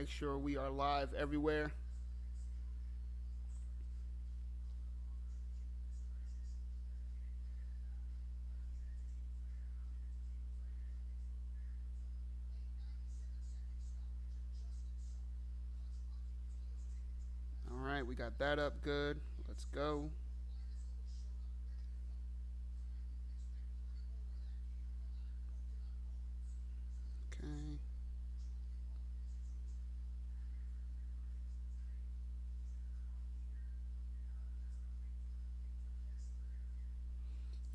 make sure we are live everywhere. All right, we got that up good. Let's go. Okay.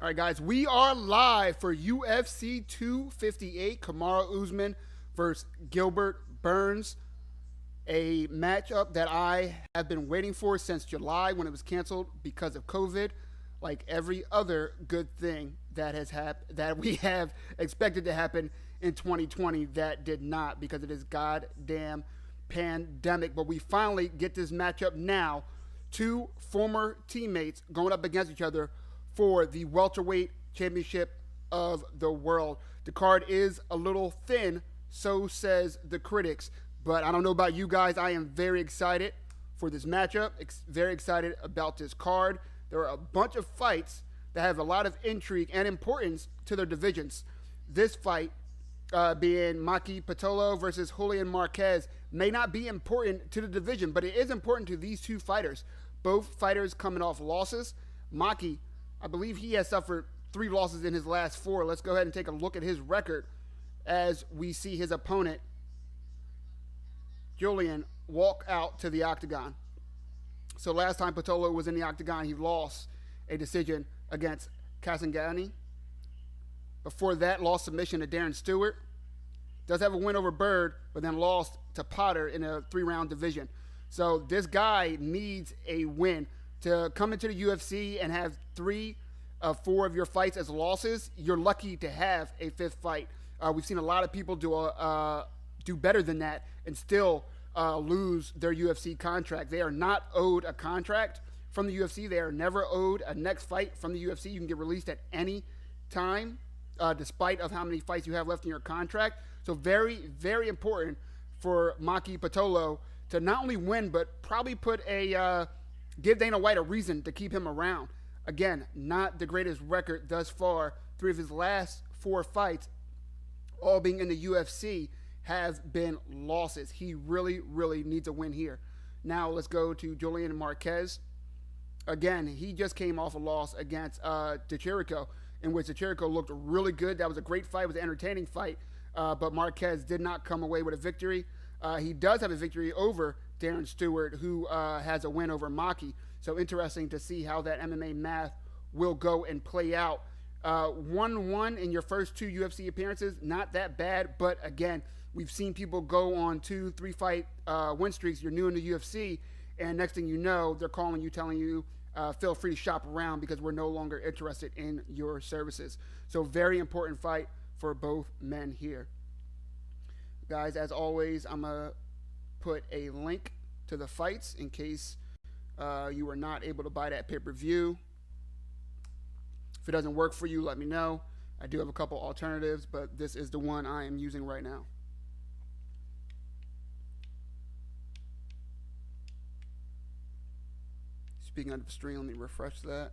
All right, guys, we are live for UFC 258. Kamaru Usman versus Gilbert Burns. A matchup that I have been waiting for since July when it was canceled because of COVID. Like every other good thing that has that we have expected to happen in 2020 that did not because of this goddamn pandemic. But we finally get this matchup now. Two former teammates going up against each other for the welterweight championship of the world. The card is a little thin, so says the critics. But I don't know about you guys. I am very excited for this matchup. Very excited about this card. There are a bunch of fights that have a lot of intrigue and importance to their divisions. This fight, being Maki Patolo versus Julian Marquez, may not be important to the division, but it is important to these two fighters. Both fighters coming off losses. Maki, I believe he has suffered 3 losses in his last 4. Let's go ahead and take a look at his record as we see his opponent, Julian, walk out to the octagon. So last time Patolo was in the octagon, he lost a decision against Kasangani. Before that, lost submission to Darren Stewart. Does have a win over Bird, but then lost to Potter in a 3-round division. So this guy needs a win. To come into the UFC and have 3 of 4 of your fights as losses, you're lucky to have a 5th fight. We've seen a lot of people do better than that and still lose their UFC contract. They are not owed a contract from the UFC. They are never owed a next fight from the UFC. You can get released at any time, despite of how many fights you have left in your contract. So very, very important for Maki Patolo to not only win, but probably put give Dana White a reason to keep him around. Again, not the greatest record thus far. 3 of his last 4 fights, all being in the UFC, have been losses. He really, really needs a win here. Now let's go to Julian Marquez. Again, he just came off a loss against DeChirico, in which DeChirico looked really good. That was a great fight. It was an entertaining fight. But Marquez did not come away with a victory. He does have a victory over Darren Stewart, who has a win over Maki. So interesting to see how that MMA math will go and play out. 1-1 in your first 2 UFC appearances, not that bad. But again, we've seen people go on 2-3 fight win streaks. You're new in the UFC, and next thing you know, they're calling you, telling you, feel free to shop around because we're no longer interested in your services. So very important fight for both men here. Guys, as always, I'm going to put a link to the fights in case you were not able to buy that pay-per-view. If it doesn't work for you, let me know. I do have a couple alternatives, but this is the one I am using right now. Speaking of the stream, let me refresh that.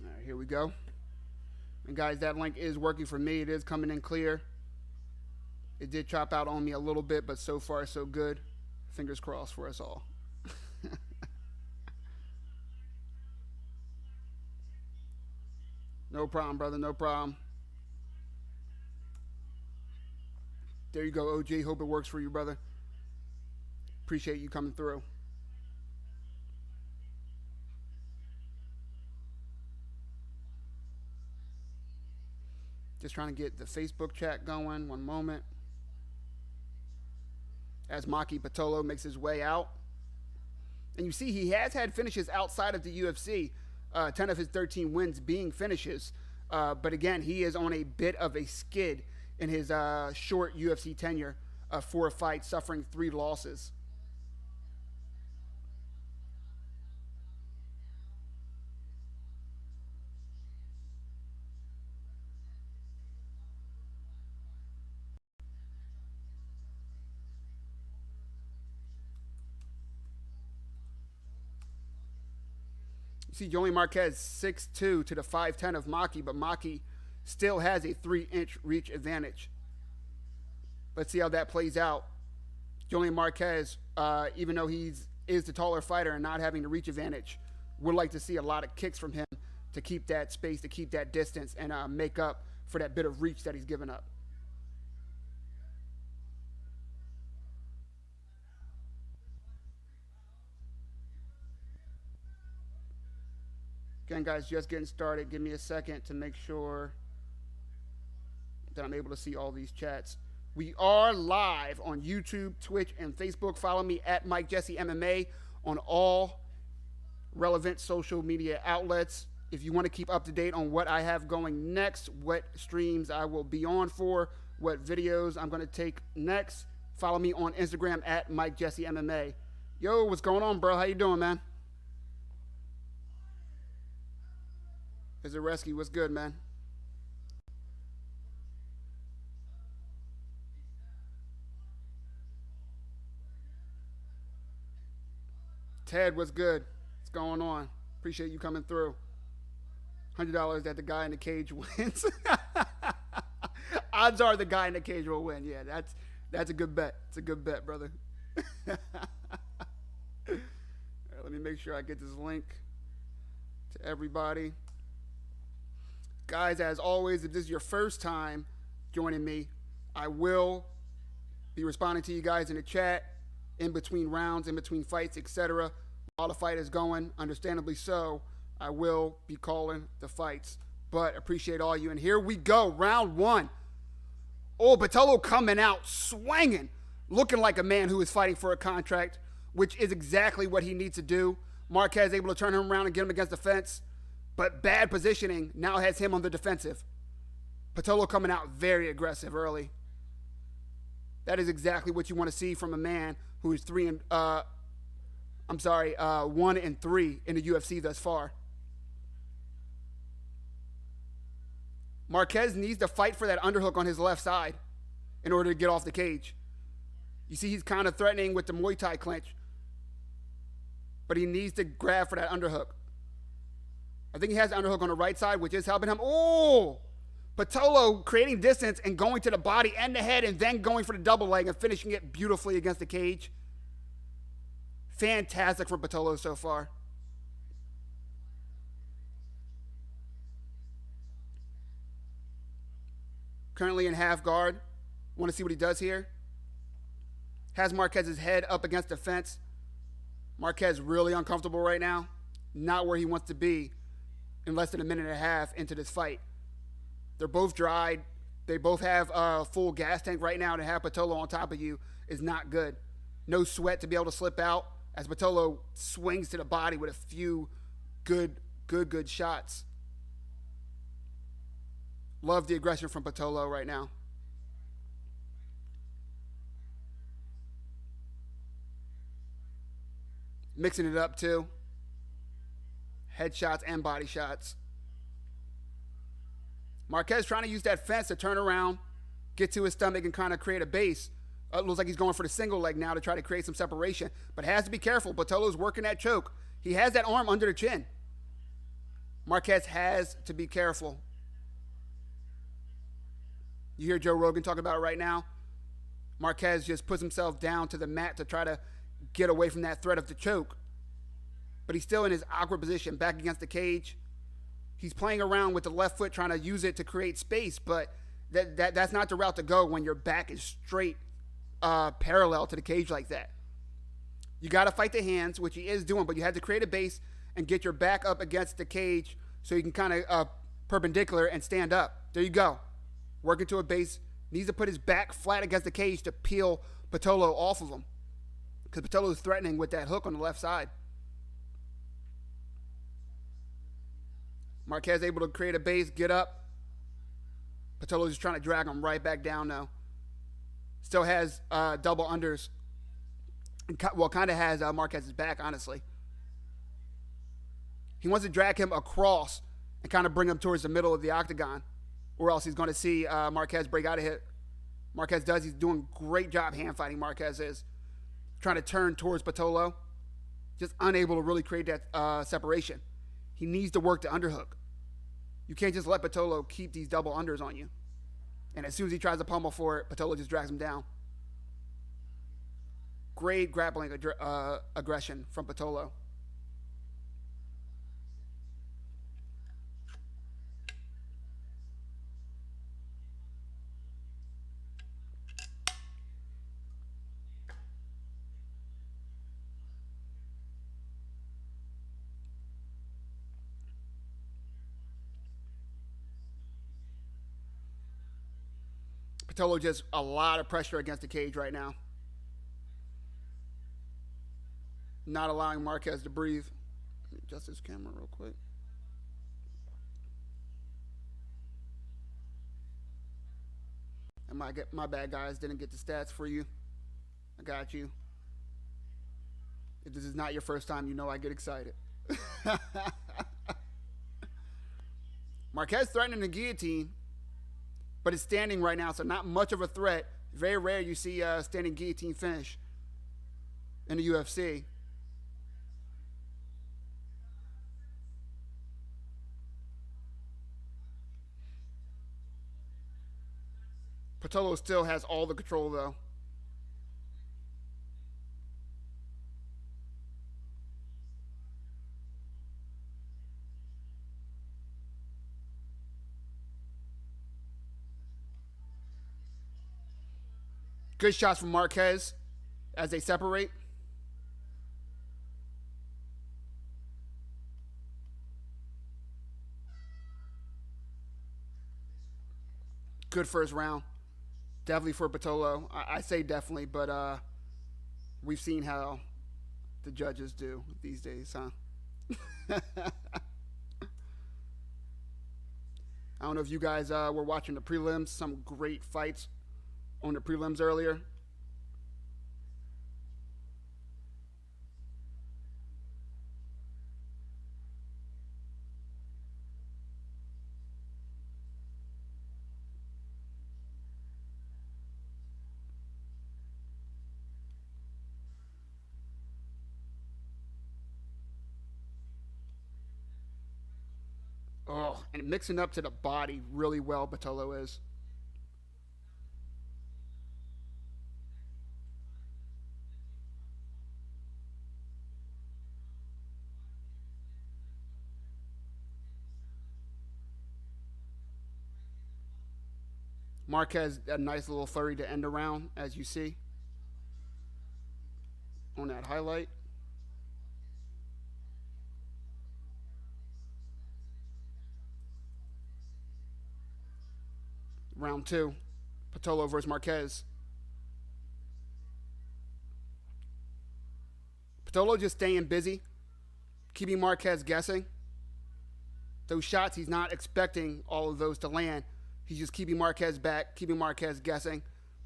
All right, here we go. And guys, that link is working for me. It is coming in clear. It did chop out on me a little bit, but so far so good. Fingers crossed for us all. No problem, brother. No problem. There you go, OG. Hope it works for you, brother. Appreciate you coming through. Just trying to get the Facebook chat going. One moment. As Maki Patolo makes his way out. And you see he has had finishes outside of the UFC. 10 of his 13 wins being finishes. But again, he is on a bit of a skid in his short UFC tenure of 4 fights, suffering 3 losses. You see Julian Marquez 6'2" to the 5'10" of Macy, but Macy still has a 3-inch reach advantage. Let's see how that plays out. Julian Marquez, even though is the taller fighter and not having the reach advantage, would like to see a lot of kicks from him to keep that space, to keep that distance, and make up for that bit of reach that he's given up. Again, guys, just getting started. Give me a second to make sure that I'm able to see all these chats. We are live on YouTube, Twitch, and Facebook. Follow me at Mike Jesse MMA on all relevant social media outlets. If you want to keep up to date on what I have going next, what streams I will be on for, what videos I'm going to take next, follow me on Instagram at Mike Jesse MMA. Yo, what's going on, bro? How you doing, man? Is it Rescue? What's good, man? Ted, what's good? What's going on? Appreciate you coming through. $100 that the guy in the cage wins. Odds are the guy in the cage will win. Yeah, that's a good bet. It's a good bet, brother. All right, let me make sure I get this link to everybody. Guys, as always, if this is your first time joining me, I will be responding to you guys in the chat, in between rounds, in between fights, etc. While the fight is going, understandably so, I will be calling the fights. But appreciate all you. And here we go, round 1. Oh, Patolo coming out, swinging, looking like a man who is fighting for a contract, which is exactly what he needs to do. Marquez able to turn him around and get him against the fence. But bad positioning now has him on the defensive. Patolo coming out very aggressive early. That is exactly what you want to see from a man who is 1 and 3 in the UFC thus far. Marquez needs to fight for that underhook on his left side in order to get off the cage. You see he's kind of threatening with the Muay Thai clinch, but he needs to grab for that underhook. I think he has the underhook on the right side, which is helping him. Oh! Patolo creating distance and going to the body and the head and then going for the double leg and finishing it beautifully against the cage. Fantastic for Patolo so far. Currently in half guard. Want to see what he does here. Has Marquez's head up against the fence. Marquez really uncomfortable right now. Not where he wants to be in less than a minute and a half into this fight. They're both dried. They both have a full gas tank right now. To have Patolo on top of you is not good. No sweat to be able to slip out as Patolo swings to the body with a few good shots. Love the aggression from Patolo right now. Mixing it up too. Headshots and body shots. Marquez trying to use that fence to turn around, get to his stomach, and kind of create a base. It looks like he's going for the single leg now to try to create some separation, but has to be careful. Patolo's working that choke. He has that arm under the chin. Marquez has to be careful. You hear Joe Rogan talking about it right now. Marquez just puts himself down to the mat to try to get away from that threat of the choke. But he's still in his awkward position, back against the cage. He's playing around with the left foot, trying to use it to create space, but that's not the route to go when your back is straight parallel to the cage like that. You got to fight the hands, which he is doing, but you had to create a base and get your back up against the cage so you can kind of perpendicular and stand up. There you go. Working to a base. Needs to put his back flat against the cage to peel Patolo off of him, because Patolo is threatening with that hook on the left side. Marquez able to create a base, get up, Patolo's just trying to drag him right back down now. Still has double unders. Well, kind of has Marquez's back, honestly. He wants to drag him across and kind of bring him towards the middle of the octagon, or else he's going to see Marquez break out of hit. Marquez does. He's doing a great job hand fighting, Marquez is. Trying to turn towards Patolo. Just unable to really create that separation. He needs to work the underhook. You can't just let Patolo keep these double unders on you. And as soon as he tries to pummel for it, Patolo just drags him down. Great grappling aggression from Patolo. Patolo just a lot of pressure against the cage right now. Not allowing Marquez to breathe. Let me adjust this camera real quick. And my bad, guys. Didn't get the stats for you. I got you. If this is not your first time, you know I get excited. Marquez threatening the guillotine, but it's standing right now, so not much of a threat. Very rare you see a standing guillotine finish in the UFC. Patolo still has all the control, though. Good shots from Marquez as they separate. Good first round. Definitely for Patolo. I say definitely, but we've seen how the judges do these days, huh? I don't know if you guys were watching the prelims. Some great fights on the prelims earlier. Oh, and mixing up to the body really well, Patolo is. Marquez, a nice little flurry to end around, as you see on that highlight. Round two, Patolo versus Marquez. Patolo just staying busy, keeping Marquez guessing. Those shots, he's not expecting all of those to land. He's just keeping Marquez back, keeping Marquez guessing.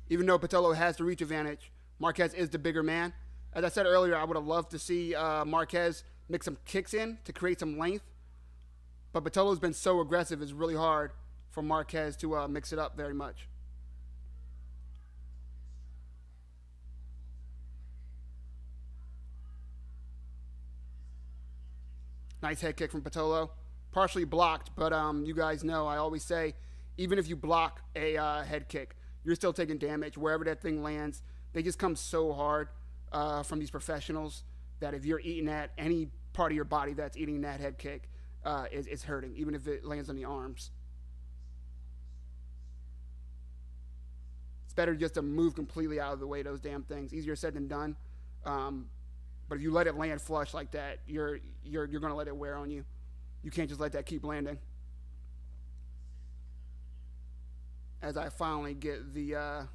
Even though Patolo has the reach advantage, Marquez is the bigger man. As I said earlier, I would have loved to see Marquez mix some kicks in to create some length. But Patolo's been so aggressive, it's really hard for Marquez to mix it up very much. Nice head kick from Patolo. Partially blocked, but you guys know I always say, even if you block a head kick, you're still taking damage wherever that thing lands. They just come so hard from these professionals that if you're eating at any part of your body that's eating that head kick, it's hurting, even if it lands on the arms. It's better just to move completely out of the way of those damn things. Easier said than done. But if you let it land flush like that, you're going to let it wear on you. You can't just let that keep landing. As I finally get the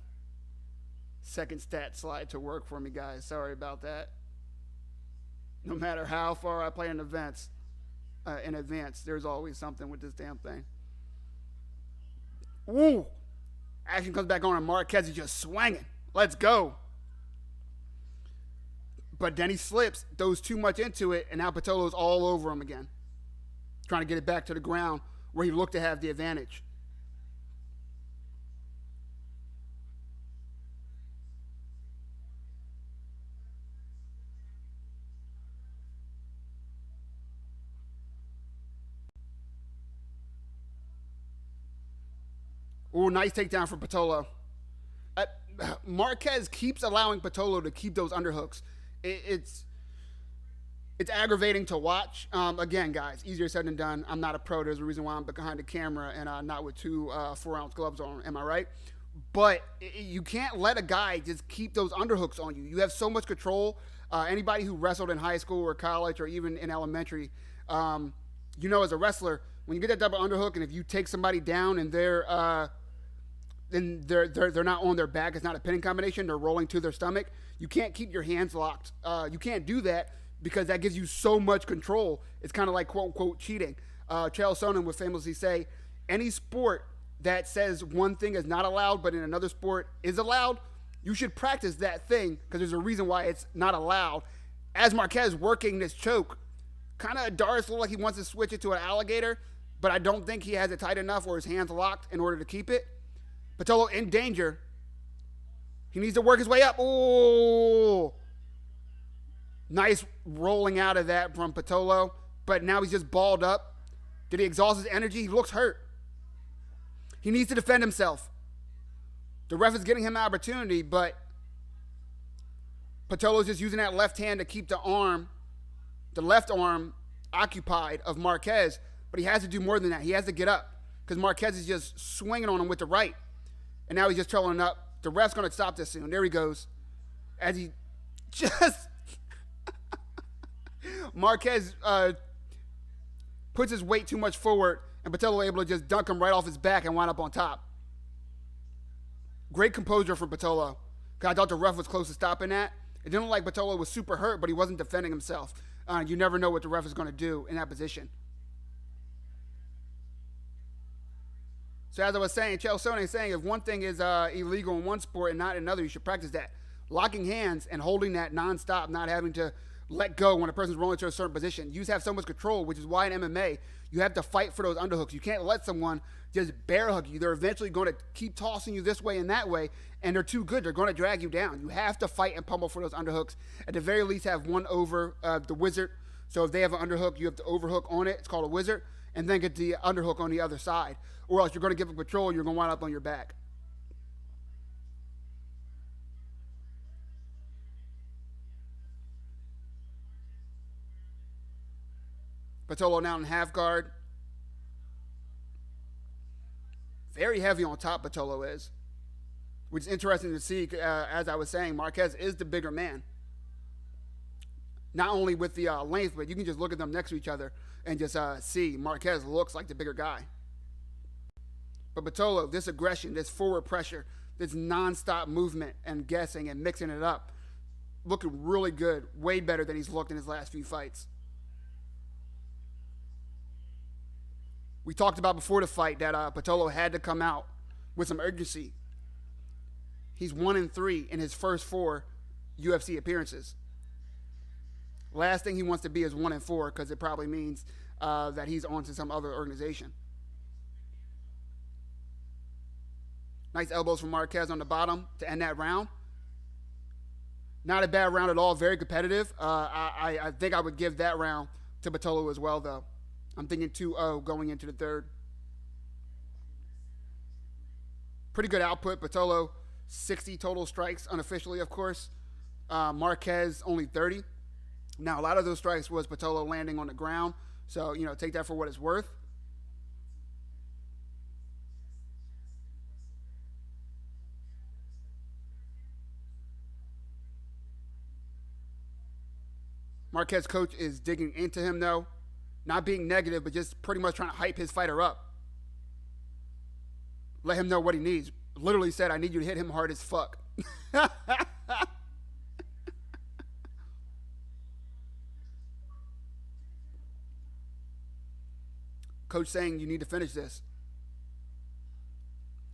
second stat slide to work for me, guys. Sorry about that. No matter how far I play in advance, there's always something with this damn thing. Ooh. Action comes back on, and Marquez is just swinging. Let's go. But then he slips, goes too much into it, and now Patolo's all over him again, trying to get it back to the ground where he looked to have the advantage. Ooh, nice takedown for Patolo. Marquez keeps allowing Patolo to keep those underhooks. It's aggravating to watch. Again, guys, easier said than done. I'm not a pro. There's a reason why I'm behind the camera and not with two 4-ounce gloves on. Am I right? But you can't let a guy just keep those underhooks on you. You have so much control. Anybody who wrestled in high school or college or even in elementary, as a wrestler, when you get that double underhook and if you take somebody down and they're not on their back, it's not a pinning combination, they're rolling to their stomach, you can't keep your hands locked. You can't do that because that gives you so much control. It's kind of like quote-unquote cheating. Chael Sonnen would famously say, any sport that says one thing is not allowed but in another sport is allowed, you should practice that thing because there's a reason why it's not allowed. As Marquez working this choke, kind of Doris looked like he wants to switch it to an alligator, but I don't think he has it tight enough or his hands locked in order to keep it. Patolo in danger. He needs to work his way up. Ooh. Nice rolling out of that from Patolo, but now he's just balled up. Did he exhaust his energy? He looks hurt. He needs to defend himself. The ref is getting him an opportunity, but Patolo's just using that left hand to keep the left arm occupied of Marquez, but he has to do more than that. He has to get up because Marquez is just swinging on him with the right. And now he's just trailing up. The ref's going to stop this soon. There he goes. As he just... Marquez puts his weight too much forward, and Patolo able to just dunk him right off his back and wind up on top. Great composure from Patolo. I thought the ref was close to stopping that. It didn't look like Patolo was super hurt, but he wasn't defending himself. You never know what the ref is going to do in that position. So as I was saying, Chael Sonnen is saying if one thing is illegal in one sport and not in another, you should practice that. Locking hands and holding that nonstop, not having to let go when a person's rolling to a certain position. You just have so much control, which is why in MMA, you have to fight for those underhooks. You can't let someone just bear hug you. They're eventually going to keep tossing you this way and that way, and they're too good. They're going to drag you down. You have to fight and pummel for those underhooks. At the very least, have one over the wizard. So if they have an underhook, you have to overhook on it. It's called a wizard. And then get the underhook on the other side. Or else you're going to give up control, you're going to wind up on your back. Patolo now in half guard. Very heavy on top, Patolo is. Which is interesting to see, as I was saying, Marquez is the bigger man. Not only with the length, but you can just look at them next to each other and just see Marquez looks like the bigger guy. But Patolo, this aggression, this forward pressure, this nonstop movement and guessing and mixing it up, looking really good, way better than he's looked in his last few fights. We talked about before the fight that Patolo had to come out with some urgency. He's 1-3 in his first 4 UFC appearances. Last thing he wants to be is 1-4 because it probably means that he's on to some other organization. Nice elbows from Marquez on the bottom to end that round. Not a bad round at all. Very competitive. I think I would give that round to Patolo as well, though. I'm thinking 2-0 going into the third. Pretty good output. Patolo, 60 total strikes unofficially, of course. Marquez, only 30. Now, a lot of those strikes was Patolo landing on the ground. So, take that for what it's worth. Marquez's coach is digging into him, though. Not being negative, but just pretty much trying to hype his fighter up. Let him know what he needs. Literally said, I need you to hit him hard as fuck. Coach saying you need to finish this.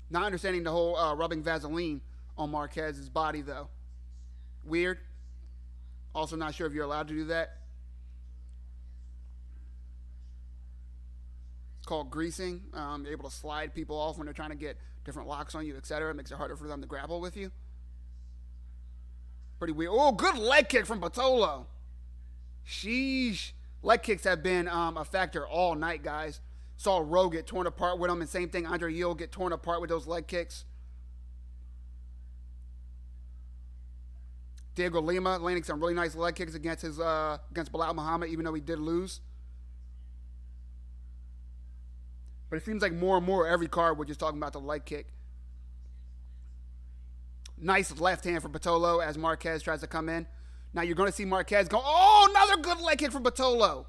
Not understanding the whole rubbing Vaseline on Marquez's body, though. Weird. Also not sure if you're allowed to do that. It's called greasing. You're able to slide people off when they're trying to get different locks on you, etc. It makes it harder for them to grapple with you. Pretty weird. Oh, good leg kick from Patolo. Sheesh. Leg kicks have been a factor all night, guys. Saw Rowe get torn apart with them, and same thing, Andre Ewell get torn apart with those leg kicks. Diego Lima landing some really nice leg kicks against Belal Muhammad, even though he did lose. But it seems like more and more every card we're just talking about the leg kick. Nice left hand for Patolo as Marquez tries to come in. Now you're going to see Marquez go, oh, another good leg kick from Patolo.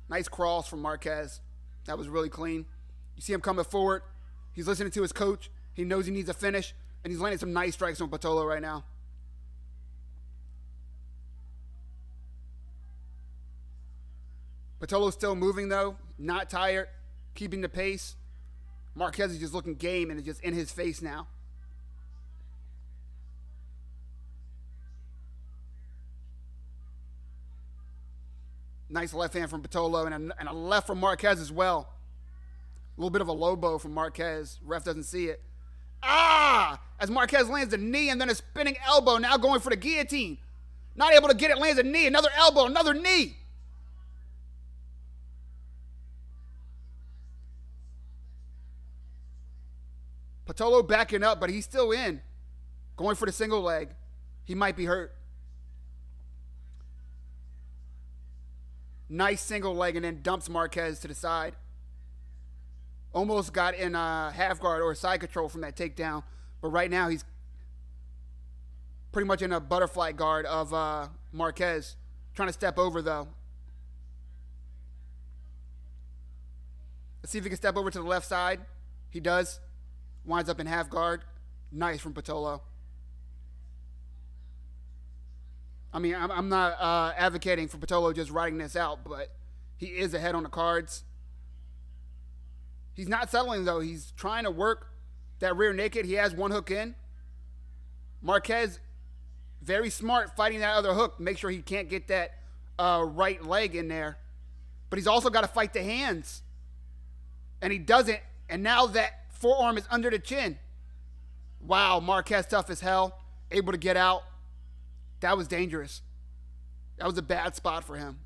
Nice cross from Marquez. That was really clean. You see him coming forward. He's listening to his coach. He knows he needs a finish, and he's landing some nice strikes on Patolo right now. Patolo's still moving, though. Not tired. Keeping the pace. Marquez is just looking game, and it's just in his face now. Nice left hand from Patolo and a left from Marquez as well. A little bit of a Lobo from Marquez. Ref doesn't see it. Ah! As Marquez lands a knee and then a spinning elbow, now going for the guillotine. Not able to get it, lands a knee, another elbow, another knee. Patolo backing up, but he's still in. Going for the single leg. He might be hurt. Nice single leg and then dumps Marquez to the side. Almost got in a half guard or side control from that takedown. But right now he's pretty much in a butterfly guard of Marquez. Trying to step over though. Let's see if he can step over to the left side. He does. Winds up in half guard. Nice from Patolo. I mean, I'm not advocating for Patolo just writing this out, but he is ahead on the cards. He's not settling, though. He's trying to work that rear naked. He has one hook in. Marquez, very smart fighting that other hook. Make sure he can't get that right leg in there. But he's also got to fight the hands. And he doesn't. And now that forearm is under the chin. Wow, Marquez tough as hell. Able to get out. That was dangerous. That was a bad spot for him.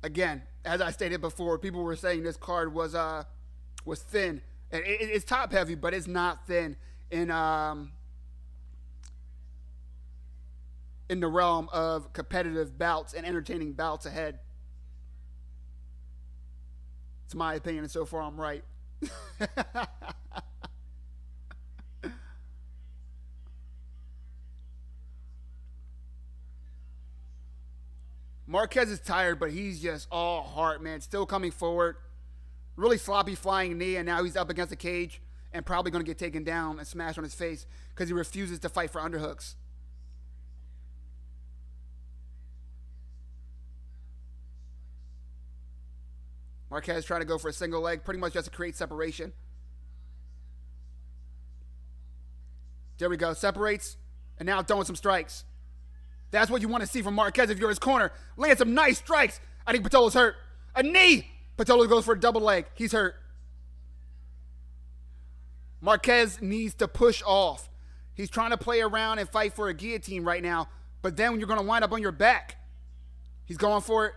Again, as I stated before, people were saying this card was thin. It's top heavy, but it's not thin in the realm of competitive bouts and entertaining bouts ahead. It's my opinion, and so far I'm right. Marquez is tired, but he's just all heart, man. Still coming forward. Really sloppy flying knee, and now he's up against the cage and probably going to get taken down and smashed on his face because he refuses to fight for underhooks. Marquez trying to go for a single leg, pretty much just to create separation. There we go. Separates, and now throwing some strikes. That's what you want to see from Marquez if you're his corner. Land some nice strikes. I think Patolo's hurt. A knee. Patolo goes for a double leg. He's hurt. Marquez needs to push off. He's trying to play around and fight for a guillotine right now, but then when you're going to wind up on your back, he's going for it.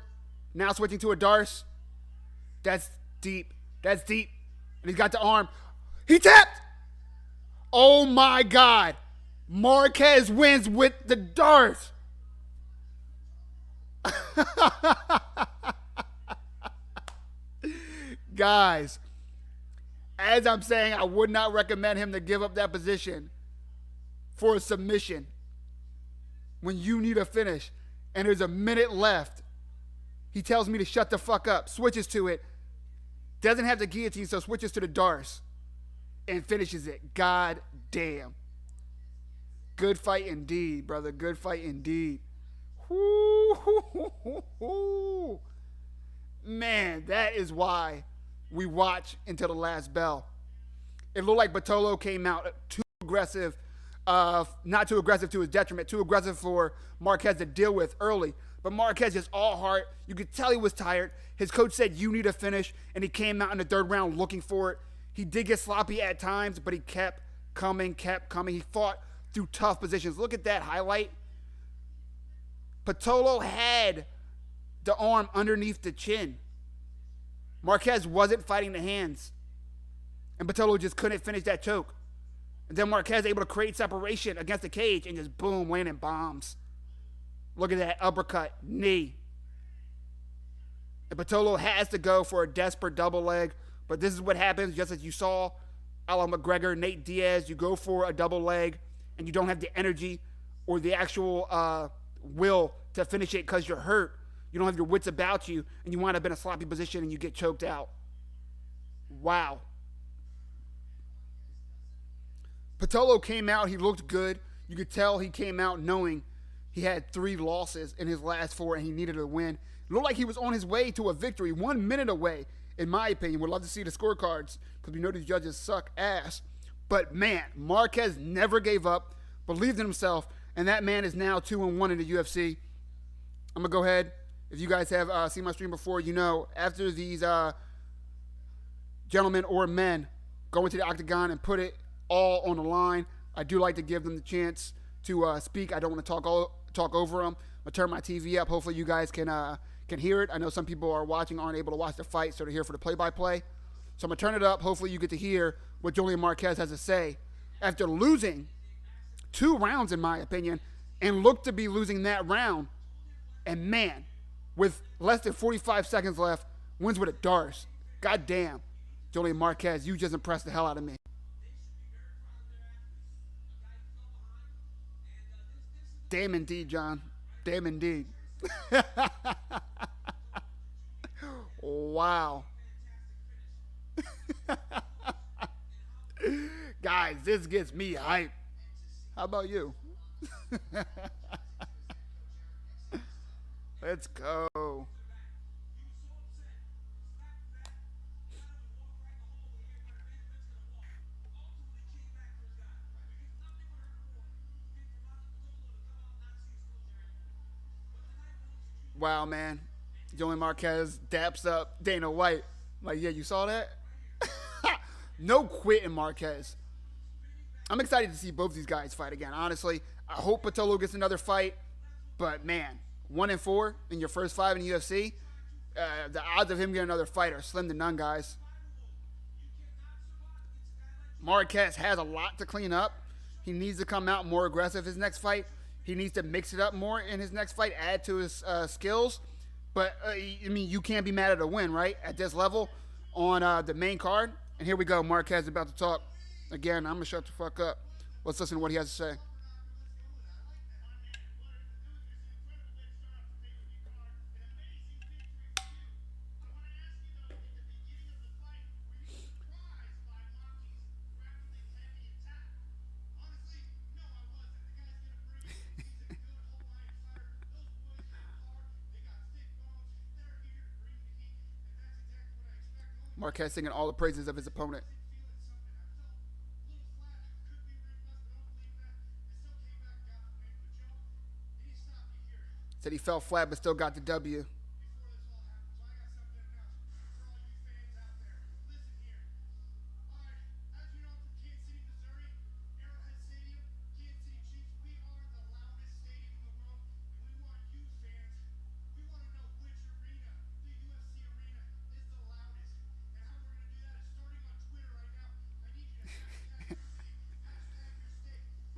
Now switching to a Darce. That's deep. That's deep. And he's got the arm. He tapped. Oh, my God. Marquez wins with the Darce. Guys, as I'm saying, I would not recommend him to give up that position for a submission when you need a finish and there's a minute left. He tells me to shut the fuck up, switches to it, doesn't have the guillotine, so switches to the Darce. and finishes it. God damn. Good fight indeed, brother. Good fight indeed. Woo-hoo-hoo-hoo-hoo. Man, that is why we watch until the last bell. It looked like Patolo came out too aggressive, not too aggressive to his detriment, too aggressive for Marquez to deal with early. But Marquez just all heart. You could tell he was tired. His coach said, you need a finish, and he came out in the third round looking for it. He did get sloppy at times, but he kept coming. He fought through tough positions. Look at that highlight. Patolo had the arm underneath the chin. Marquez wasn't fighting the hands. And Patolo just couldn't finish that choke. And then Marquez able to create separation against the cage and just boom, landing bombs. Look at that uppercut, knee. And Patolo has to go for a desperate double leg. But this is what happens, just as you saw Alan McGregor, Nate Diaz. You go for a double leg and you don't have the energy or the actual will to finish it because you're hurt. You don't have your wits about you, and you wind up in a sloppy position and you get choked out. Wow. Patolo came out. He looked good. You could tell he came out knowing he had 3 losses in his last 4, and he needed a win. It looked like he was on his way to a victory, 1 minute away, in my opinion. Would love to see the scorecards because we know these judges suck ass. But, man, Marquez never gave up, believed in himself, and that man is now 2-1 in the UFC. I'm going to go ahead. If you guys have seen my stream before, you know, after these gentlemen or men go into the octagon and put it all on the line, I do like to give them the chance to speak. I don't want to talk over them. I'm going to turn my TV up. Hopefully you guys can hear it. I know some people are watching, aren't able to watch the fight, so they're here for the play-by-play. So I'm going to turn it up. Hopefully you get to hear what Julian Marquez has to say after losing 2 rounds, in my opinion, and looked to be losing that round. And, man, with less than 45 seconds left, wins with a Darce. God damn. Julian Marquez, you just impressed the hell out of me. Damn indeed, John. Damn indeed. Wow. Guys, this gets me hyped. How about you? Let's go. Wow, man. Julian Marquez daps up Dana White. Like, yeah, you saw that? No quitting, Marquez. I'm excited to see both these guys fight again, honestly. I hope Patolo gets another fight. But, man, 1-4 in your first 5 in the UFC, the odds of him getting another fight are slim to none, guys. Marquez has a lot to clean up. He needs to come out more aggressive his next fight. He needs to mix it up more in his next fight, add to his skills. But, I mean, you can't be mad at a win, right? At this level on the main card. And here we go. Marquez is about to talk. Again, I'm going to shut the fuck up. Let's listen to what he has to say. Marquez singing all the praises of his opponent. Said he fell flat but still got the W.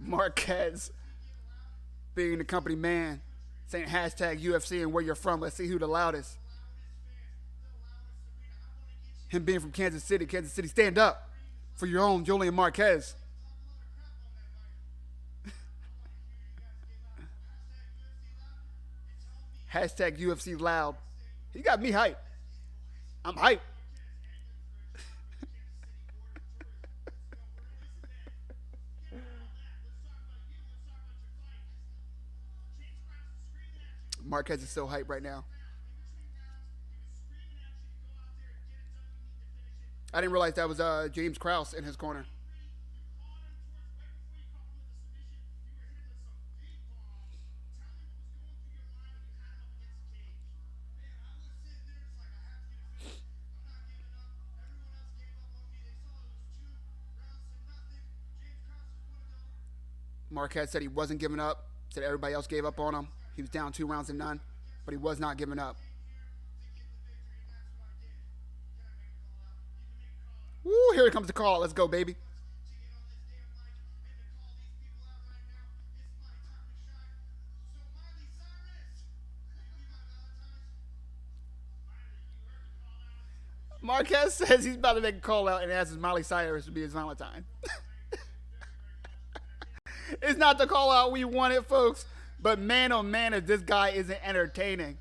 Marquez being the company man, saying hashtag UFC and where you're from. Let's see who the loudest. Him being from Kansas City. Kansas City, stand up for your own Julian Marquez. Hashtag UFC loud. He got me hyped. I'm hyped. Marquez is so hyped right now. I didn't realize that was James Krause in his corner. Marquez said he wasn't giving up. Said everybody else gave up on him. He was down 2 rounds to none, but he was not giving up. Woo, here comes the call. Let's go, baby. Marquez says he's about to make a call out and asks Miley Cyrus to be his Valentine. It's not the call out we wanted, folks. But man, oh man, if this guy isn't entertaining.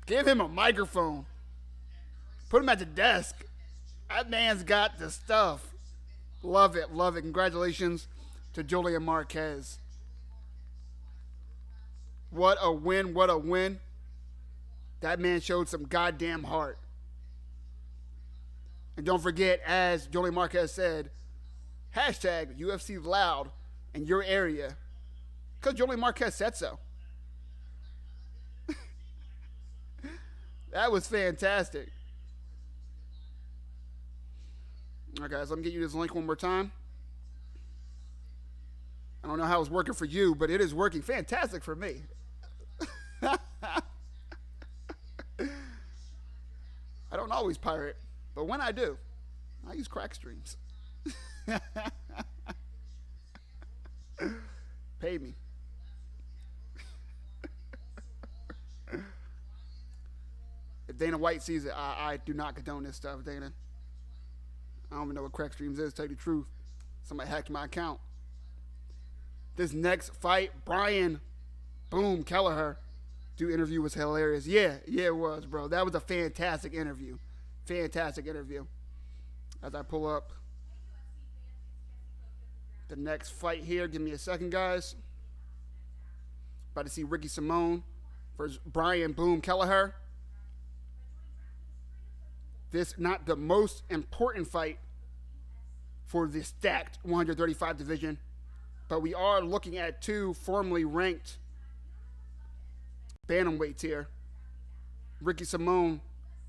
Give him a microphone. Put him at the desk. That man's got the stuff. Love it, love it. Congratulations to Julian Marquez. What a win, what a win. That man showed some goddamn heart. And don't forget, as Julian Marquez said, hashtag UFC loud in your area. Because Julian Marquez said so. That was fantastic. All right, guys, let me get you this link one more time. I don't know how it's working for you, but it is working fantastic for me. I don't always pirate, but when I do, I use crack streams. Pay me. If Dana White sees it, I do not condone this stuff, Dana. I don't even know what crack streams is, to tell you the truth. Somebody hacked my account. This next fight, Brian Boom Kelleher, dude, interview was hilarious. Yeah, it was, bro. That was a fantastic interview. Fantastic interview. As I pull up the next fight here, give me a second, guys. About to see Ricky Simone versus Brian Boom Kelleher. This not the most important fight for the stacked 135 division, but we are looking at 2 formerly ranked bantamweights here. Ricky Simone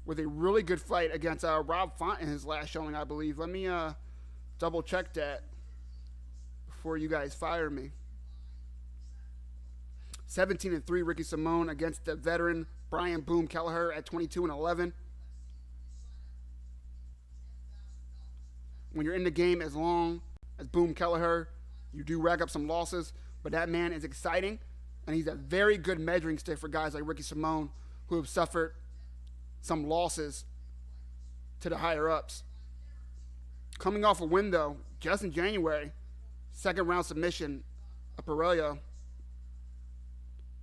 with a really good fight against Rob Font in his last showing, I believe. Let me double check that before you guys fire me. 17-3 Ricky Simone against the veteran Brian Boom Kelleher at 22-11. When you're in the game as long as Boom Kelleher, you do rack up some losses, but that man is exciting, and he's a very good measuring stick for guys like Ricky Simone who have suffered some losses to the higher-ups. Coming off a win, though, just in January, second-round submission of Paulo.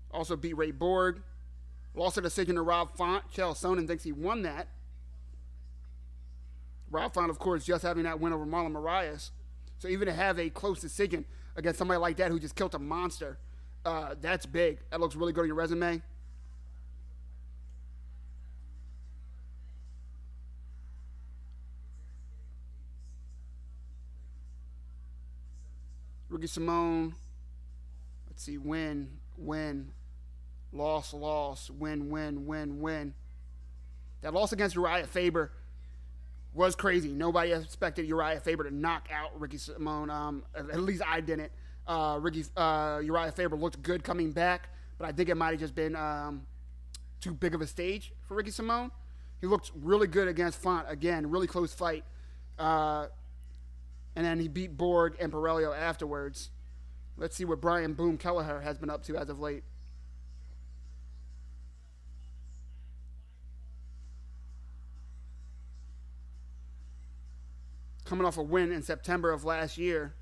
Also beat Ray Borg. Lost a decision to Rob Font. Chael Sonnen thinks he won that. Rob Font, of course, just having that win over Marlon Moraes. So even to have a close decision against somebody like that who just killed a monster, that's big. That looks really good on your resume. Ricky Simone, let's see, win, loss, win. That loss against Uriah Faber was crazy. Nobody expected Uriah Faber to knock out Ricky Simone. At least I didn't. Uriah Faber looked good coming back, but I think it might have just been too big of a stage for Ricky Simone. He looked really good against Font. Again, really close fight. And then he beat Borg and Paulo afterwards. Let's see what Brian Boom Kelleher has been up to as of late. Coming off a win in September of last year.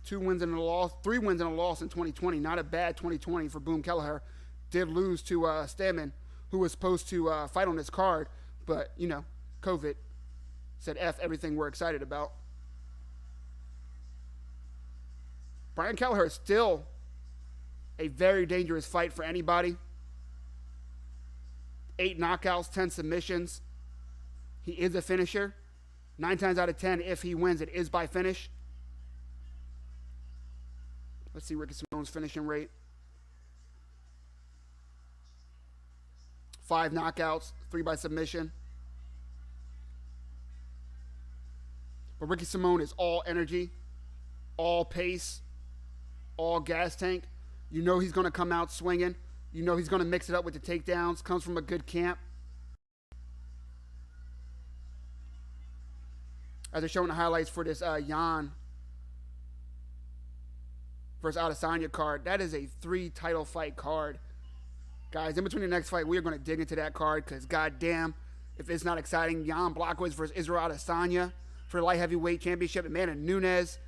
Three wins and a loss in 2020. Not a bad 2020 for Boom Kelleher. Did lose to Stamen, who was supposed to fight on this card, but, COVID said F everything we're excited about. Brian Kelleher is still a very dangerous fight for anybody. 8 knockouts, 10 submissions. He is a finisher. 9 times out of 10, if he wins, it is by finish. Let's see Ricky Simone's finishing rate. 5 knockouts, 3 by submission. But Ricky Simone is all energy, all pace, all gas tank. You know he's going to come out swinging. You know he's going to mix it up with the takedowns. Comes from a good camp. As they're showing the highlights for this Jan versus Adesanya card, that is a 3-title fight card. Guys, in between the next fight, we are going to dig into that card because, goddamn, if it's not exciting, Jan Blachowicz versus Israel Adesanya for the light heavyweight championship. Amanda Nunes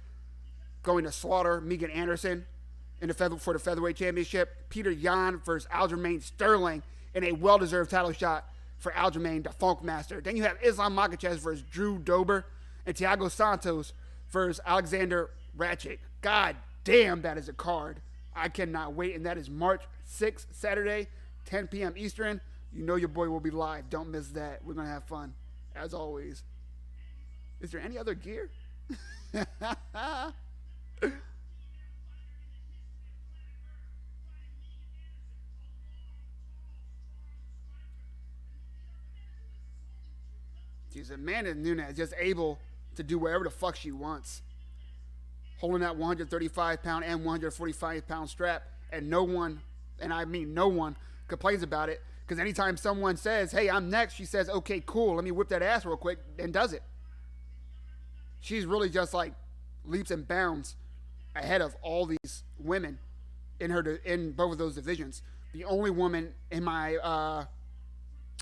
going to slaughter Megan Anderson for the featherweight championship. Peter Yan versus Aljamain Sterling in a well-deserved title shot for Aljamain, the Funk Master. Then you have Islam Makhachev versus Drew Dober and Thiago Santos versus Alexander Ratchik. God damn, that is a card. I cannot wait, and that is March 6th, Saturday, 10 p.m. Eastern. You know your boy will be live. Don't miss that. We're going to have fun, as always. Is there any other gear? She's Amanda Nunes, just able to do whatever the fuck she wants. Holding that 135-pound and 145-pound strap, and no one, and I mean no one, complains about it. Because anytime someone says, hey, I'm next, she says, okay, cool, let me whip that ass real quick, and does it. She's really just like leaps and bounds ahead of all these women in both of those divisions. The only woman, in my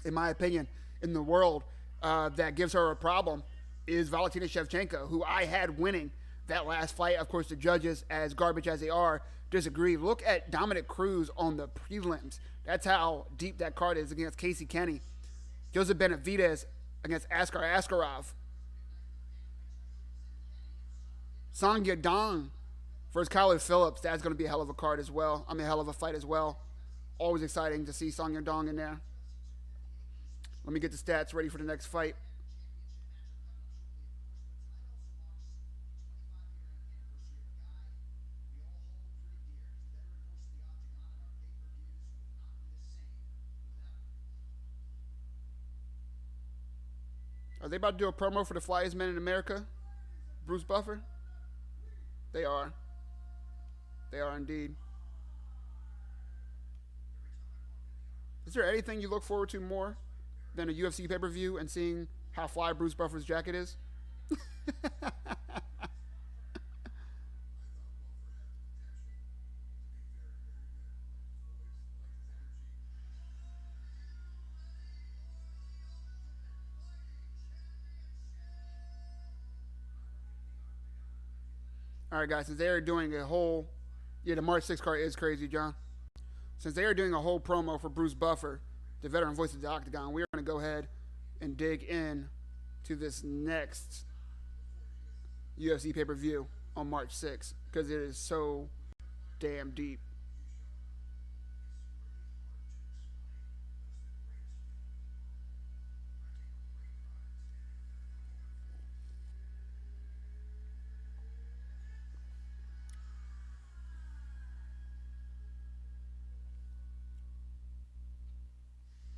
opinion, in the world that gives her a problem is Valentina Shevchenko, who I had winning that last fight. Of course, the judges, as garbage as they are, disagree. Look at Dominic Cruz on the prelims. That's how deep that card is against Casey Kenny. Joseph Benavidez against Askar Askarov. Song Yadong versus Kyler Phillips. That's going to be a hell of a card as well. I mean, a hell of a fight as well. Always exciting to see Song Yadong in there. Let me get the stats ready for the next fight. Are they about to do a promo for the flyest man in America? Bruce Buffer? They are. They are indeed. Is there anything you look forward to more than a UFC pay-per-view and seeing how fly Bruce Buffer's jacket is? All right, guys, since they are doing a whole, the March 6th card is crazy, John. Since they are doing a whole promo for Bruce Buffer, the veteran voice of the Octagon, we're going to go ahead and dig in to this next UFC pay-per-view on March 6th because it is so damn deep.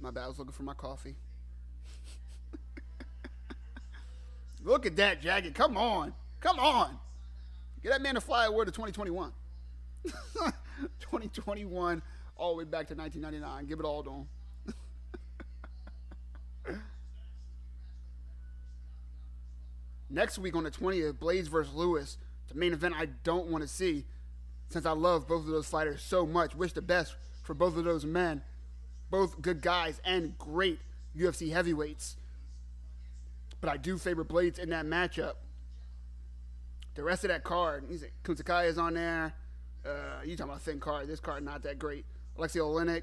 My bad, I was looking for my coffee. Look at that jacket. Come on. Come on. Get that man to fly award to 2021. 2021 all the way back to 1999. Give it all to him. Next week on the 20th, Blades versus Lewis. The main event I don't want to see since I love both of those fighters so much. Wish the best for both of those men. Both good guys and great UFC heavyweights. But I do favor Blades in that matchup. The rest of that card, Kunsakai is on there. You talking about a thin card. This card not that great. Alexei Oleinik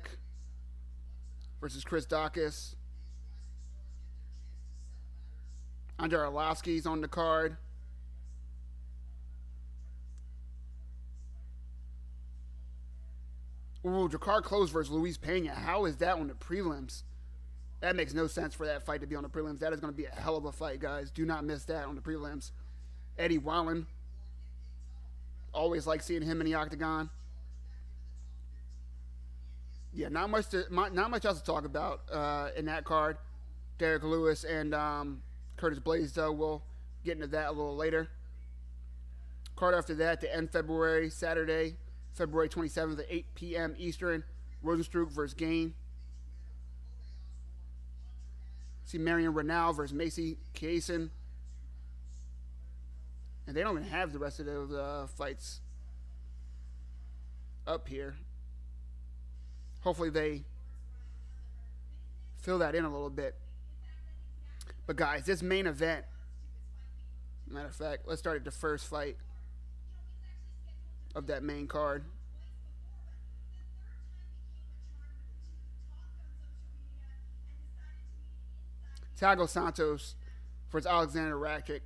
versus Chris Daukaus. Andrei Arlovsky's on the card. Ooh, Jakar Close versus Luis Pena. How is that on the prelims? That makes no sense for that fight to be on the prelims. That is going to be a hell of a fight, guys. Do not miss that on the prelims. Eddie Wallen. Always like seeing him in the octagon. Yeah, not much else to talk about in that card. Derek Lewis and Curtis Blaisdell. We'll get into that a little later. Card after that to end February, Saturday, February 27th at 8 p.m. Eastern. Rosenstruck versus Gain. See Marion Renal versus Macy Chiasson. And they don't even have the rest of those fights up here. Hopefully they fill that in a little bit. But guys, this main event, matter of fact, let's start at the first fight of that main card. Thiago Santos versus Alexander Rakic.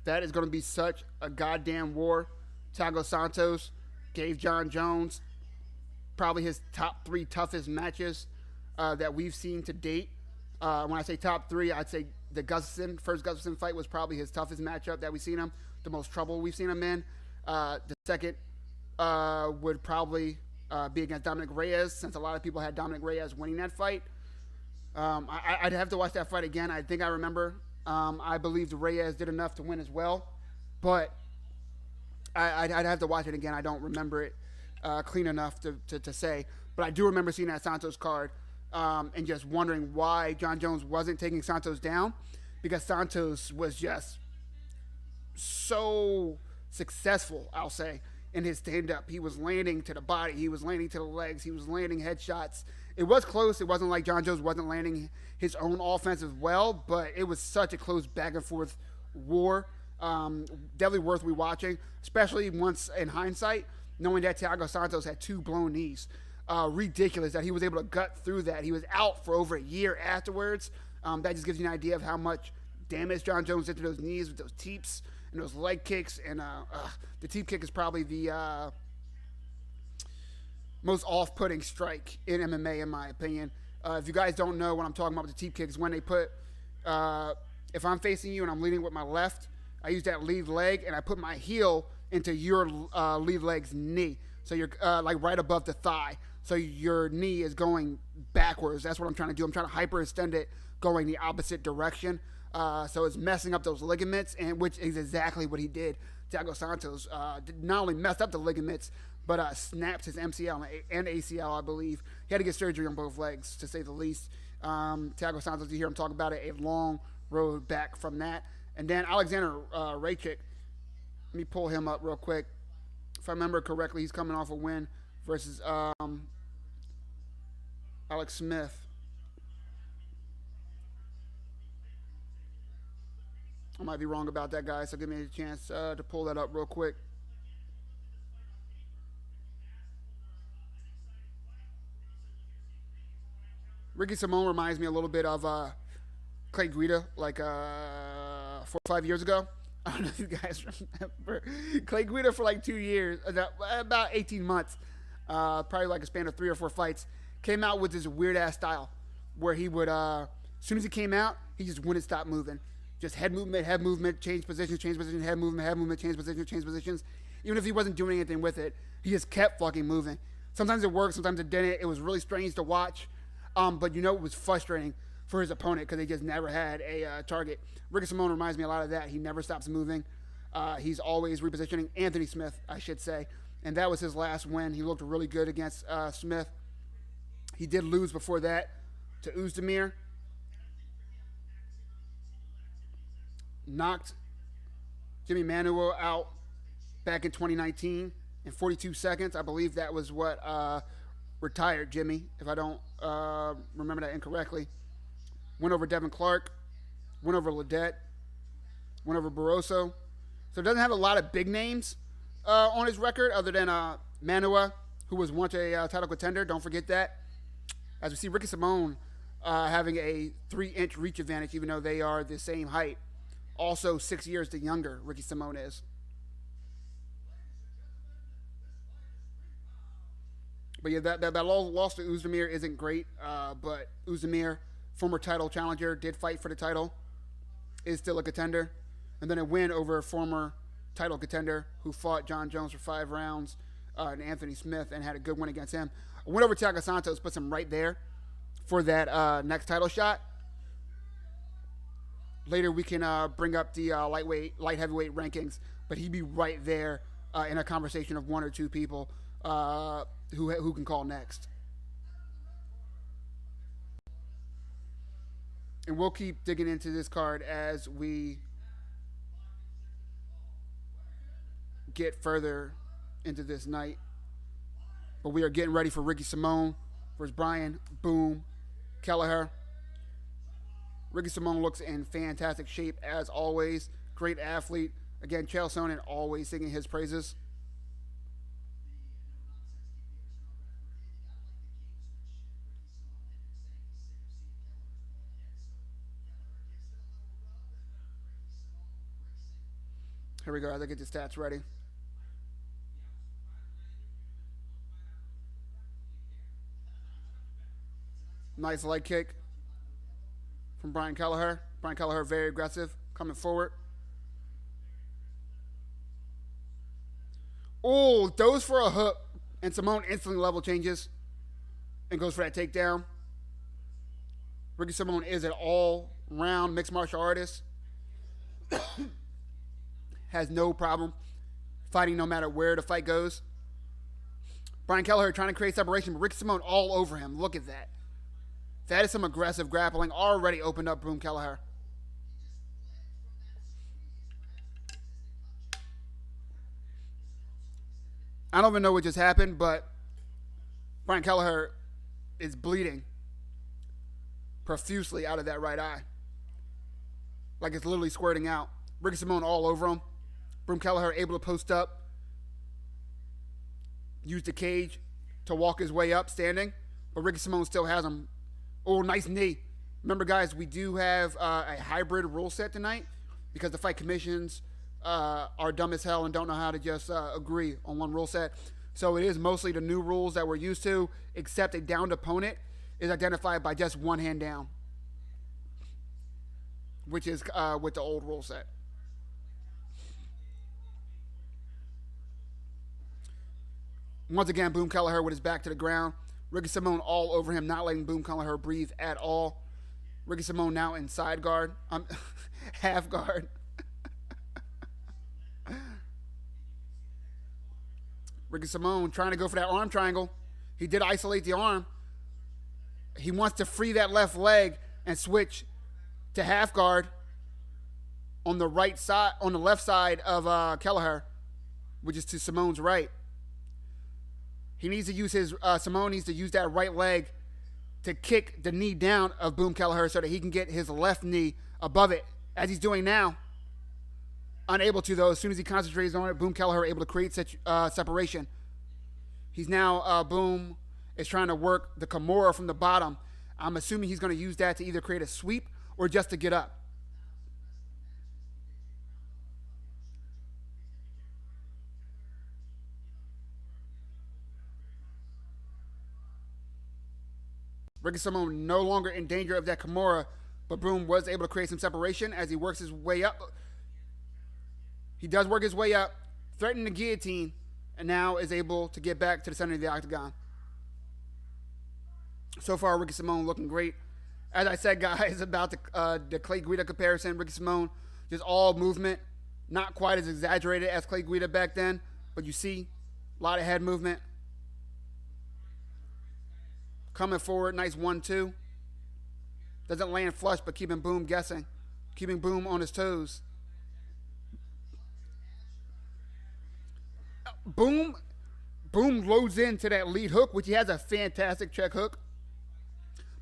That is going to be such a goddamn war. Thiago Santos gave John Jones probably his top 3 toughest matches that we've seen to date. When I say top 3, I'd say the first Gustafsson fight was probably his toughest matchup that we've seen him, the most trouble we've seen him in. The second would probably be against Dominic Reyes, since a lot of people had Dominic Reyes winning that fight. I'd have to watch that fight again. I think I remember. I believe the Reyes did enough to win as well, but I'd have to watch it again. I don't remember it clean enough to say, but I do remember seeing that Santos card and just wondering why John Jones wasn't taking Santos down, because Santos was just so successful, I'll say, in his stand-up. He was landing to the body. He was landing to the legs. He was landing headshots. It was close. It wasn't like John Jones wasn't landing his own offense as well, but it was such a close back-and-forth war. Definitely worth rewatching, especially once in hindsight, knowing that Thiago Santos had 2 blown knees. Ridiculous that he was able to gut through that. He was out for over a year afterwards. That just gives you an idea of how much damage John Jones did to those knees with those teeps and those leg kicks. And the teep kick is probably the most off-putting strike in MMA, in my opinion. If you guys don't know what I'm talking about with the teep kick, is when they put, if I'm facing you and I'm leading with my left, I use that lead leg and I put my heel into your lead leg's knee. So you're like right above the thigh. So your knee is going backwards. That's what I'm trying to do. I'm trying to hyperextend it going the opposite direction. So it's messing up those ligaments, and which is exactly what he did. Thiago Santos not only messed up the ligaments, but snapped his MCL and ACL, I believe. He had to get surgery on both legs, to say the least. Thiago Santos, you hear him talk about it, a long road back from that. And then Alexander Rakic, let me pull him up real quick. If I remember correctly, he's coming off a win versus Alex Smith. I might be wrong about that, guys, so give me a chance to pull that up real quick. Ricky Simone reminds me a little bit of Clay Guida, like 4 or 5 years ago. I don't know if you guys remember. Clay Guida for like 2 years, about 18 months, probably like a span of 3 or 4 fights, came out with this weird-ass style where he would, as soon as he came out, he just wouldn't stop moving. Just head movement, change position, head movement, change positions. Even if he wasn't doing anything with it, he just kept fucking moving. Sometimes it worked, sometimes it didn't. It was really strange to watch. But you know, it was frustrating for his opponent because they just never had a target. Ricky Simone reminds me a lot of that. He never stops moving. He's always repositioning. Anthony Smith, I should say. And that was his last win. He looked really good against Smith. He did lose before that to Uzdemir. Knocked Jimmy Manuel out back in 2019 in 42 seconds. I believe that was what retired Jimmy, if I don't remember that incorrectly. Went over Devin Clark, went over Ledet, went over Barroso. So it doesn't have a lot of big names on his record other than Manuel, who was once a title contender. Don't forget that. As we see Ricky Simone having a 3-inch reach advantage, even though they are the same height. Also 6 years the younger Ricky Simone is. But yeah, that loss to Uzdemir isn't great. But Uzdemir, former title challenger, did fight for the title, is still a contender. And then a win over a former title contender who fought John Jones for 5 rounds, and Anthony Smith, and had a good win against him. A win over Thiago Santos puts him right there for that next title shot. Later we can bring up the light heavyweight rankings, but he'd be right there in a conversation of 1 or 2 people who can call next. And we'll keep digging into this card as we get further into this night. But we are getting ready for Ricky Simone versus Brian Boom Kelleher. Ricky Simone looks in fantastic shape as always. Great athlete. Again, Chael Sonnen always singing his praises. Here we go as I get the stats ready. Nice leg kick from Brian Kelleher. Brian Kelleher very aggressive, coming forward. Oh, goes for a hook, and Simone instantly level changes and goes for that takedown. Ricky Simone is an all-round mixed martial artist. Has no problem fighting no matter where the fight goes. Brian Kelleher trying to create separation, but Ricky Simone all over him. Look at that. That is some aggressive grappling. Already opened up Boom Kelleher. I don't even know what just happened, but Brian Kelleher is bleeding profusely out of that right eye. Like it's literally squirting out. Ricky Simone all over him. Boom Kelleher able to post up. Use the cage to walk his way up standing. But Ricky Simone still has him. Oh, nice knee. Remember, guys, we do have a hybrid rule set tonight because the fight commissions are dumb as hell and don't know how to just agree on one rule set. So it is mostly the new rules that we're used to, except a downed opponent is identified by just one hand down, which is with the old rule set. Once again, Boom Kelleher with his back to the ground. Ricky Simone all over him, not letting Boom Kelleher breathe at all. Ricky Simone now in side guard. Half guard. Ricky Simone trying to go for that arm triangle. He did isolate the arm. He wants to free that left leg and switch to half guard on the right side, on the left side of Kelleher, which is to Simone's right. He needs to use Simone needs to use that right leg to kick the knee down of Boom Kelleher so that he can get his left knee above it, as he's doing now. Unable to, though. As soon as he concentrates on it, Boom Kelleher able to create separation. He's now, Boom is trying to work the Kimura from the bottom. I'm assuming he's going to use that to either create a sweep or just to get up. Ricky Simone no longer in danger of that Kimura, but Boom was able to create some separation as he works his way up. He does work his way up, threatening the guillotine, and now is able to get back to the center of the octagon. So far, Ricky Simone looking great. As I said, guys, about the Clay Guida comparison, Ricky Simone, just all movement, not quite as exaggerated as Clay Guida back then, but you see a lot of head movement. Coming forward, nice 1-2. Doesn't land flush, but keeping Boom guessing. Keeping Boom on his toes. Boom loads into that lead hook, which he has a fantastic check hook.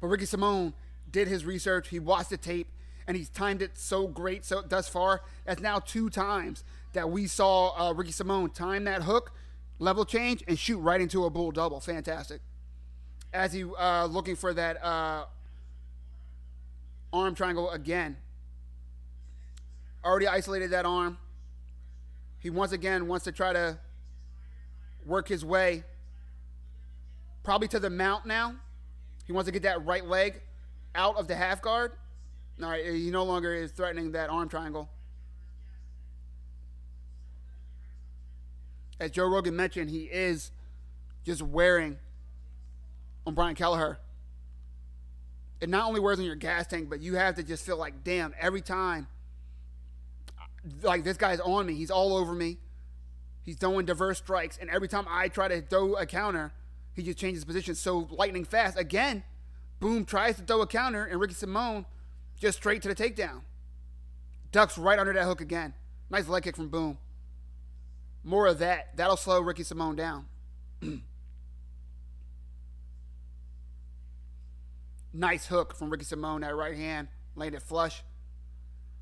But Ricky Simone did his research. He watched the tape, and he's timed it so great so thus far. That's now 2 times that we saw Ricky Simone time that hook, level change, and shoot right into a bull double. Fantastic. As he looking for that arm triangle again. Already isolated that arm. He once again wants to try to work his way Probably to the mount now. He wants to get that right leg out of the half guard. All right, he no longer is threatening that arm triangle. As Joe Rogan mentioned, he is just wearing on Brian Kelleher. It not only wears on your gas tank, but you have to just feel like, damn, every time, like, this guy's on me. He's all over me. He's throwing diverse strikes. And every time I try to throw a counter, he just changes position so lightning fast. Again, Boom tries to throw a counter, and Ricky Simone just straight to the takedown. Ducks right under that hook again. Nice leg kick from Boom. More of that. That'll slow Ricky Simone down. Nice hook from Ricky Simone. That right hand landed flush.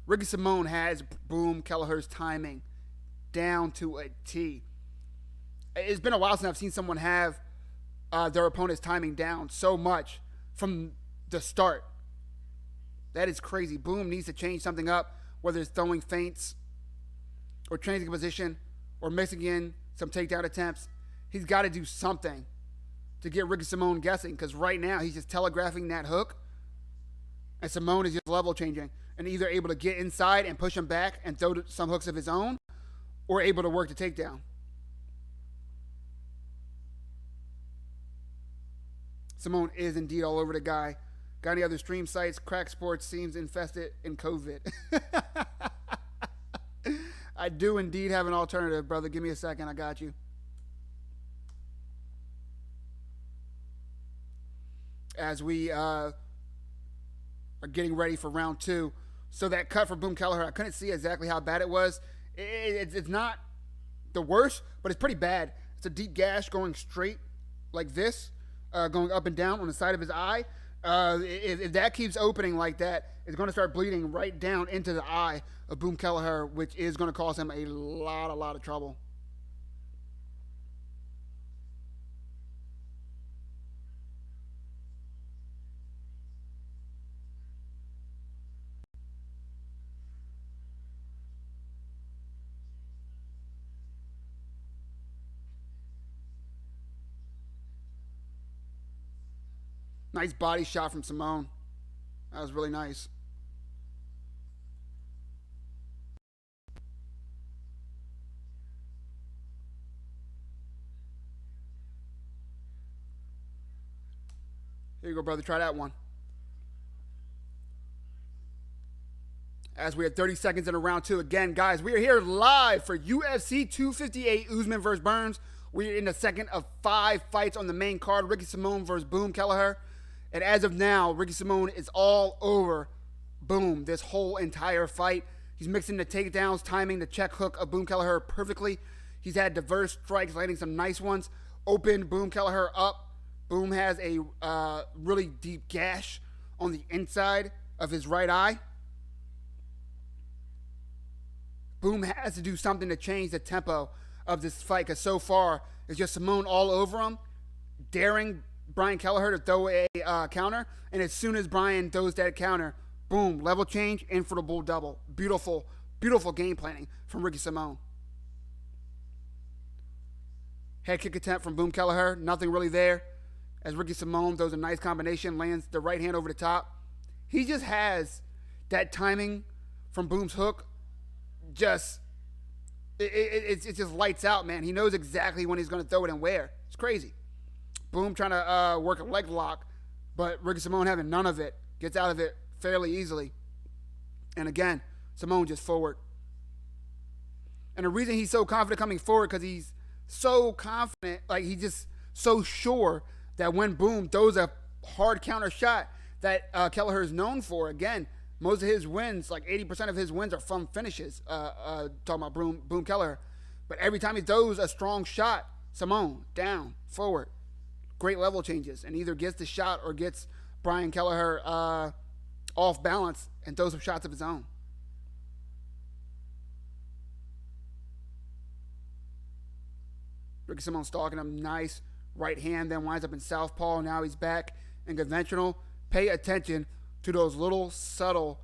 Ricky Simone has Boom Kelleher's timing down to a T. It's been a while since I've seen someone have their opponent's timing down so much from the start. That is crazy. Boom needs to change something up, whether it's throwing feints or changing position or mixing in some takedown attempts. He's got to do something to get Ricky Simone guessing, because right now he's just telegraphing that hook, and Simone is just level changing and either able to get inside and push him back and throw some hooks of his own, or able to work the takedown. Simone is indeed all over the guy. Got any other stream sites? Crack Sports seems infested in COVID. I do indeed have an alternative, brother. Give me a second. I got you. As we are getting ready for round two. So that cut for Boom Kelleher, I couldn't see exactly how bad it was. It's not the worst, but it's pretty bad. It's a deep gash going straight like this, going up and down on the side of his eye. If that keeps opening like that, it's going to start bleeding right down into the eye of Boom Kelleher, which is going to cause him a lot of trouble. Nice body shot from Simone. That was really nice. Here you go, brother. Try that one. As we have 30 seconds in round two. Again, guys, we are here live for UFC 258, Usman versus Burns. We are in the second of 5 fights on the main card. Ricky Simone versus Boom Kelleher. And as of now, Ricky Simone is all over Boom this whole entire fight. He's mixing the takedowns, timing the check hook of Boom Kelleher perfectly. He's had diverse strikes, landing some nice ones. Opened Boom Kelleher up. Boom has a really deep gash on the inside of his right eye. Boom has to do something to change the tempo of this fight, because so far it's just Simone all over him, daring Brian Kelleher to throw a counter, and as soon as Brian throws that counter, boom, level change, in for the bull double. Beautiful, beautiful game planning from Ricky Simone. Head kick attempt from Boom Kelleher, nothing really there. As Ricky Simone throws a nice combination, lands the right hand over the top. He just has that timing from Boom's hook. It just lights out, man. He knows exactly when he's going to throw it and where. It's crazy. Boom trying to work a leg lock, but Ricky Simone having none of it. Gets out of it fairly easily. And again, Simone just forward. And the reason he's so confident coming forward, because he's so confident, like he's just so sure that when Boom throws a hard counter shot that Kelleher is known for, again, most of his wins, like 80% of his wins, are from finishes, talking about Boom Kelleher. But every time he throws a strong shot, Simone, down, forward. Great level changes, and either gets the shot or gets Brian Kelleher off balance and throws some shots of his own. Ricky Simone stalking him. Nice right hand, then winds up in southpaw. Now he's back in conventional. Pay attention to those little subtle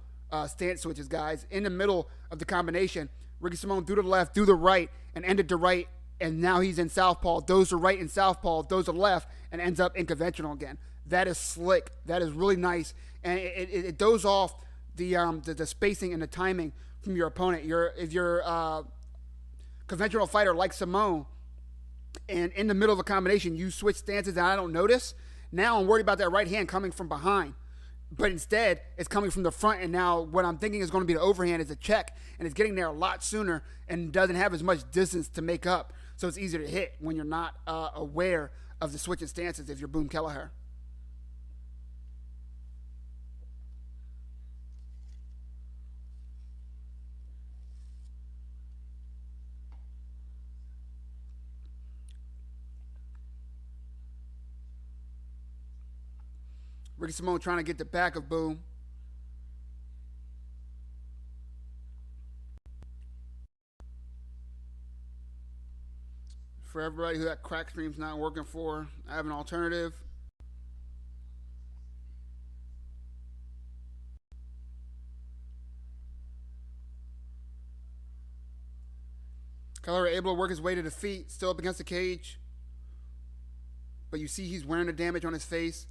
stance switches, guys. In the middle of the combination, Ricky Simone threw to the left, threw the right, and ended the right and now he's in southpaw. Those to right in southpaw, those to left, and ends up in conventional again. That is slick. That is really nice, and it does off the spacing and the timing from your opponent. If you're a conventional fighter like Simone, and in the middle of a combination you switch stances and I don't notice, now I'm worried about that right hand coming from behind. But instead, it's coming from the front, and now what I'm thinking is going to be the overhand is a check, and it's getting there a lot sooner and doesn't have as much distance to make up. So it's easier to hit when you're not aware of the switching stances if you're Boom Kelleher. Ricky Simone trying to get the back of Boom. For everybody who that crack stream's not working for, I have an alternative. Kelleher able to work his way to the feet, still up against the cage. But you see he's wearing the damage on his face.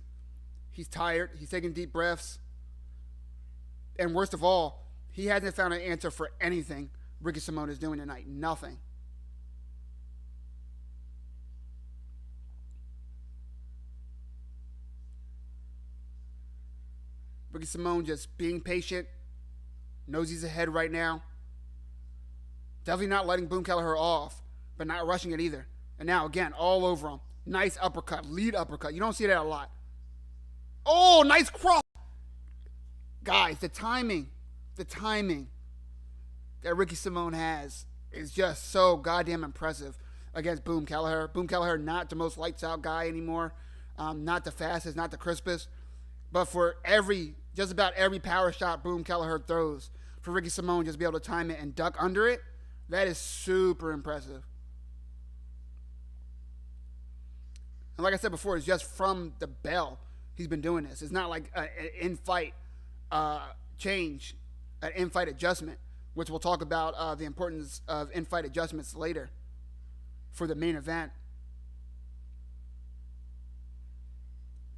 He's tired. He's taking deep breaths. And worst of all, he hasn't found an answer for anything Ricky Simone is doing tonight. Nothing. Ricky Simone just being patient. Knows he's ahead right now. Definitely not letting Boom Kelleher off, but not rushing it either. And now, again, all over him. Nice uppercut. Lead uppercut. You don't see that a lot. Oh, nice cross. Guys, the timing that Ricky Simone has is just so goddamn impressive against Boom Kelleher. Boom Kelleher, not the most lights out guy anymore. Not the fastest, not the crispest. But for just about every power shot Boom Kelleher throws, for Ricky Simone just be able to time it and duck under it, that is super impressive. And like I said before, it's just from the bell he's been doing this. It's not like an in-fight change, an in-fight adjustment, which we'll talk about the importance of in-fight adjustments later for the main event.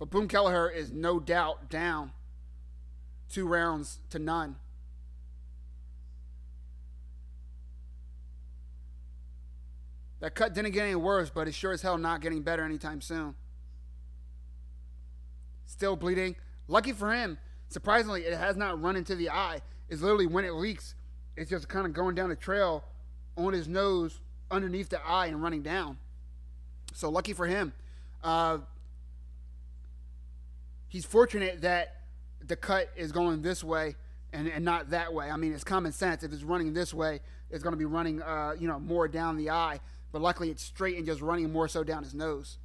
But Boom Kelleher is no doubt down 2 rounds to none. That cut didn't get any worse, but it's sure as hell not getting better anytime soon. Still bleeding. Lucky for him, surprisingly, it has not run into the eye. It's literally when it leaks, it's just kind of going down the trail on his nose, underneath the eye, and running down. So lucky for him. He's fortunate that the cut is going this way and not that way. I mean, it's common sense. If it's running this way, it's going to be running, more down the eye. But luckily, it's straight and just running more so down his nose.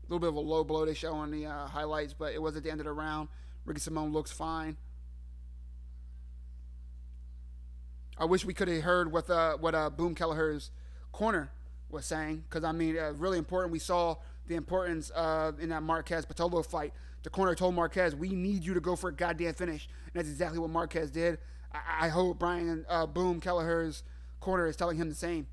A little bit of a low blow they show on the highlights, but it was at the end of the round. Ricky Simone looks fine. I wish we could have heard what Boom Kelleher's corner was saying, because, I mean, really important. We saw the importance in that Marquez-Patolo fight. The corner told Marquez, we need you to go for a goddamn finish. And that's exactly what Marquez did. I hope Boom Kelleher's corner is telling him the same.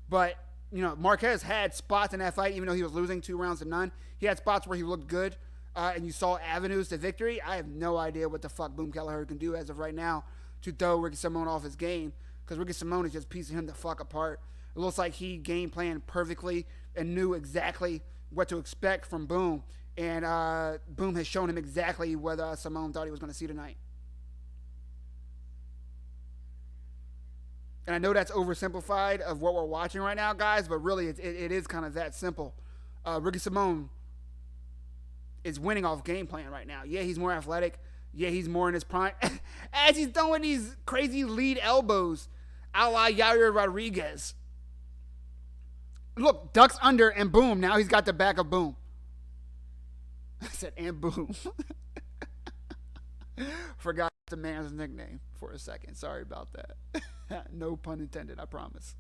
But, Marquez had spots in that fight, even though he was losing 2 rounds to none. He had spots where he looked good, and you saw avenues to victory. I have no idea what the fuck Boom Kelleher can do as of right now to throw Ricky Simone off his game, because Ricky Simone is just piecing him the fuck apart. It looks like he game planned perfectly and knew exactly what to expect from Boom. And Boom has shown him exactly what Simone thought he was going to see tonight. And I know that's oversimplified of what we're watching right now, guys, but really it is kind of that simple. Ricky Simone is winning off game plan right now. Yeah, he's more athletic. Yeah, he's more in his prime. As he's throwing these crazy lead elbows a la Yair Rodriguez. Look, ducks under and boom. Now he's got the back of Boom. I said, and Boom. Forgot the man's nickname for a second. Sorry about that. No pun intended, I promise.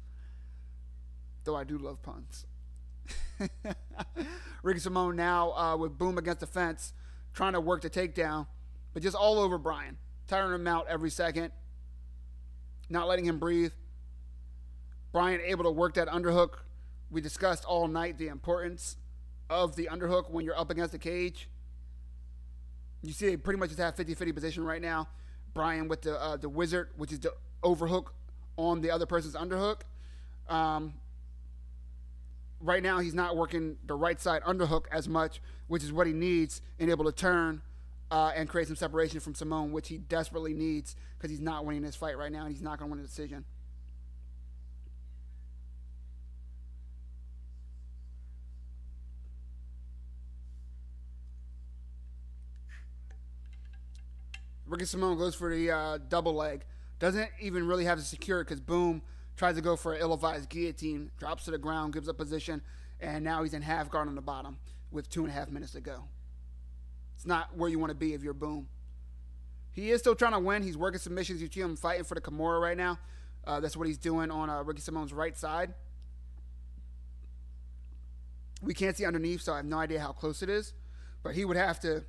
Though I do love puns. Ricky Simone now with Boom against the fence, trying to work the takedown, but just all over Brian, tiring him out every second. not letting him breathe. Bryan able to work that underhook. We discussed all night the importance of the underhook when you're up against the cage. You see, they pretty much just have 50-50 position right now. Bryan with the wizard, which is the overhook on the other person's underhook. Right now, he's not working the right side underhook as much, which is what he needs, and able to turn and create some separation from Simone, which he desperately needs because he's not winning this fight right now, and he's not going to win the decision. Ricky Simone goes for the double leg. Doesn't even really have to secure it because Boom tries to go for an ill-advised guillotine, drops to the ground, gives up position, and now he's in half guard on the bottom with 2.5 minutes to go. It's not where you want to be if you're Boom. He is still trying to win. He's working submissions. You see him fighting for the Kimura right now. That's what he's doing on Ricky Simone's right side. We can't see underneath, so I have no idea how close it is. But he would have to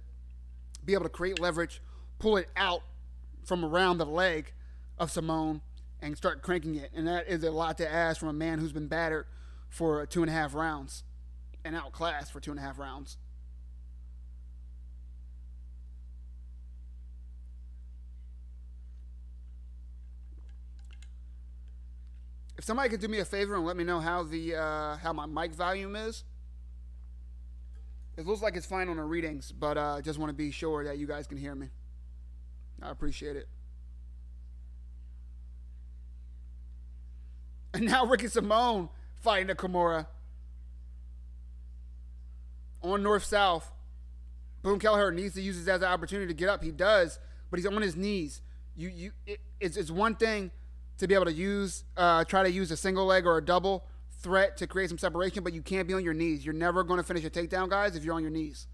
be able to create leverage, pull it out from around the leg of Simone, and start cranking it. And that is a lot to ask from a man who's been battered for 2.5 rounds and outclassed for 2.5 rounds. If somebody could do me a favor and let me know how my mic volume is. It looks like it's fine on the readings, but I just want to be sure that you guys can hear me. I appreciate it. And now Ricky Simone fighting the Kimura. On north-south. Boom Kelleher needs to use this as an opportunity to get up. He does, but he's on his knees. It's one thing to be able to try to use a single leg or a double threat to create some separation, but you can't be on your knees. You're never going to finish a takedown, guys, if you're on your knees.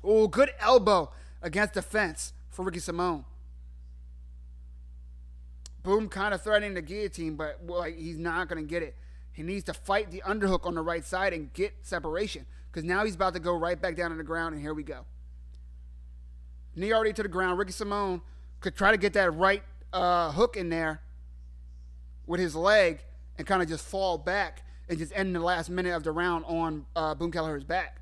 Oh, good elbow against the fence for Ricky Simone. Boom kind of threatening the guillotine, but he's not going to get it. He needs to fight the underhook on the right side and get separation, because now he's about to go right back down on the ground, and here we go. Knee already to the ground. Ricky Simone could try to get that right hook in there with his leg and kind of just fall back and just end the last minute of the round on Boom Kelleher's back.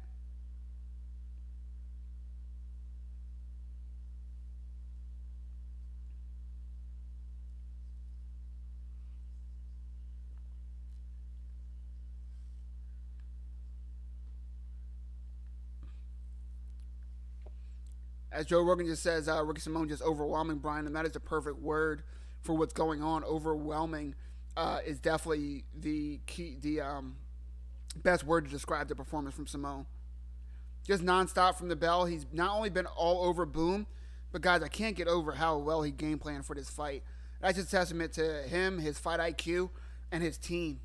As Joe Rogan just says, Ricky Simone just overwhelming Bryan, and that is the perfect word for what's going on. Overwhelming is definitely the key, the best word to describe the performance from Simone. Just nonstop from the bell. He's not only been all over Boom, but guys, I can't get over how well he game planned for this fight. That's just a testament to him, his fight IQ, and his team.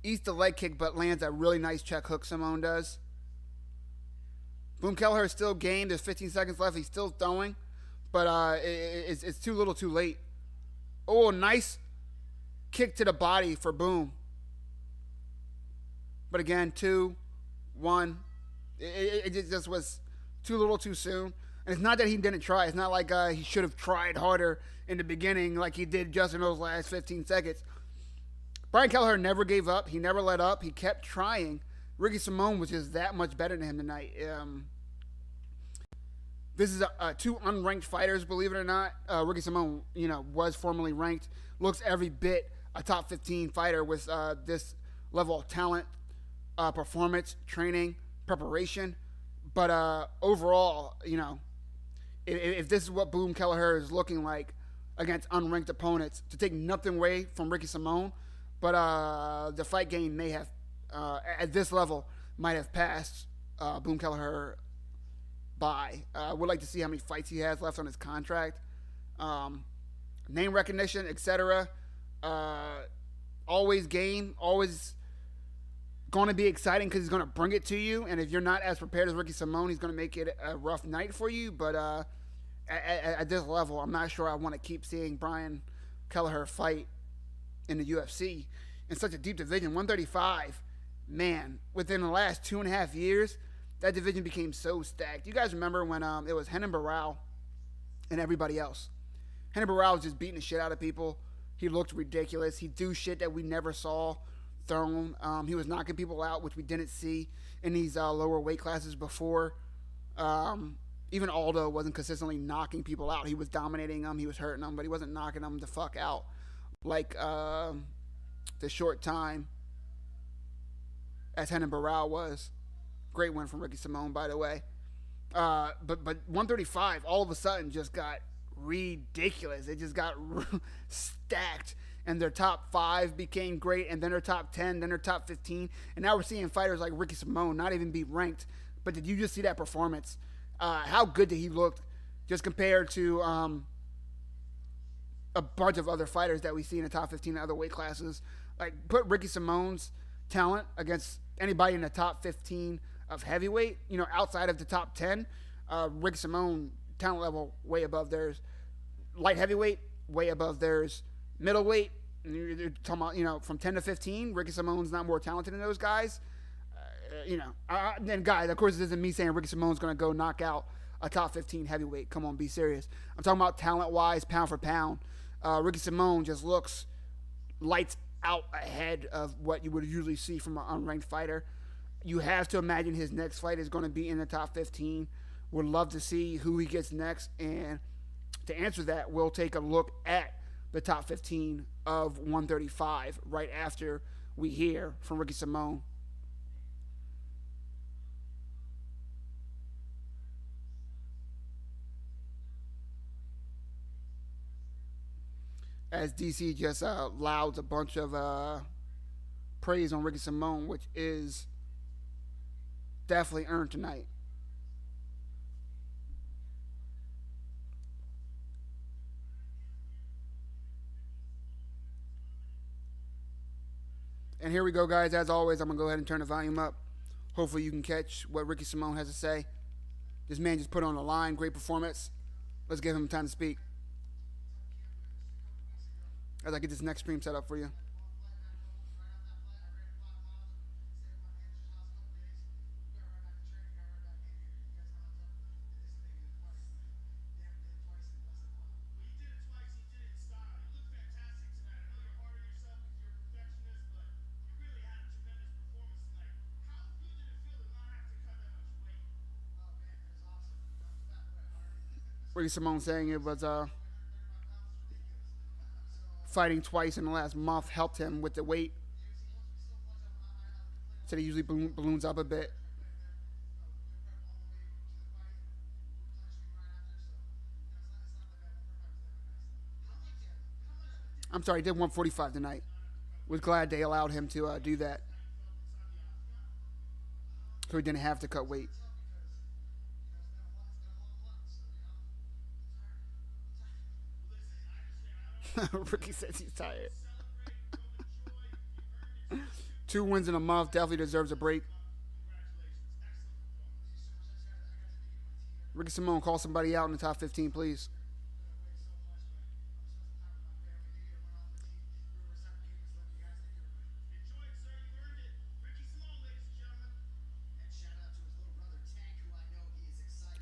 Eats the leg kick, but lands a really nice check hook, Simone does. Boom Kelleher is still game. There's 15 seconds left. He's still throwing, but it's too little too late. Oh, nice kick to the body for Boom. But again, 2, 1. It just was too little too soon. And it's not that he didn't try. It's not like he should have tried harder in the beginning like he did just in those last 15 seconds. Bryan Kelleher never gave up. He never let up. He kept trying. Ricky Simone was just that much better than him tonight. This is two unranked fighters, believe it or not. Ricky Simone, was formerly ranked. Looks every bit a top 15 fighter with this level of talent, performance, training, preparation. But overall, if this is what Boom Kelleher is looking like against unranked opponents, to take nothing away from Ricky Simone, but the fight game may have, at this level, might have passed Boom Kelleher by. Would like to see how many fights he has left on his contract. Name recognition, etc. Always game, always going to be exciting because he's going to bring it to you. And if you're not as prepared as Ricky Simone, he's going to make it a rough night for you. But at this level, I'm not sure I want to keep seeing Bryan Kelleher fight in the UFC in such a deep division. 135, man, within the last 2.5 years, that division became so stacked. You guys remember when it was Renan Barão and everybody else. Henry Barral was just beating the shit out of people. He looked ridiculous. He'd do shit that we never saw thrown. He was knocking people out, which we didn't see in these lower weight classes before. Even Aldo wasn't consistently knocking people out. He was dominating them. He was hurting them, but he wasn't knocking them the fuck out. Like the short time as Henry Barral was. Great win from Ricky Simone, by the way. But 135 all of a sudden just got ridiculous. It just got stacked, and their top 5 became great, and then their top 10, then their top 15, and now we're seeing fighters like Ricky Simone not even be ranked. But did you just see that performance? How good did he look, just compared to a bunch of other fighters that we see in the top 15 in other weight classes? Like, put Ricky Simone's talent against anybody in the top 15 of heavyweight, outside of the top 10. Ricky Simone, talent level way above theirs. Light heavyweight, way above theirs. Middleweight, you're talking about, from 10 to 15, Ricky Simone's not more talented than those guys. Then guys, of course, this isn't me saying Ricky Simone's going to go knock out a top 15 heavyweight. Come on, be serious. I'm talking about talent-wise, pound for pound. Ricky Simone just looks lights out ahead of what you would usually see from an unranked fighter. You have to imagine his next fight is going to be in the top 15. Would love to see who he gets next. And to answer that, we'll take a look at the top 15 of 135 right after we hear from Ricky Simone. As DC just louds a bunch of praise on Ricky Simone, which is definitely earned tonight. And here we go, guys. As always, I'm going to go ahead and turn the volume up. Hopefully you can catch what Ricky Simone has to say. This man just put on the line. Great performance. Let's give him time to speak as I get this next stream set up for you. Ricky Simone saying it was fighting twice in the last month helped him with the weight. Said he usually balloons up a bit. I'm sorry, he did 145 tonight. Was glad they allowed him to do that, so he didn't have to cut weight. Ricky says he's tired. 2 wins in a month, definitely deserves a break. Ricky Simone, call somebody out in the top 15, please.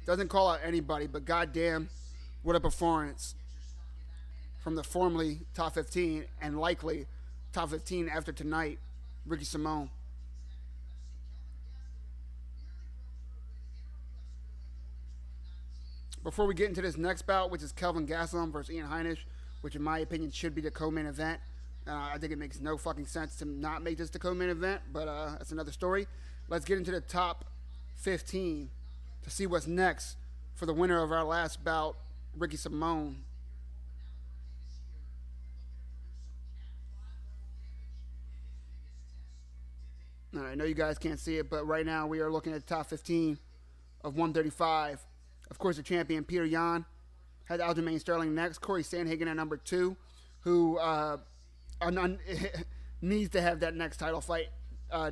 Doesn't call out anybody, but goddamn, what a performance from the formerly top 15 and likely top 15 after tonight, Ricky Simone. Before we get into this next bout, which is Kelvin Gaslum versus Ian Heinisch, which in my opinion should be the co-main event. I think it makes no fucking sense to not make this the co-main event, but that's another story. Let's get into the top 15 to see what's next for the winner of our last bout, Ricky Simone. I know you guys can't see it, but right now we are looking at the top 15 of 135. Of course, the champion, Peter Yan, had Aljamain Sterling next. Corey Sandhagen at number 2, who needs to have that next title fight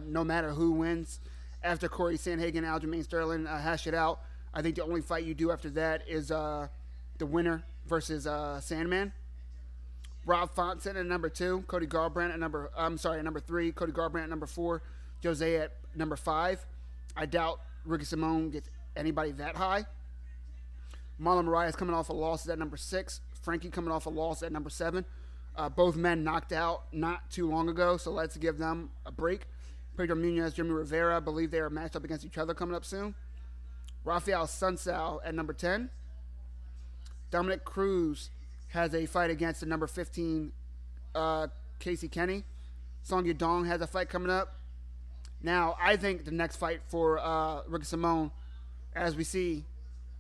no matter who wins. After Corey Sandhagen and Aljamain Sterling hash it out, I think the only fight you do after that is the winner versus Sandman. Rob Fonson at number 2, Cody Garbrandt at number 3, Cody Garbrandt at number 4, Jose at number 5. I doubt Ricky Simone gets anybody that high. Marlon Moraes coming off a loss at number 6. Frankie coming off a loss at number 7. Both men knocked out not too long ago, so let's give them a break. Pedro Munhoz, Jimmy Rivera, I believe they are matched up against each other coming up soon. Rafael Sunsao at number 10. Dominic Cruz has a fight against the number 15 Casey Kenny. Song Yudong has a fight coming up. Now, I think the next fight for Ricky Simone, as we see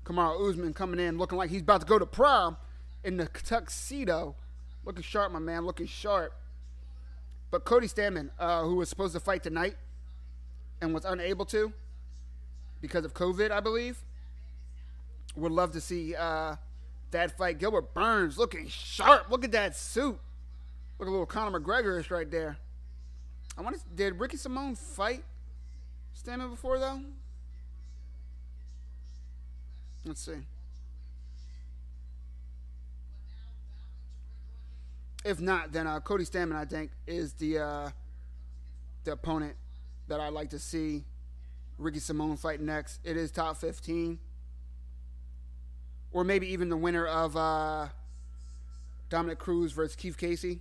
Kamaru Usman coming in looking like he's about to go to prom in the tuxedo. Looking sharp, my man, looking sharp. But Cody Stamann, who was supposed to fight tonight and was unable to because of COVID, I believe, would love to see that fight. Gilbert Burns looking sharp. Look at that suit. Look a little Conor McGregor-ish right there. Did Ricky Simone fight Stamann before, though? Let's see. If not, then Cody Stamann, I think, is the opponent that I'd like to see Ricky Simone fight next. It is top 15. Or maybe even the winner of Dominic Cruz versus Keith Casey.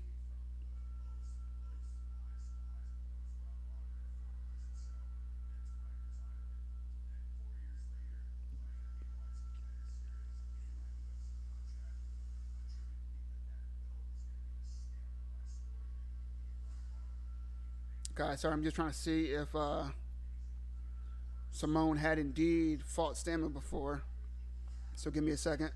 Guys, sorry, I'm just trying to see if Simone had indeed fought Stamann before. So give me a second.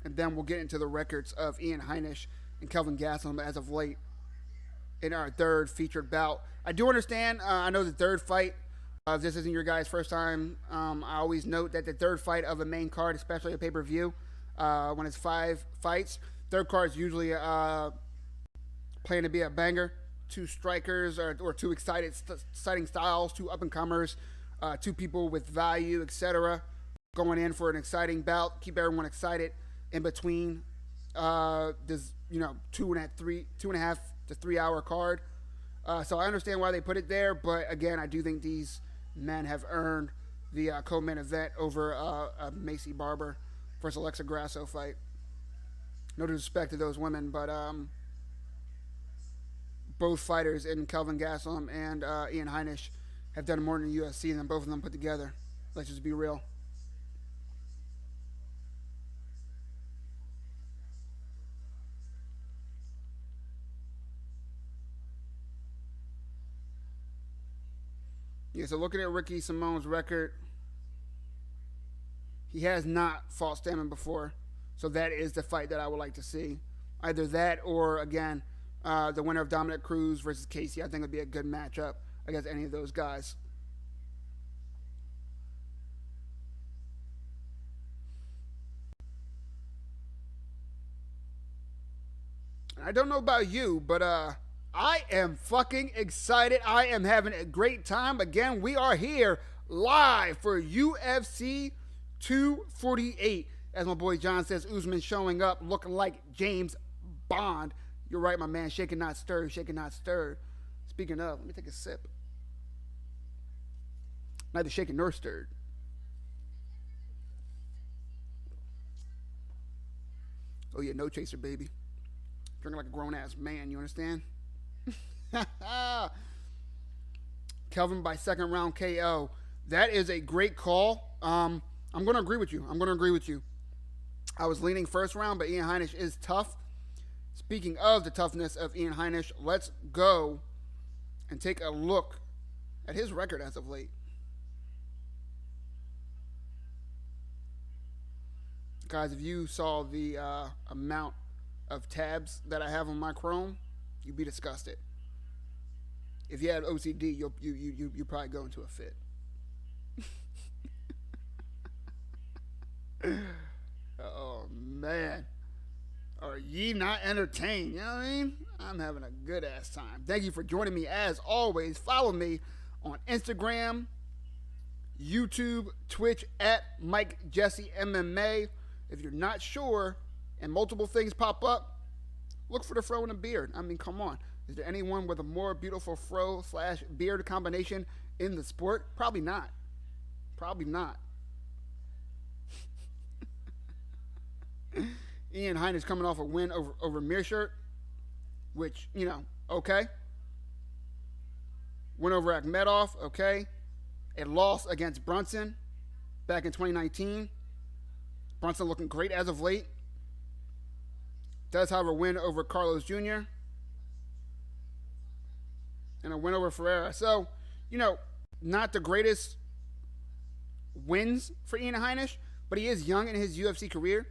And then we'll get into the records of Ian Heinisch and Kelvin Gaslum as of late in our third featured bout. I do understand, I know the third fight, if this isn't your guys' first time, I always note that the third fight of a main card, especially a pay-per-view, when it's 5 fights, third card is usually playing to be a banger. 2 strikers or 2 exciting styles, 2 up-and-comers, 2 people with value, etc. Going in for an exciting bout. Keep everyone excited in between this, 2.5 to 3 hour card. So I understand why they put it there, but again, I do think these men have earned the co-main event over a Macy Barber versus Alexa Grasso fight. No disrespect to those women, but both fighters in Kelvin Gaslum and Ian Heinisch have done more in the UFC than both of them put together. Let's just be real. Yeah, so looking at Ricky Simone's record, he has not fought Stamann before. So that is the fight that I would like to see. Either that or, again, the winner of Dominic Cruz versus Casey. I think would be a good matchup against any of those guys. I don't know about you, but I am fucking excited. I am having a great time. Again, we are here live for UFC 248. As my boy John says, Usman showing up looking like James Bond. You're right, my man. Shaken, not stirred. Shaken, not stirred. Speaking of, let me take a sip. Neither shaken nor stirred. Oh, yeah, no chaser, baby. Drinking like a grown-ass man, you understand? Kelvin by second round KO. That is a great call. I'm going to agree with you. I was leaning first round, but Ian Heinisch is tough. Speaking of the toughness of Ian Heinisch, let's go and take a look at his record as of late. Guys, if you saw the amount of tabs that I have on my Chrome, you'd be disgusted. If you had OCD, you probably go into a fit. Oh, man. Are ye not entertained? You know what I mean? I'm having a good-ass time. Thank you for joining me as always. Follow me on Instagram, YouTube, Twitch, at Mike Jesse MMA. If you're not sure and multiple things pop up, look for the fro and the beard. I mean, come on. Is there anyone with a more beautiful fro/beard combination in the sport? Probably not. Probably not. Ian Heinisch coming off a win over Meerschaert, which, okay. Win over Akhmedov, okay. A loss against Brunson back in 2019. Brunson looking great as of late. Does have a win over Carlos Jr. and a win over Ferreira. So, not the greatest wins for Ian Heinisch, but he is young in his UFC career.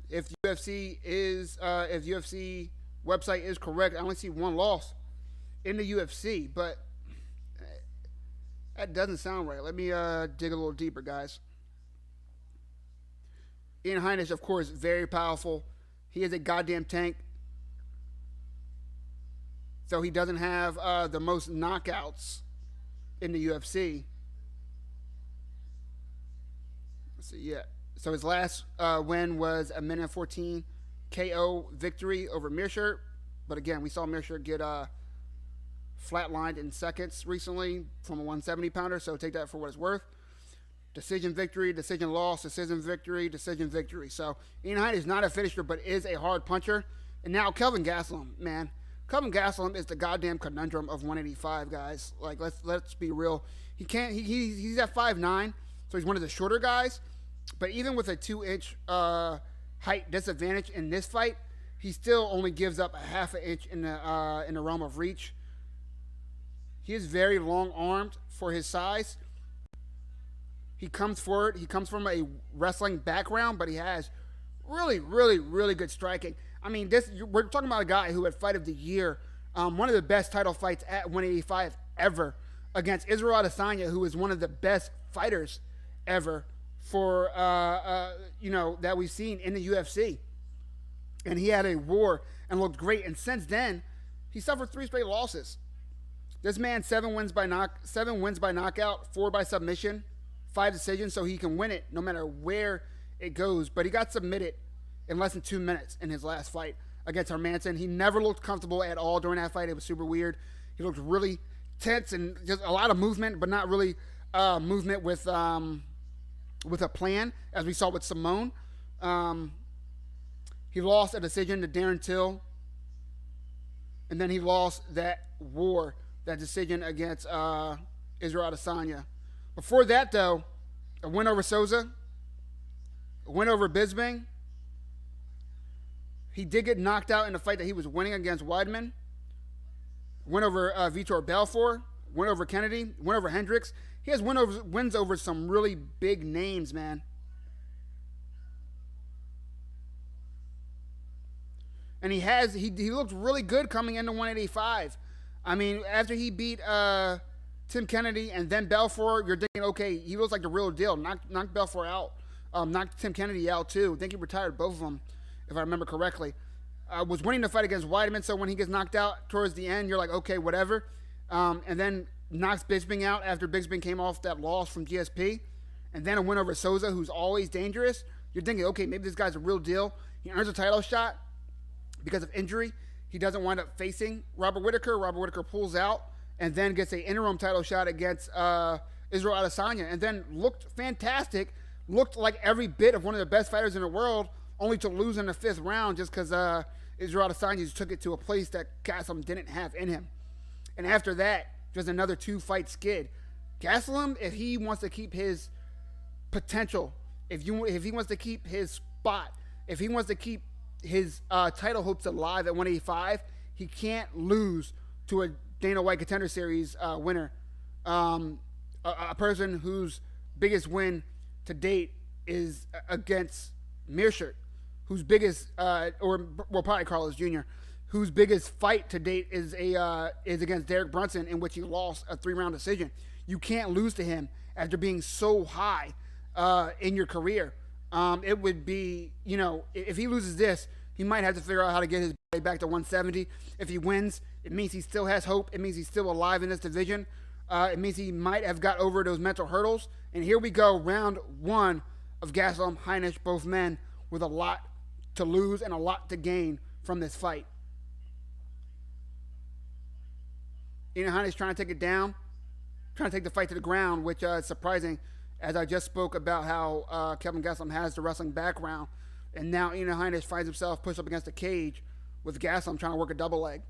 If UFC website is correct, I only see one loss in the UFC, but that doesn't sound right. Let me dig a little deeper, guys. Ian Heinisch, of course, very powerful. He is a goddamn tank. So he doesn't have the most knockouts in the UFC. Let's see, yeah. So his last win was a minute 14 KO victory over Meerschaert. But again, we saw Meerschaert get flatlined in seconds recently from a 170-pounder. So take that for what it's worth. Decision victory, decision loss, decision victory, decision victory. So Ian Heinisch is not a finisher, but is a hard puncher. And now Kelvin Gaslum, man. Kelvin Gaslum is the goddamn conundrum of 185, guys. Like, let's be real. He's at 5'9", so he's one of the shorter guys. But even with a 2-inch height disadvantage in this fight, he still only gives up a half an inch in the realm of reach. He is very long-armed for his size. He comes forward. He comes from a wrestling background, but he has really, really, really good striking. I mean, we're talking about a guy who had Fight of the Year, one of the best title fights at 185 ever, against Israel Adesanya, who is one of the best fighters ever for that we've seen in the UFC. And he had a war and looked great. And since then, he suffered 3 straight losses. This man 7 wins by knockout, 4 by submission, 5 decisions, so he can win it no matter where it goes. But he got submitted in less than 2 minutes in his last fight against Hermanson. He never looked comfortable at all during that fight. It was super weird. He looked really tense and just a lot of movement, but not really movement with a plan, as we saw with Simone. He lost a decision to Darren Till, and then he lost that decision against Israel Adesanya. Before that, though, a win over Souza, a win over Bisping. He did get knocked out in the fight that he was winning against Weidman. Win over Vitor Belfort, win over Kennedy, win over Hendricks. He has wins over some really big names, man. And he looked really good coming into 185. I mean, after he beat Tim Kennedy and then Belfort, you're thinking, okay, he looks like the real deal. Knocked Belfort out. Knocked Tim Kennedy out, too. I think he retired both of them, if I remember correctly. Was winning the fight against Weidman, so when he gets knocked out towards the end, you're like, okay, whatever. And then knocks Bisping out after Bisping came off that loss from GSP. And then a win over Souza, who's always dangerous. You're thinking, okay, maybe this guy's a real deal. He earns a title shot because of injury. He doesn't wind up facing Robert Whitaker. Robert Whitaker pulls out and then gets an interim title shot against Israel Adesanya. And then looked fantastic. Looked like every bit of one of the best fighters in the world, only to lose in the 5th round just because Israel Adesanya just took it to a place that Gaslum didn't have in him. And after that, just another 2-fight skid. Gaslum, if he wants to keep his potential, if he wants to keep his spot, if he wants to keep his title hopes alive at 185, he can't lose to a Dana White Contender Series winner. A person whose biggest win to date is against Meerschaert, whose biggest, probably Carlos Jr., whose biggest fight to date is against Derek Brunson, in which he lost a 3-round decision. You can't lose to him after being so high in your career. It would be, if he loses this, he might have to figure out how to get his body back to 170. If he wins, it means he still has hope. It means he's still alive in this division. It means he might have got over those mental hurdles. And here we go, round 1 of Gaslum, Heinisch, both men with a lot to lose and a lot to gain from this fight. Ian Heinisch trying to take it down, trying to take the fight to the ground, which is surprising, as I just spoke about how Kelvin Gaslum has the wrestling background. And now Ian Heinisch finds himself pushed up against the cage with Gaslum trying to work a double leg,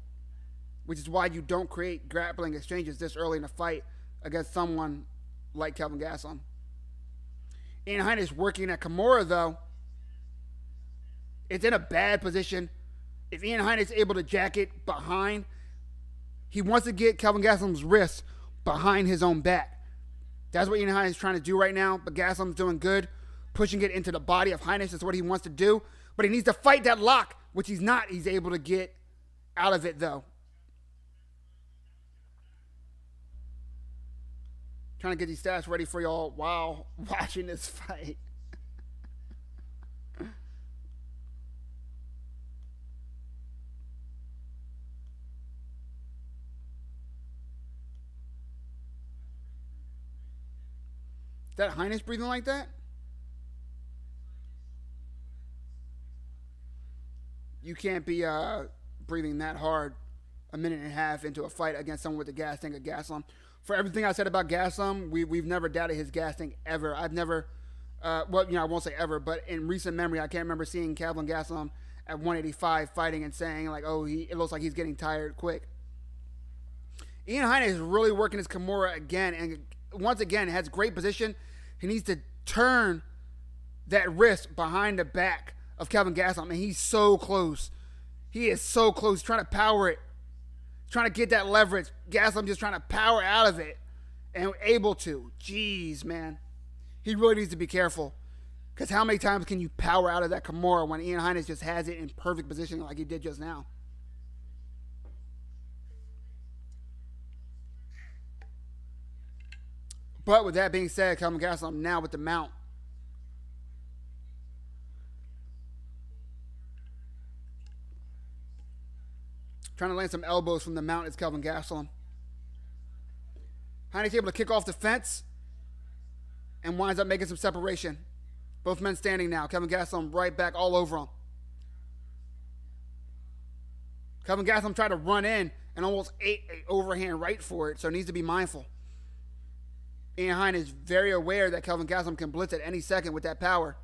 which is why you don't create grappling exchanges this early in a fight against someone like Kelvin Gaslum. Ian Heinisch working at Kimura, though, it's in a bad position. If Ian Heinisch is able to jack it behind, he wants to get Kelvin Gaslum's wrist behind his own back. That's what Ian Heinisch is trying to do right now, but Gaslum's doing good, pushing it into the body of Heinisch. That's what he wants to do, but he needs to fight that lock, which he's not. He's able to get out of it, though. Trying to get these stats ready for y'all while watching this fight. Is that Heinisch breathing like that? You can't be breathing that hard a minute and a half into a fight against someone with the gas tank of Gaslum. For everything I said about Gaslum, we've never doubted his gas tank ever. I've never, I won't say ever, but in recent memory, I can't remember seeing Kelvin Gaslum at 185 fighting and saying, like, oh, it looks like he's getting tired quick. Ian Heinisch is really working his Kimura again, and once again, has great position. He needs to turn that wrist behind the back of Kelvin Gaslum, and he's so close. He is so close, trying to power it. Trying to get that leverage. Gaslum just trying to power out of it. And able to. Jeez, man. He really needs to be careful. Because how many times can you power out of that Kimura when Ian Heinisch just has it in perfect position like he did just now? But with that being said, Kelvin Gaslum now with the mount. Trying to land some elbows from the mount is Kelvin Gaslum. Heinisch able to kick off the fence and winds up making some separation. Both men standing now. Kelvin Gaslum right back all over him. Kelvin Gaslum tried to run in and almost ate an overhand right for it, so needs to be mindful. Ian Heinisch is very aware that Kelvin Gaslum can blitz at any second with that power.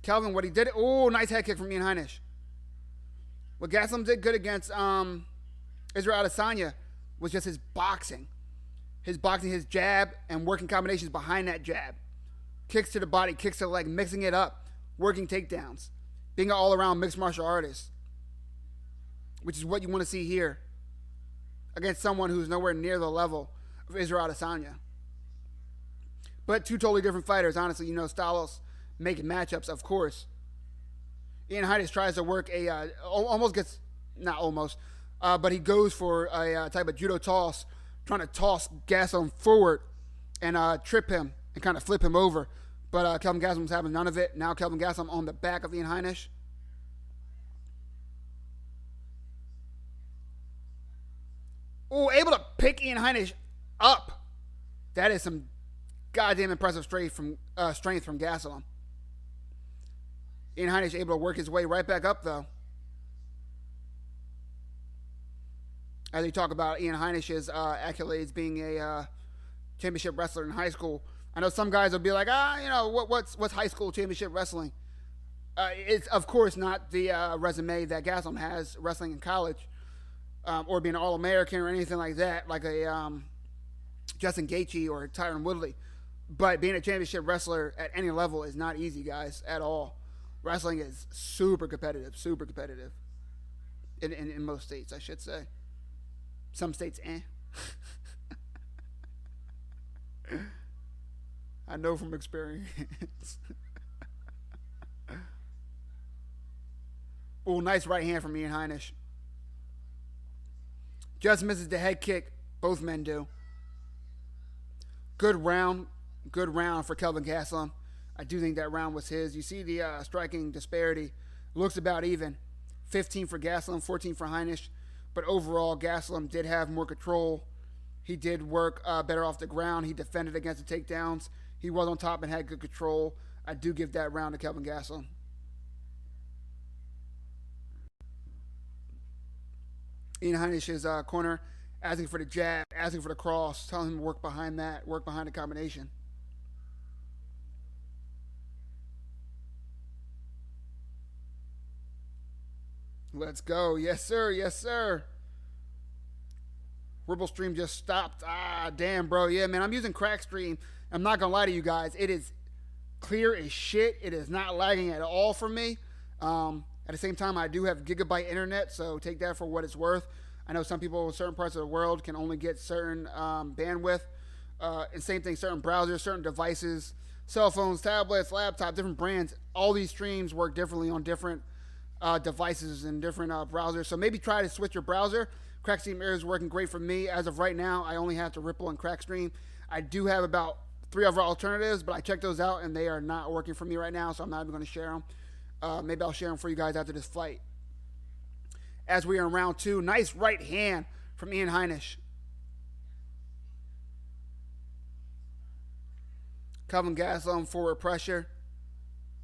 Kelvin, what he did, oh, nice head kick from Ian Heinisch. What Gaslum did good against Israel Adesanya was just his boxing. His boxing, his jab, and working combinations behind that jab. Kicks to the body, kicks to the leg, mixing it up, working takedowns. Being an all-around mixed martial artist. Which is what you want to see here. Against someone who's nowhere near the level of Israel Adesanya. But two totally different fighters, honestly. Styles making matchups, of course. Ian Heinisch tries to work but he goes for a type of judo toss, trying to toss Gaslum forward and trip him and kind of flip him over. But Kelvin Gaslum's having none of it. Now Kelvin Gaslum on the back of Ian Heinisch. Oh, able to pick Ian Heinisch up. That is some goddamn impressive strength from Gaslum. Ian Heinisch able to work his way right back up, though. As we talk about Ian Heinisch's accolades being a championship wrestler in high school, I know some guys will be like, what's high school championship wrestling? It's, of course, not the resume that Gaslum has wrestling in college or being an All-American or anything like that, like a Justin Gaethje or Tyron Woodley. But being a championship wrestler at any level is not easy, guys, at all. Wrestling is super competitive. In most states, I should say. Some states, I know from experience. Oh, nice right hand from Ian Heinisch. Just misses the head kick. Both men do. Good round for Kelvin Gaslum. I do think that round was his. You see the striking disparity. Looks about even. 15 for Gaslum, 14 for Heinisch. But overall, Gaslum did have more control. He did work better off the ground. He defended against the takedowns. He was on top and had good control. I do give that round to Kelvin Gaslum. Ian Heinisch's corner, asking for the jab, asking for the cross, telling him to work behind that, work behind the combination. Let's go. Yes, sir. Yes, sir. Ripple Stream just stopped. Ah, damn, bro. Yeah, man, I'm using Crack Stream. I'm not going to lie to you guys. It is clear as shit. It is not lagging at all for me. At the same time, I do have gigabyte internet, so take that for what it's worth. I know some people in certain parts of the world can only get certain bandwidth. And same thing, certain browsers, certain devices, cell phones, tablets, laptops, different brands. All these streams work differently on different devices and different browsers. So maybe try to switch your browser. Crackstream Air is working great for me. As of right now, I only have to Ripple and Crackstream. I do have about 3 other alternatives, but I checked those out and they are not working for me right now, so I'm not even going to share them. Maybe I'll share them for you guys after this fight. As we are in round 2, nice right hand from Ian Heinisch. Kelvin Gaslum forward pressure.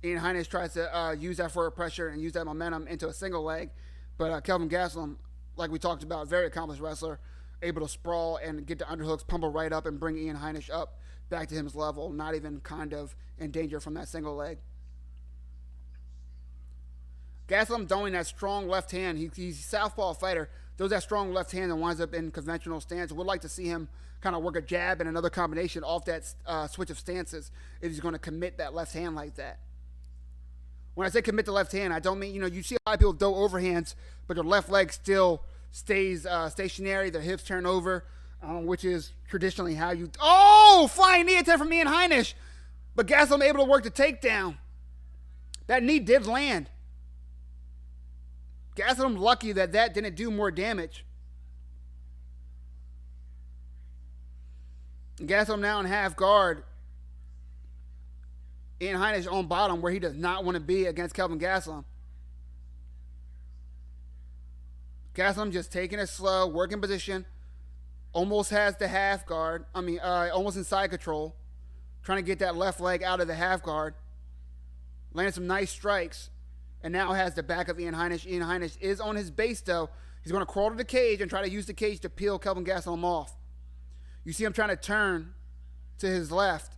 Ian Heinisch tries to use that forward pressure and use that momentum into a single leg. But Kelvin Gaslum, like we talked about, very accomplished wrestler, able to sprawl and get the underhooks, pummel right up and bring Ian Heinisch up back to his level, not even kind of in danger from that single leg. Gaslum throwing that strong left hand. He's a southpaw fighter. Throws that strong left hand and winds up in conventional stance. Would like to see him kind of work a jab and another combination off that switch of stances if he's going to commit that left hand like that. When I say commit the left hand, I don't mean, you see a lot of people throw overhands, but their left leg still stays stationary. Their hips turn over, which is traditionally how you... Oh! Flying knee attack from Ian Heinisch. But Gaslum able to work the takedown. That knee did land. Gaslum lucky that didn't do more damage. Gaslum now in half guard. Ian Heinisch on bottom where he does not want to be against Kelvin Gaslum. Gaslum just taking it slow, working position. Almost has the half guard. Almost inside control. Trying to get that left leg out of the half guard. Landed some nice strikes. And now has the back of Ian Heinisch. Ian Heinisch is on his base, though. He's going to crawl to the cage and try to use the cage to peel Kelvin Gaslum off. You see him trying to turn to his left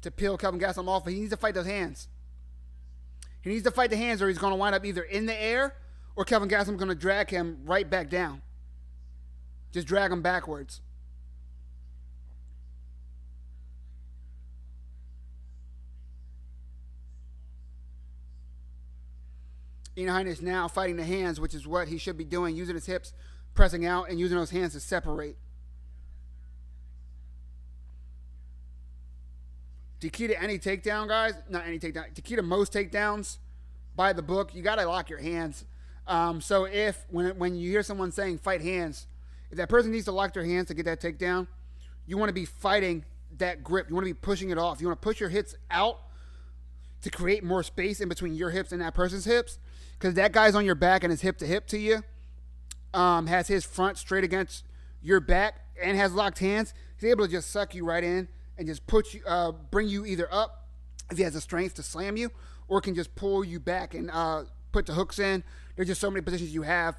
to peel Kelvin Gaslum off, but he needs to fight those hands. He needs to fight the hands or he's going to wind up either in the air or Kelvin Gaslum is going to drag him right back down. Just drag him backwards. Ian Heinisch now fighting the hands, which is what he should be doing, using his hips, pressing out, and using those hands to separate. The key to any takedown, guys, not any takedown, the key to most takedowns by the book, you got to lock your hands. So when you hear someone saying fight hands, if that person needs to lock their hands to get that takedown, you want to be fighting that grip. You want to be pushing it off. You want to push your hips out to create more space in between your hips and that person's hips. Because that guy's on your back and is hip to hip to you, has his front straight against your back and has locked hands. He's able to just suck you right in and just put you, bring you either up if he has the strength to slam you, or can just pull you back and put the hooks in. There's just so many positions you have,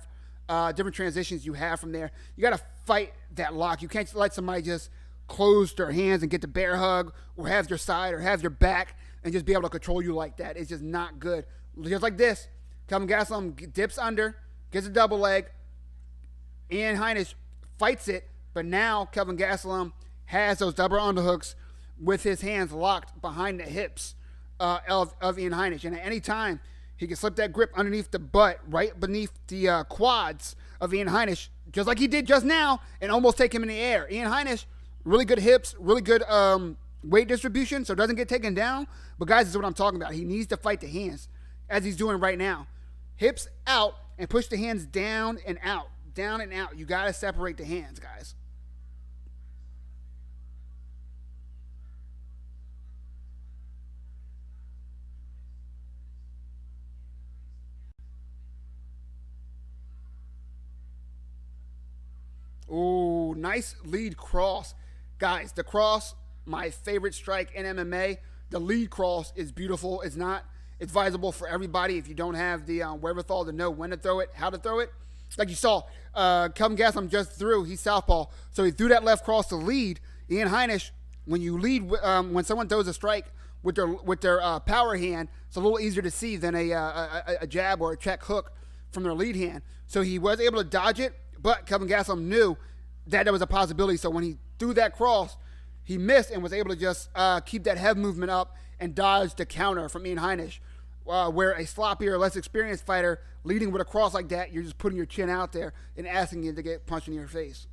different transitions you have from there. You got to fight that lock. You can't let somebody just close their hands and get the bear hug or have your side or have your back and just be able to control you like that. It's just not good. Just like this. Kelvin Gaslum dips under, gets a double leg. Ian Heinisch fights it, but now Kelvin Gaslum has those double underhooks with his hands locked behind the hips of Ian Heinisch. And at any time, he can slip that grip underneath the butt, right beneath the quads of Ian Heinisch, just like he did just now, and almost take him in the air. Ian Heinisch, really good hips, really good weight distribution, so it doesn't get taken down. But guys, this is what I'm talking about. He needs to fight the hands, as he's doing right now. Hips out and push the hands down and out. Down and out. You got to separate the hands, guys. Ooh, nice lead cross. Guys, the cross, my favorite strike in MMA. The lead cross is beautiful. It's advisable for everybody if you don't have the wherewithal to know when to throw it, how to throw it. Like you saw, Kelvin Gaslum just threw. He's southpaw, so he threw that left cross to lead. Ian Heinisch, when you lead, when someone throws a strike with their power hand, it's a little easier to see than a jab or a check hook from their lead hand. So he was able to dodge it, but Kelvin Gaslum knew that there was a possibility. So when he threw that cross, he missed and was able to just keep that head movement up and dodge the counter from Ian Heinisch. Where a sloppier, less experienced fighter leading with a cross like that, you're just putting your chin out there and asking him to get punched in your face.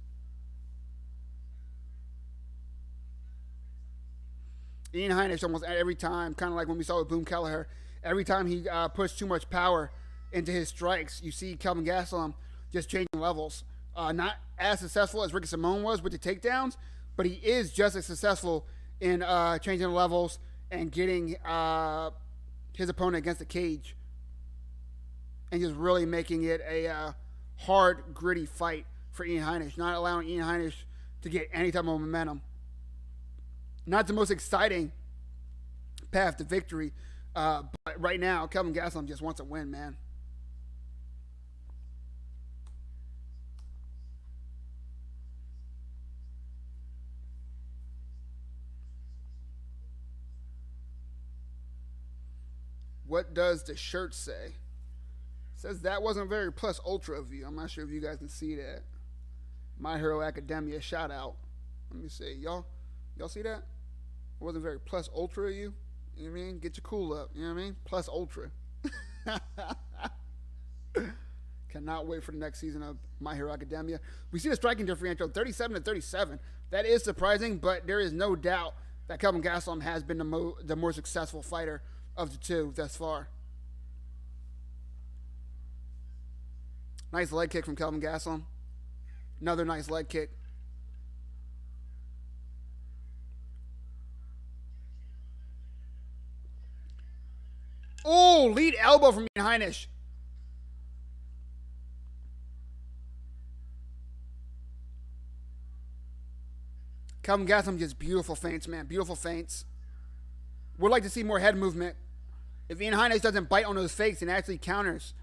Ian Heinisch almost every time, kind of like when we saw with Boom Kelleher, every time he pushed too much power into his strikes, you see Kelvin Gaslum just changing levels. Not as successful as Ricky Simone was with the takedowns, but he is just as successful in changing levels and getting his opponent against the cage and just really making it a hard, gritty fight for Ian Heinisch, not allowing Ian Heinisch to get any type of momentum. Not the most exciting path to victory, but right now, Kelvin Gaslum just wants to win, man. What does the shirt say? It says that wasn't very plus ultra of you. I'm not sure if you guys can see that. My Hero Academia shout out. Let me see. Y'all see that? It wasn't very plus ultra of you. You know what I mean? Get your cool up. You know what I mean? Plus ultra. Cannot wait for the next season of My Hero Academia. We see the striking differential 37-37. That is surprising, but there is no doubt that Kelvin Gaslum has been the more successful fighter of the two thus far. Nice leg kick from Kelvin Gaslum. Another nice leg kick. Oh, lead elbow from Ian Heinisch. Kelvin Gaslum just beautiful feints, man. Beautiful feints. Would like to see more head movement. If Ian Heinisch doesn't bite on those fakes and actually counters,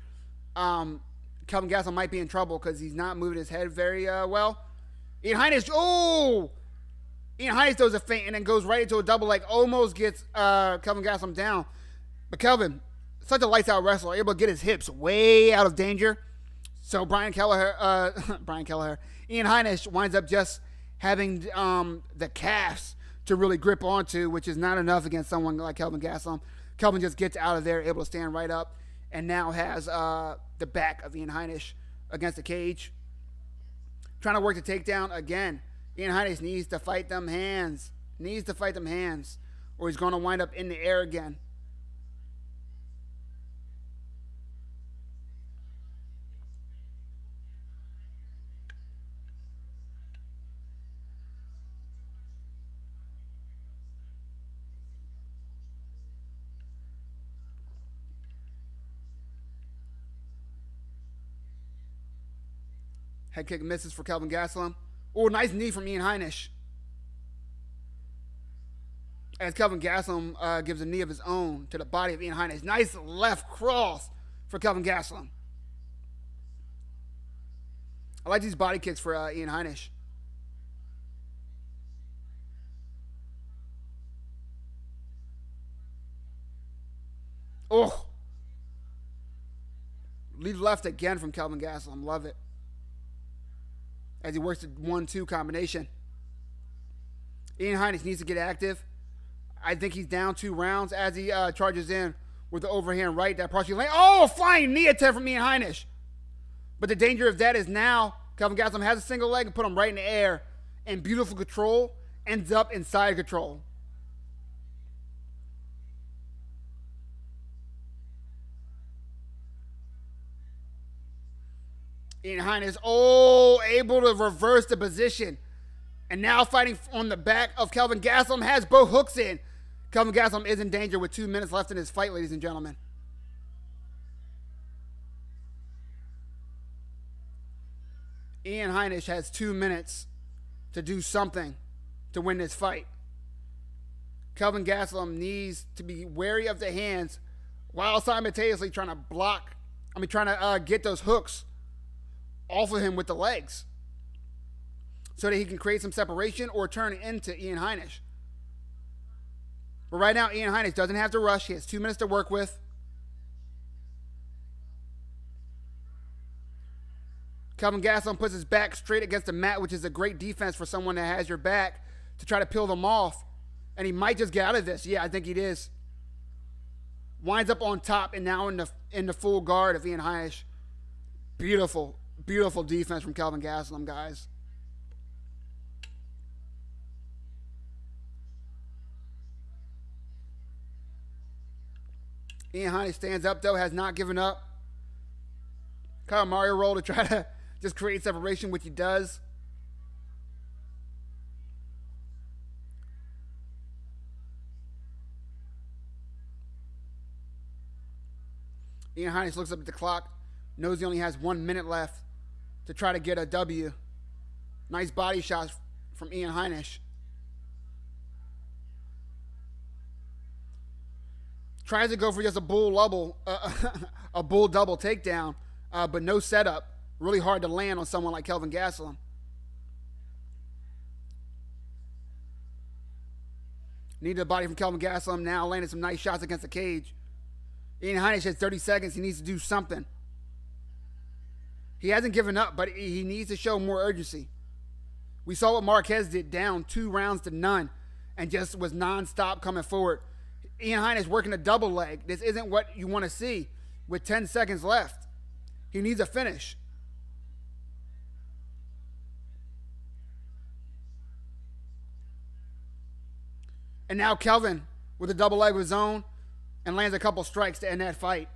Kelvin Gaslum might be in trouble because he's not moving his head very well. Ian Heinisch, Ian Heinisch throws a feint and then goes right into a double leg, almost gets Kelvin Gaslum down. But Kelvin, such a lights out wrestler, able to get his hips way out of danger. So Ian Heinisch winds up just having the calves to really grip onto, which is not enough against someone like Kelvin Gaslum. Kelvin just gets out of there, able to stand right up, and now has the back of Ian Heinisch against the cage. Trying to work the takedown again. Ian Heinisch needs to fight them hands. Or he's going to wind up in the air again. Head kick misses for Kelvin Gaslum. Oh, nice knee from Ian Heinisch. As Kelvin Gaslum gives a knee of his own to the body of Ian Heinisch. Nice left cross for Kelvin Gaslum. I like these body kicks for Ian Heinisch. Oh. Lead left again from Kelvin Gaslum. Love it. As he works the 1-2 combination. Ian Heinisch needs to get active. I think he's down 2 rounds as he charges in with the overhand right. That partially lands. Oh, flying knee attempt from Ian Heinisch. But the danger of that is now Kelvin Gaslum has a single leg and put him right in the air. And beautiful control ends up inside control. Ian Heinisch, able to reverse the position. And now fighting on the back of Kelvin Gaslum, has both hooks in. Kelvin Gaslum is in danger with 2 minutes left in his fight, ladies and gentlemen. Ian Heinisch has 2 minutes to do something to win this fight. Kelvin Gaslum needs to be wary of the hands while simultaneously trying to get those hooks off of him with the legs so that he can create some separation or turn it into Ian Heinisch. But right now, Ian Heinisch doesn't have to rush. He has 2 minutes to work with. Kelvin Gaslum puts his back straight against the mat, which is a great defense for someone that has your back to try to peel them off. And he might just get out of this. Yeah, I think he is. Winds up on top and now in the full guard of Ian Heinisch. Beautiful, beautiful defense from Kelvin Gaslum, guys. Ian Heinisch stands up, though, has not given up. Kind of Mario roll to try to just create separation, which he does. Ian Heinisch looks up at the clock, knows he only has 1 minute left to try to get a W. Nice body shots from Ian Heinisch. Tries to go for just a bull double takedown, but no setup. Really hard to land on someone like Kelvin Gaslum. Needed a body from Kelvin Gaslum now, landing some nice shots against the cage. Ian Heinisch has 30 seconds. He needs to do something. He hasn't given up, but he needs to show more urgency. We saw what Marquez did, down 2 rounds to none, and just was nonstop coming forward. Ian Heinisch working a double leg. This isn't what you want to see with 10 seconds left. He needs a finish. And now Kelvin with a double leg of his own and lands a couple strikes to end that fight.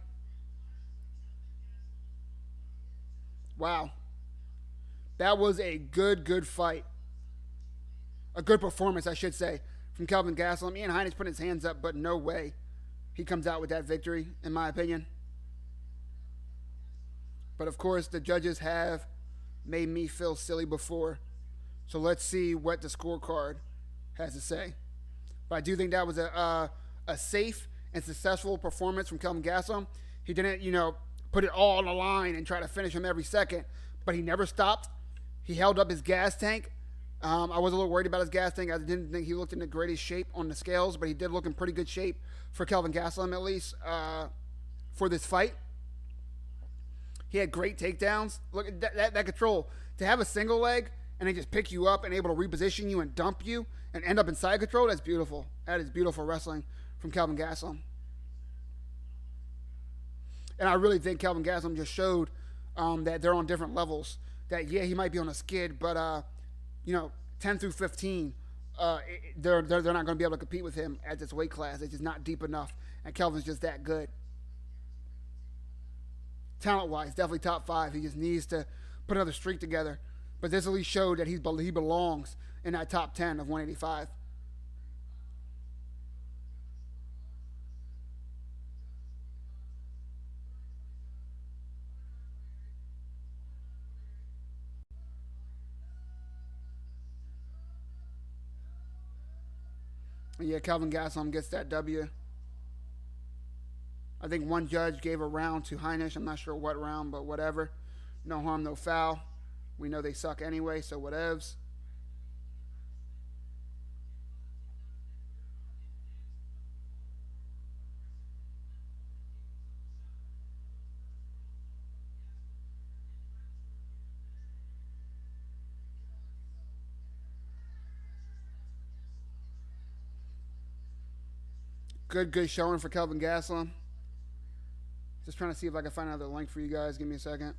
Wow. That was a good fight. A good performance, I should say, from Kelvin Gaslum. Ian Heinisch put his hands up, but no way he comes out with that victory, in my opinion. But of course, the judges have made me feel silly before. So let's see what the scorecard has to say. But I do think that was a safe and successful performance from Kelvin Gaslum. He didn't, put it all on the line and try to finish him every second, but he never stopped. He held up his gas tank. I was a little worried about his gas tank. I didn't think he looked in the greatest shape on the scales, but he did look in pretty good shape for Kelvin Gaslum, at least, for this fight. He had great takedowns. Look at that control. To have a single leg and then just pick you up and able to reposition you and dump you and end up in side control, that's beautiful. That is beautiful wrestling from Kelvin Gaslum. And I really think Kelvin Gaslum just showed that they're on different levels. That, yeah, he might be on a skid, but, 10 through 15, they're not going to be able to compete with him at this weight class. It's just not deep enough, and Kelvin's just that good. Talent-wise, definitely top 5. He just needs to put another streak together. But this at least showed that he belongs in that top 10 of 185. Yeah, Kelvin Gaslum gets that W. I think one judge gave a round to Heinisch. I'm not sure what round, but whatever. No harm, no foul. We know they suck anyway, so whatevs. Good showing for Kelvin Gaslum. Just trying to see if I can find another link for you guys. Give me a second.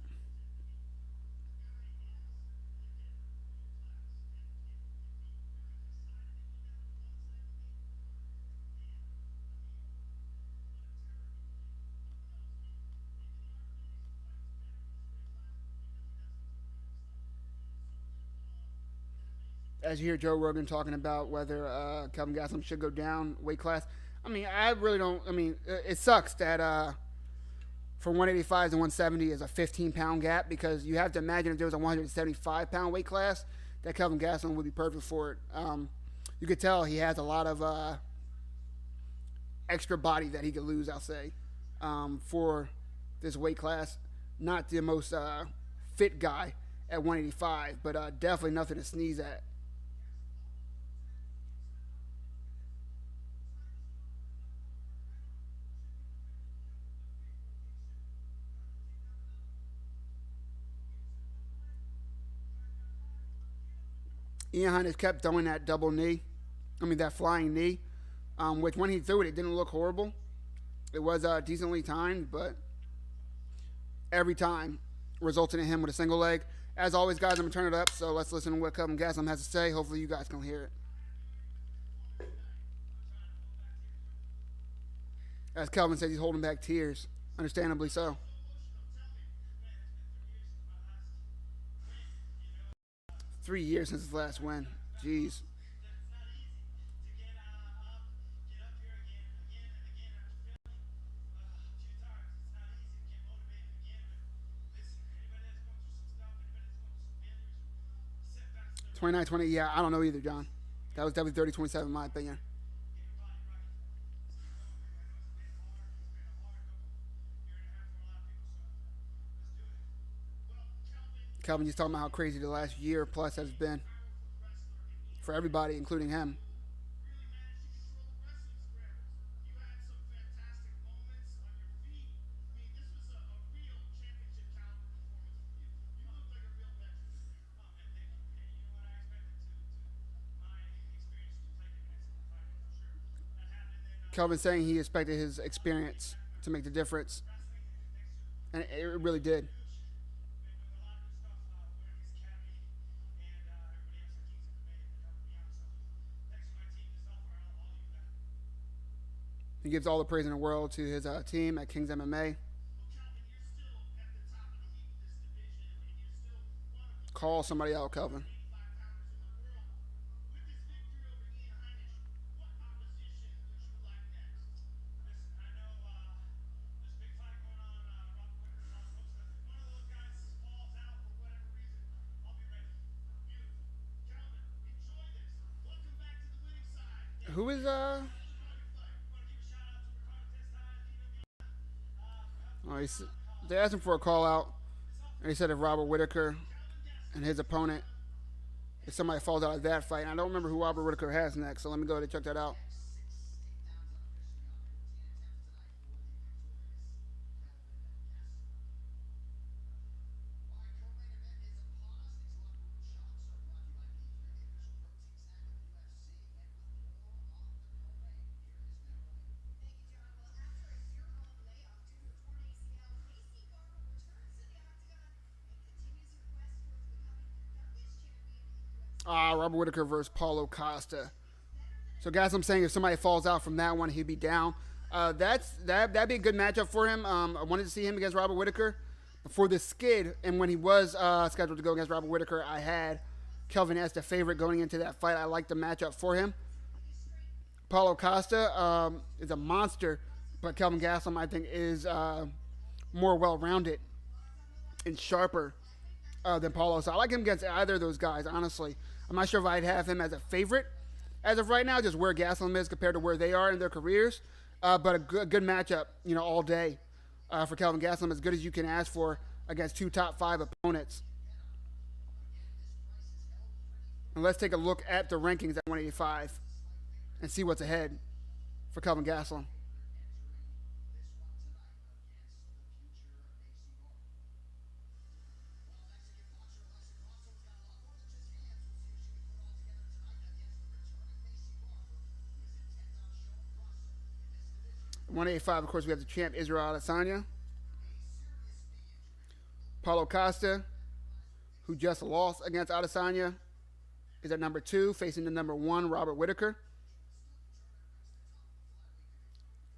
As you hear Joe Rogan talking about whether Kelvin Gaslum should go down weight class, I really don't. It sucks that from 185 to 170 is a 15-pound gap, because you have to imagine if there was a 175-pound weight class, that Kelvin Gaslum would be perfect for it. You could tell he has a lot of extra body that he could lose, I'll say, for this weight class. Not the most fit guy at 185, but definitely nothing to sneeze at. Ian Heinisch kept throwing that double knee. That flying knee, which when he threw it, it didn't look horrible. It was decently timed, but every time resulted in him with a single leg. As always, guys, I'm going to turn it up, so let's listen to what Kelvin Gaslum has to say. Hopefully you guys can hear it. As Kelvin says, he's holding back tears, understandably so. 3 years since his last win. Jeez. $29-20, yeah, I don't know either, John. That was definitely 30-27 in my opinion. Kelvin just talking about how crazy the last year plus has been for everybody, including him. Kelvin saying he expected his experience to make the difference, and it really did. He gives all the praise in the world to his team at King's MMA. Call somebody out, Kelvin. Who is they asked him for a call out, and he said if Robert Whitaker and his opponent, if somebody falls out of that fight. And I don't remember who Robert Whitaker has next, so let me go ahead and check that out. Robert Whitaker versus Paulo Costa. So, guys, I'm saying if somebody falls out from that one, he'd be down. That'd be a good matchup for him. I wanted to see him against Robert Whitaker before this skid, and when he was scheduled to go against Robert Whitaker, I had Kelvin as the favorite going into that fight. I liked the matchup for him. Paulo Costa is a monster, but Kelvin Gaslum, I think, is more well-rounded and sharper than Paulo. So I like him against either of those guys, honestly. I'm not sure if I'd have him as a favorite as of right now, just where Gaslum is compared to where they are in their careers. But a good matchup, all day for Kelvin Gaslum, as good as you can ask for against two top 5 opponents. And let's take a look at the rankings at 185 and see what's ahead for Kelvin Gaslum. At 185, of course, we have the champ Israel Adesanya. Paulo Costa, who just lost against Adesanya, is at number 2, facing the number 1, Robert Whitaker.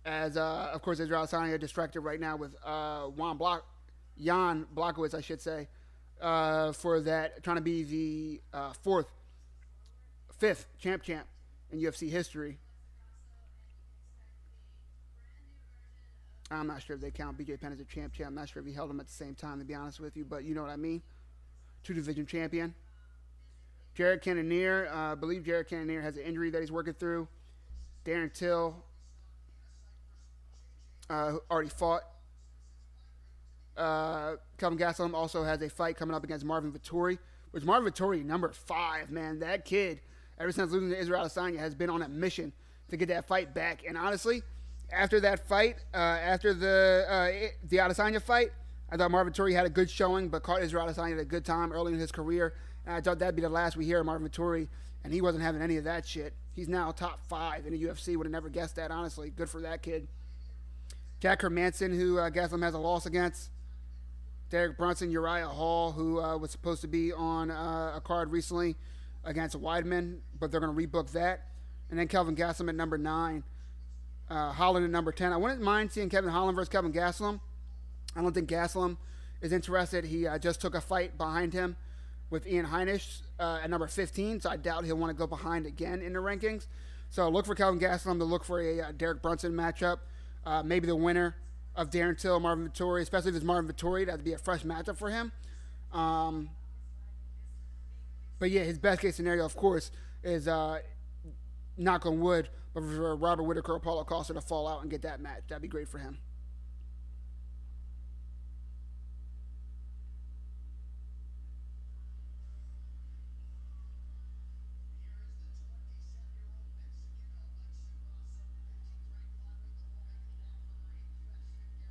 As, of course, Israel Adesanya distracted right now with Jan Blachowicz, I should say, for that, trying to be the 5th champ in UFC history. I'm not sure if they count BJ Penn as a champ. I'm not sure if he held them at the same time, to be honest with you, but you know what I mean. 2-division champion. Jared Cannonier, I believe Jared Cannonier has an injury that he's working through. Darren Till already fought. Kelvin Gaslum also has a fight coming up against Marvin Vettori, which Marvin Vettori, number 5, man. That kid, ever since losing to Israel Adesanya, has been on a mission to get that fight back. And honestly, after that fight, after the Adesanya fight, I thought Marvin Vettori had a good showing, but caught Israel Adesanya at a good time early in his career. And I thought that'd be the last we hear of Marvin Vettori, and he wasn't having any of that shit. He's now top 5 in the UFC. Would have never guessed that, honestly. Good for that kid. Jack Hermanson, who Gaslum has a loss against. Derek Brunson, Uriah Hall, who was supposed to be on a card recently against Weidman, but they're going to rebook that. And then Kelvin Gaslum at number 9. Holland at number 10. I wouldn't mind seeing Kevin Holland versus Kelvin Gaslum. I don't think Gaslum is interested. He just took a fight behind him with Ian Heinisch at number 15, so I doubt he'll want to go behind again in the rankings. So look for Kelvin Gaslum to look for a Derek Brunson matchup. Maybe the winner of Darren Till, Marvin Vettori, especially if it's Marvin Vettori, that'd be a fresh matchup for him. But yeah, his best case scenario, of course, is knock on wood, but for Robert Whitaker or Paulo Costa to fall out and get that match. That'd be great for him.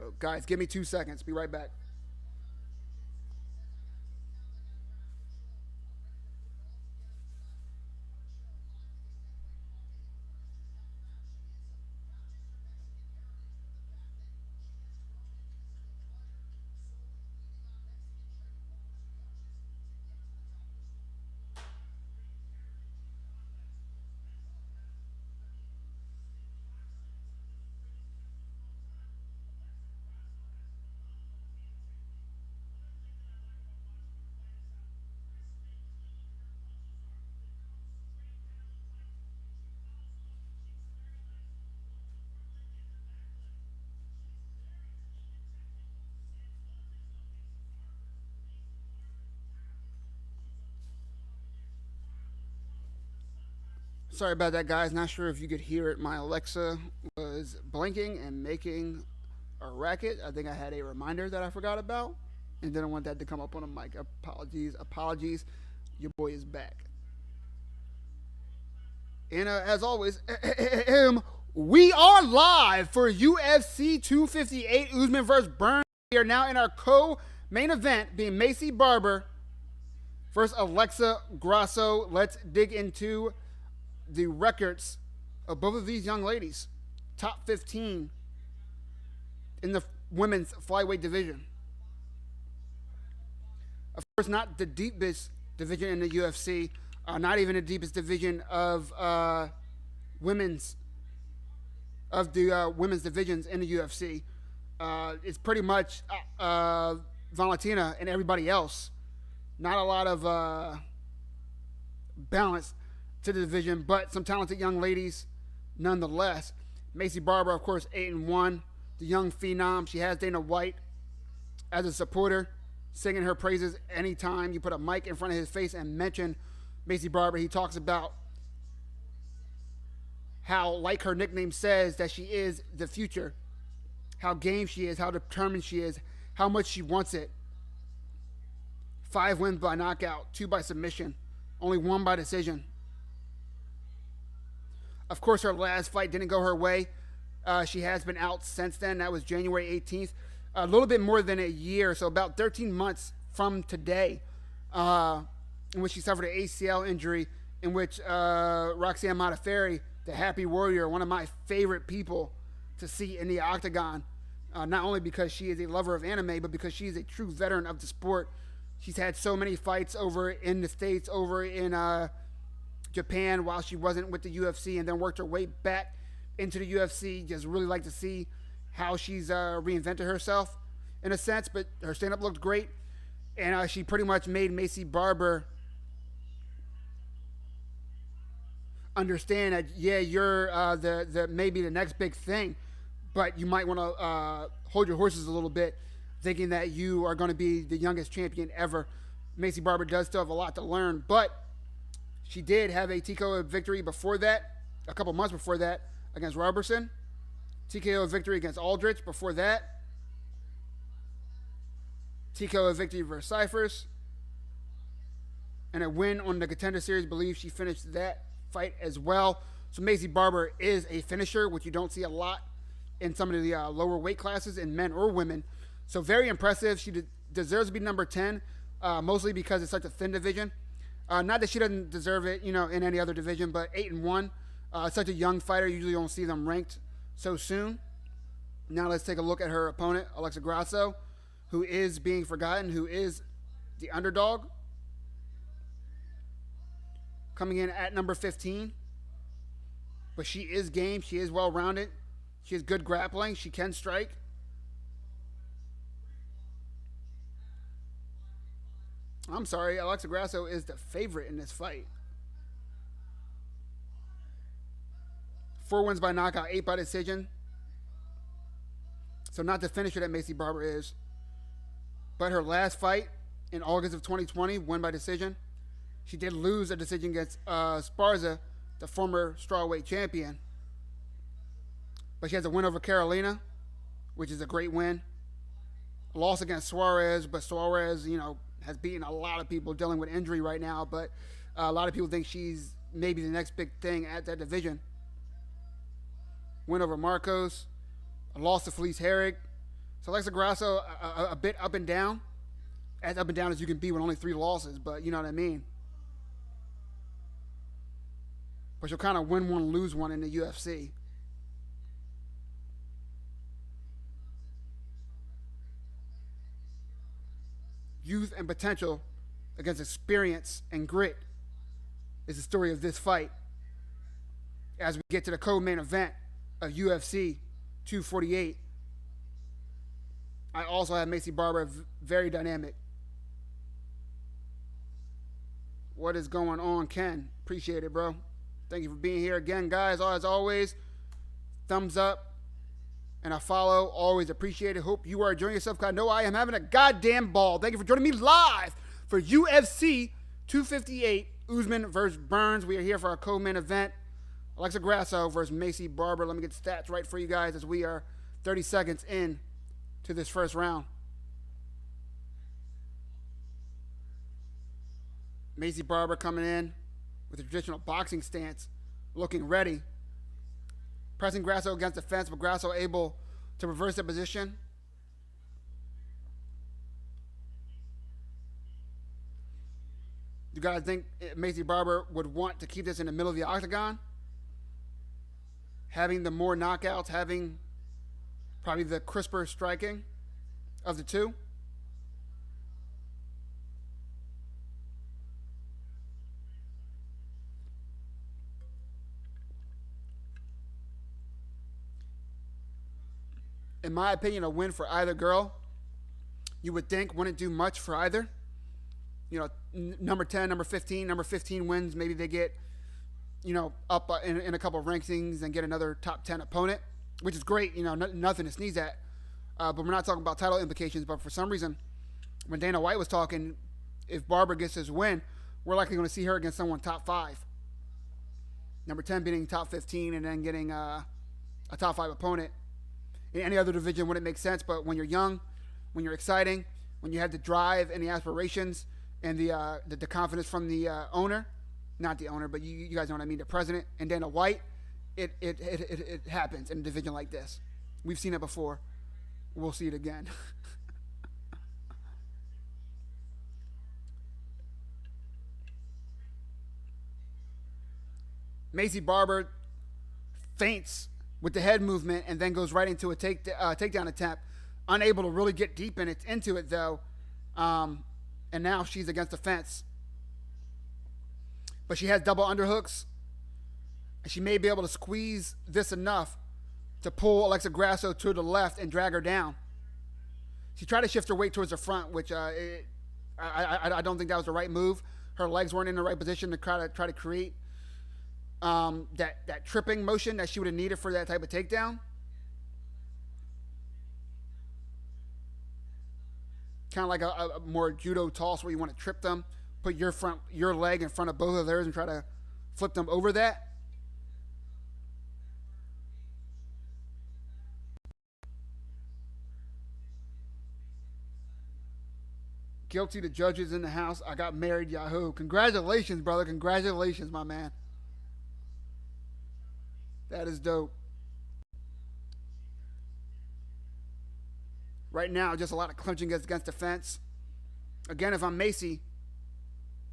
Oh, guys, give me 2 seconds. Be right back. Sorry about that, guys. Not sure if you could hear it. My Alexa was blinking and making a racket. I think I had a reminder that I forgot about and didn't want that to come up on a mic. Apologies. Your boy is back. And as always, we are live for UFC 258, Usman vs. Burns. We are now in our co-main event, being Macy Barber versus Alexa Grasso. Let's dig into the records of both of these young ladies. Top 15 in the women's flyweight division. Of course, not the deepest division in the UFC. Not even the deepest division of women's divisions in the UFC. It's pretty much Valentina and everybody else. Not a lot of balance to the division, but some talented young ladies nonetheless. Macy Barber, of course, 8-1. The young phenom. She has Dana White as a supporter, singing her praises anytime you put a mic in front of his face and mention Macy Barber. He talks about how, like her nickname says, that she is the future, how game she is, how determined she is, how much she wants it. 5 wins by knockout, 2 by submission, only 1 by decision. Of course, her last fight didn't go her way. She has been out since then. That was January 18th. A little bit more than a year, so about 13 months from today, in which she suffered an ACL injury, in which Roxanne Modafferi, the Happy Warrior, one of my favorite people to see in the octagon, not only because she is a lover of anime, but because she is a true veteran of the sport. She's had so many fights over in the States, over in Japan while she wasn't with the UFC, and then worked her way back into the UFC. Just really like to see how she's reinvented herself in a sense, but her stand-up looked great, and she pretty much made Macy Barber understand that, yeah, you're the maybe the next big thing, but you might want to hold your horses a little bit, thinking that you are going to be the youngest champion ever. Macy Barber does still have a lot to learn, but she did have a TKO victory before that, a couple months before that, against Robertson. TKO victory against Aldrich before that. TKO victory versus Cyphers. And a win on the Contender Series. Believe she finished that fight as well. So Macy Barber is a finisher, which you don't see a lot in some of the lower weight classes in men or women. So very impressive. She deserves to be number 10, mostly because it's such a thin division. Not that she doesn't deserve it, in any other division, but 8-1. Such a young fighter. Usually don't see them ranked so soon. Now let's take a look at her opponent, Alexa Grasso, who is being forgotten, who is the underdog. Coming in at number 15. But she is game. She is well-rounded. She has good grappling. She can strike. I'm sorry, Alexa Grasso is the favorite in this fight. 4 wins by knockout, 8 by decision. So not the finisher that Macy Barber is. But her last fight in August of 2020, win by decision. She did lose a decision against Sparza, the former strawweight champion. But she has a win over Carolina, which is a great win. A loss against Suarez, but Suarez, has beaten a lot of people dealing with injury right now. But a lot of people think she's maybe the next big thing at that division. Win over Marcos. A loss to Felice Herrig. So Alexa Grasso, a bit up and down. As up and down as you can be with only 3 losses, but you know what I mean. But she'll kind of win one, lose one in the UFC. Youth and potential against experience and grit is the story of this fight. As we get to the co-main event of UFC 248, I also have Macy Barber, very dynamic. What is going on, Ken? Appreciate it, bro. Thank you for being here again, guys. As always, thumbs up and a follow. Always appreciate it. Hope you are enjoying yourself, because I know I am having a goddamn ball. Thank you for joining me live for UFC 258, Usman versus Burns. We are here for our co-main event. Alexa Grasso versus Macy Barber. Let me get stats right for you guys as we are 30 seconds in to this first round. Macy Barber coming in with a traditional boxing stance, looking ready. Pressing Grasso against the fence, but Grasso able to reverse the position. You guys think Macy Barber would want to keep this in the middle of the octagon? Having the more knockouts, having probably the crisper striking of the two? In my opinion, a win for either girl, you would think wouldn't do much for either. Number 10, number 15. Number 15 wins. Maybe they get, up in a couple of rankings and get another top 10 opponent, which is great. Nothing to sneeze at. But we're not talking about title implications. But for some reason, when Dana White was talking, if Barber gets his win, we're likely going to see her against someone top 5. Number 10 beating top 15 and then getting a top 5 opponent. In any other division wouldn't make sense, but when you're young, when you're exciting, when you have the drive and the aspirations and the confidence from the owner, not the owner, but you guys know what I mean, the president and Dana White, it happens in a division like this. We've seen it before. We'll see it again. Macy Barber feints with the head movement and then goes right into a takedown attempt. Unable to really get deep into it, though. And now she's against the fence. But she has double underhooks. And she may be able to squeeze this enough to pull Alexa Grasso to the left and drag her down. She tried to shift her weight towards the front, which I don't think that was the right move. Her legs weren't in the right position to try to create that tripping motion that she would have needed for that type of takedown. Kind of like a more judo toss where you want to trip them, put your leg in front of both of theirs and try to flip them over that. Guilty, the judges in the house. I got married, Yahoo. Congratulations, brother. Congratulations, my man. That is dope. Right now, just a lot of clinching against the fence. Again, if I'm Macy,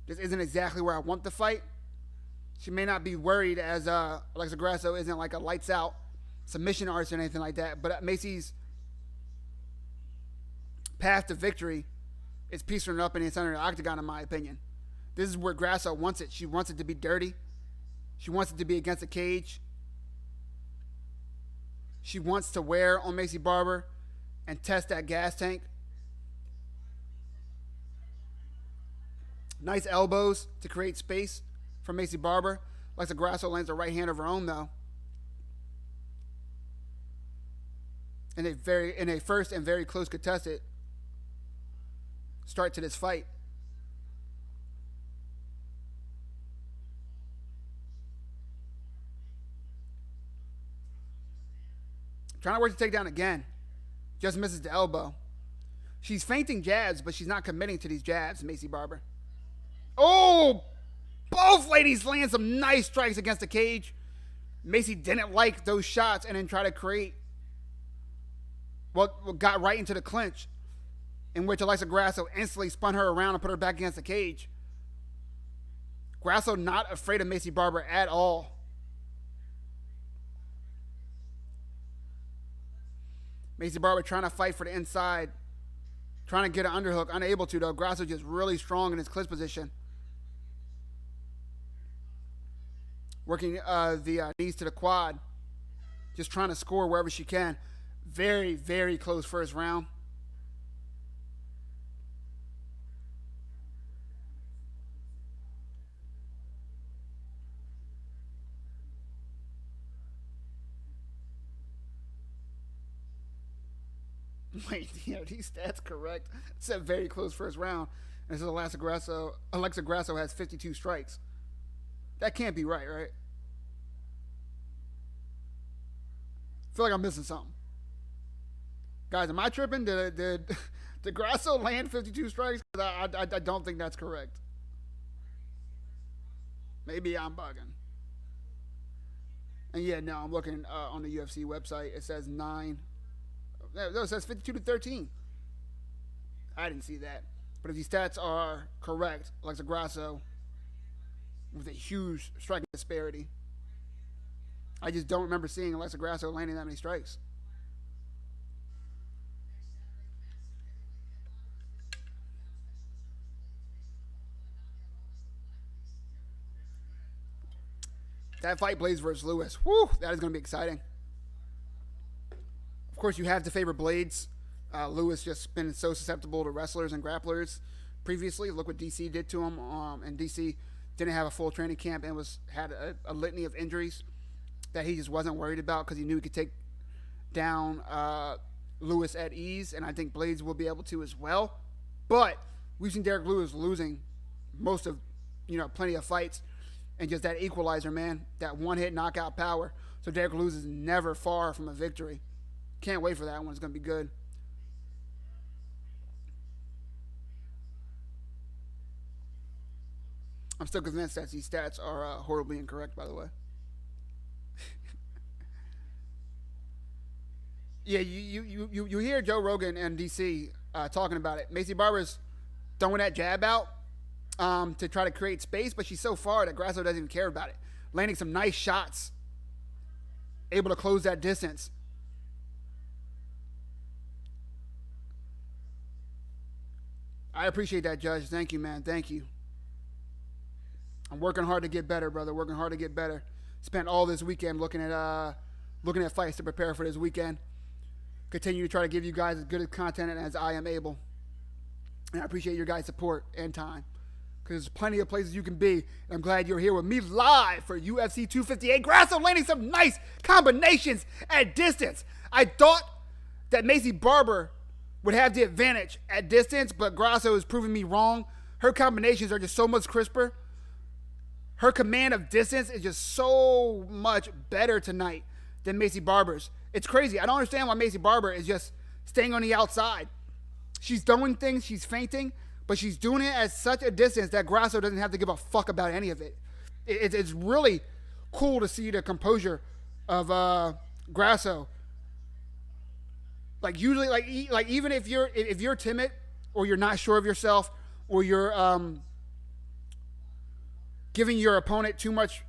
this isn't exactly where I want the fight. She may not be worried as Alexa Grasso isn't like a lights out submission artist or anything like that. But Macy's path to victory is piecing up in the center of the octagon, in my opinion. This is where Grasso wants it. She wants it to be dirty. She wants it to be against the cage. She wants to wear on Macy Barber and test that gas tank. Nice elbows to create space for Macy Barber. Alexa Grasso lands a right hand of her own, though. In a first and very close contested start to this fight. Trying to work the takedown again. Just misses the elbow. She's feinting jabs, but she's not committing to these jabs, Macy Barber. Oh! Both ladies land some nice strikes against the cage. Macy didn't like those shots and then try to create what got right into the clinch, in which Alexa Grasso instantly spun her around and put her back against the cage. Grasso not afraid of Macy Barber at all. Macy Barber trying to fight for the inside, trying to get an underhook, unable to though. Grasso just really strong in his clinch position. Working the knees to the quad, just trying to score wherever she can. Very, very close first round. Wait, yeah, these stats correct. It said very close first round. And it says Alexa Grasso has 52 strikes. That can't be right? I feel like I'm missing something. Guys, am I tripping? Did Grasso land 52 strikes? I don't think that's correct. Maybe I'm bugging. And yeah, no, I'm looking on the UFC website. It says 9. No, it says 52 to 13. I didn't see that. But if these stats are correct, Alexa Grasso with a huge striking disparity. I just don't remember seeing Alexa Grasso landing that many strikes. That fight, Blades versus Lewis. Whew, that is going to be exciting. Of course, you have to favor Blades. Lewis just been so susceptible to wrestlers and grapplers previously. Look what DC did to him. And DC didn't have a full training camp and had a litany of injuries that he just wasn't worried about because he knew he could take down Lewis at ease. And I think Blades will be able to as well. But we've seen Derek Lewis losing most of, plenty of fights. And just that equalizer, man, that one-hit knockout power. So Derek Lewis is never far from a victory. Can't wait for that one. It's going to be good. I'm still convinced that these stats are horribly incorrect, by the way. Yeah, you hear Joe Rogan and DC talking about it. Macy Barber's throwing that jab out to try to create space, but she's so far that Grasso doesn't even care about it. Landing some nice shots. Able to close that distance. I appreciate that, Judge. Thank you, man. Thank you. I'm working hard to get better, brother. Working hard to get better. Spent all this weekend looking at fights to prepare for this weekend. Continue to try to give you guys as good content as I am able. And I appreciate your guys' support and time. Because there's plenty of places you can be. And I'm glad you're here with me live for UFC 258. Grasso landing some nice combinations at distance. I thought that Macy Barber would have the advantage at distance, but Grasso is proving me wrong. Her combinations are just so much crisper. Her command of distance is just so much better tonight than Macy Barber's. It's crazy. I don't understand why Macy Barber is just staying on the outside. She's throwing things, she's feinting, but she's doing it at such a distance that Grasso doesn't have to give a fuck about any of it. It's really cool to see the composure of Grasso. Like usually, like even if you're timid or you're not sure of yourself or you're giving your opponent too much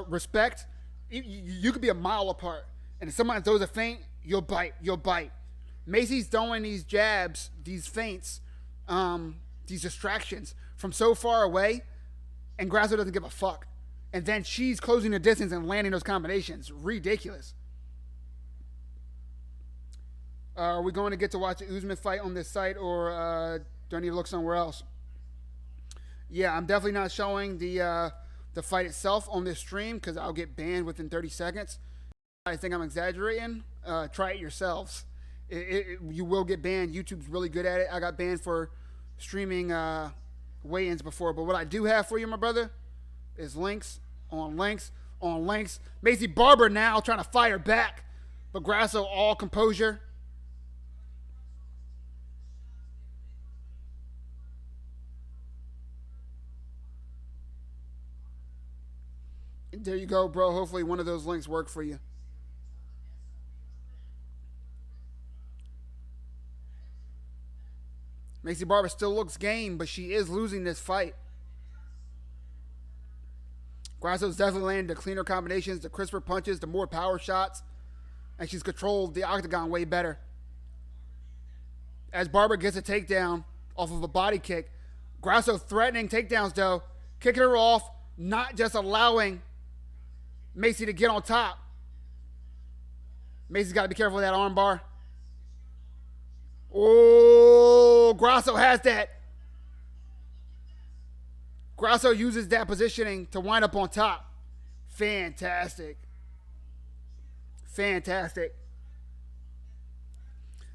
respect, you could be a mile apart. And if somebody throws a feint, you'll bite. Macy's throwing these jabs, these feints, these distractions from so far away, and Grasso doesn't give a fuck. And then she's closing the distance and landing those combinations. Ridiculous. Are we going to get to watch the Usman fight on this site, or do I need to look somewhere else? Yeah, I'm definitely not showing the fight itself on this stream because I'll get banned within 30 seconds. I think I'm exaggerating. Try it yourselves. You will get banned. YouTube's really good at it. I got banned for streaming weigh-ins before. But what I do have for you, my brother, is links on links on links. Macy Barber now trying to fire back. But Grasso all composure. There you go, bro. Hopefully one of those links work for you. Macy Barber still looks game, but she is losing this fight. Grasso's definitely landing the cleaner combinations, the crisper punches, the more power shots, and she's controlled the octagon way better. As Barber gets a takedown off of a body kick, Grasso threatening takedowns though, kicking her off, not just allowing Macy to get on top. Macy's got to be careful with that arm bar. Oh, Grasso has that. Grasso uses that positioning to wind up on top. Fantastic. Fantastic.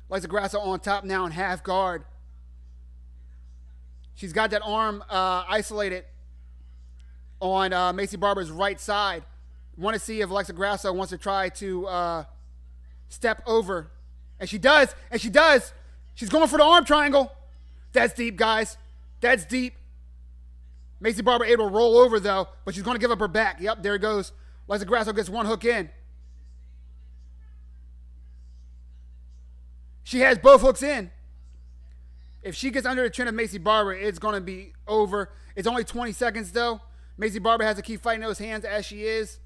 Like Grasso on top now in half guard. She's got that arm isolated on Macy Barber's right side. Want to see if Alexa Grasso wants to try to step over. And she does. And she does. She's going for the arm triangle. That's deep, guys. That's deep. Macy Barber able to roll over, though, but she's going to give up her back. Yep, there it goes. Alexa Grasso gets one hook in. She has both hooks in. If she gets under the chin of Macy Barber, it's going to be over. It's only 20 seconds, though. Macy Barber has to keep fighting those hands as she is.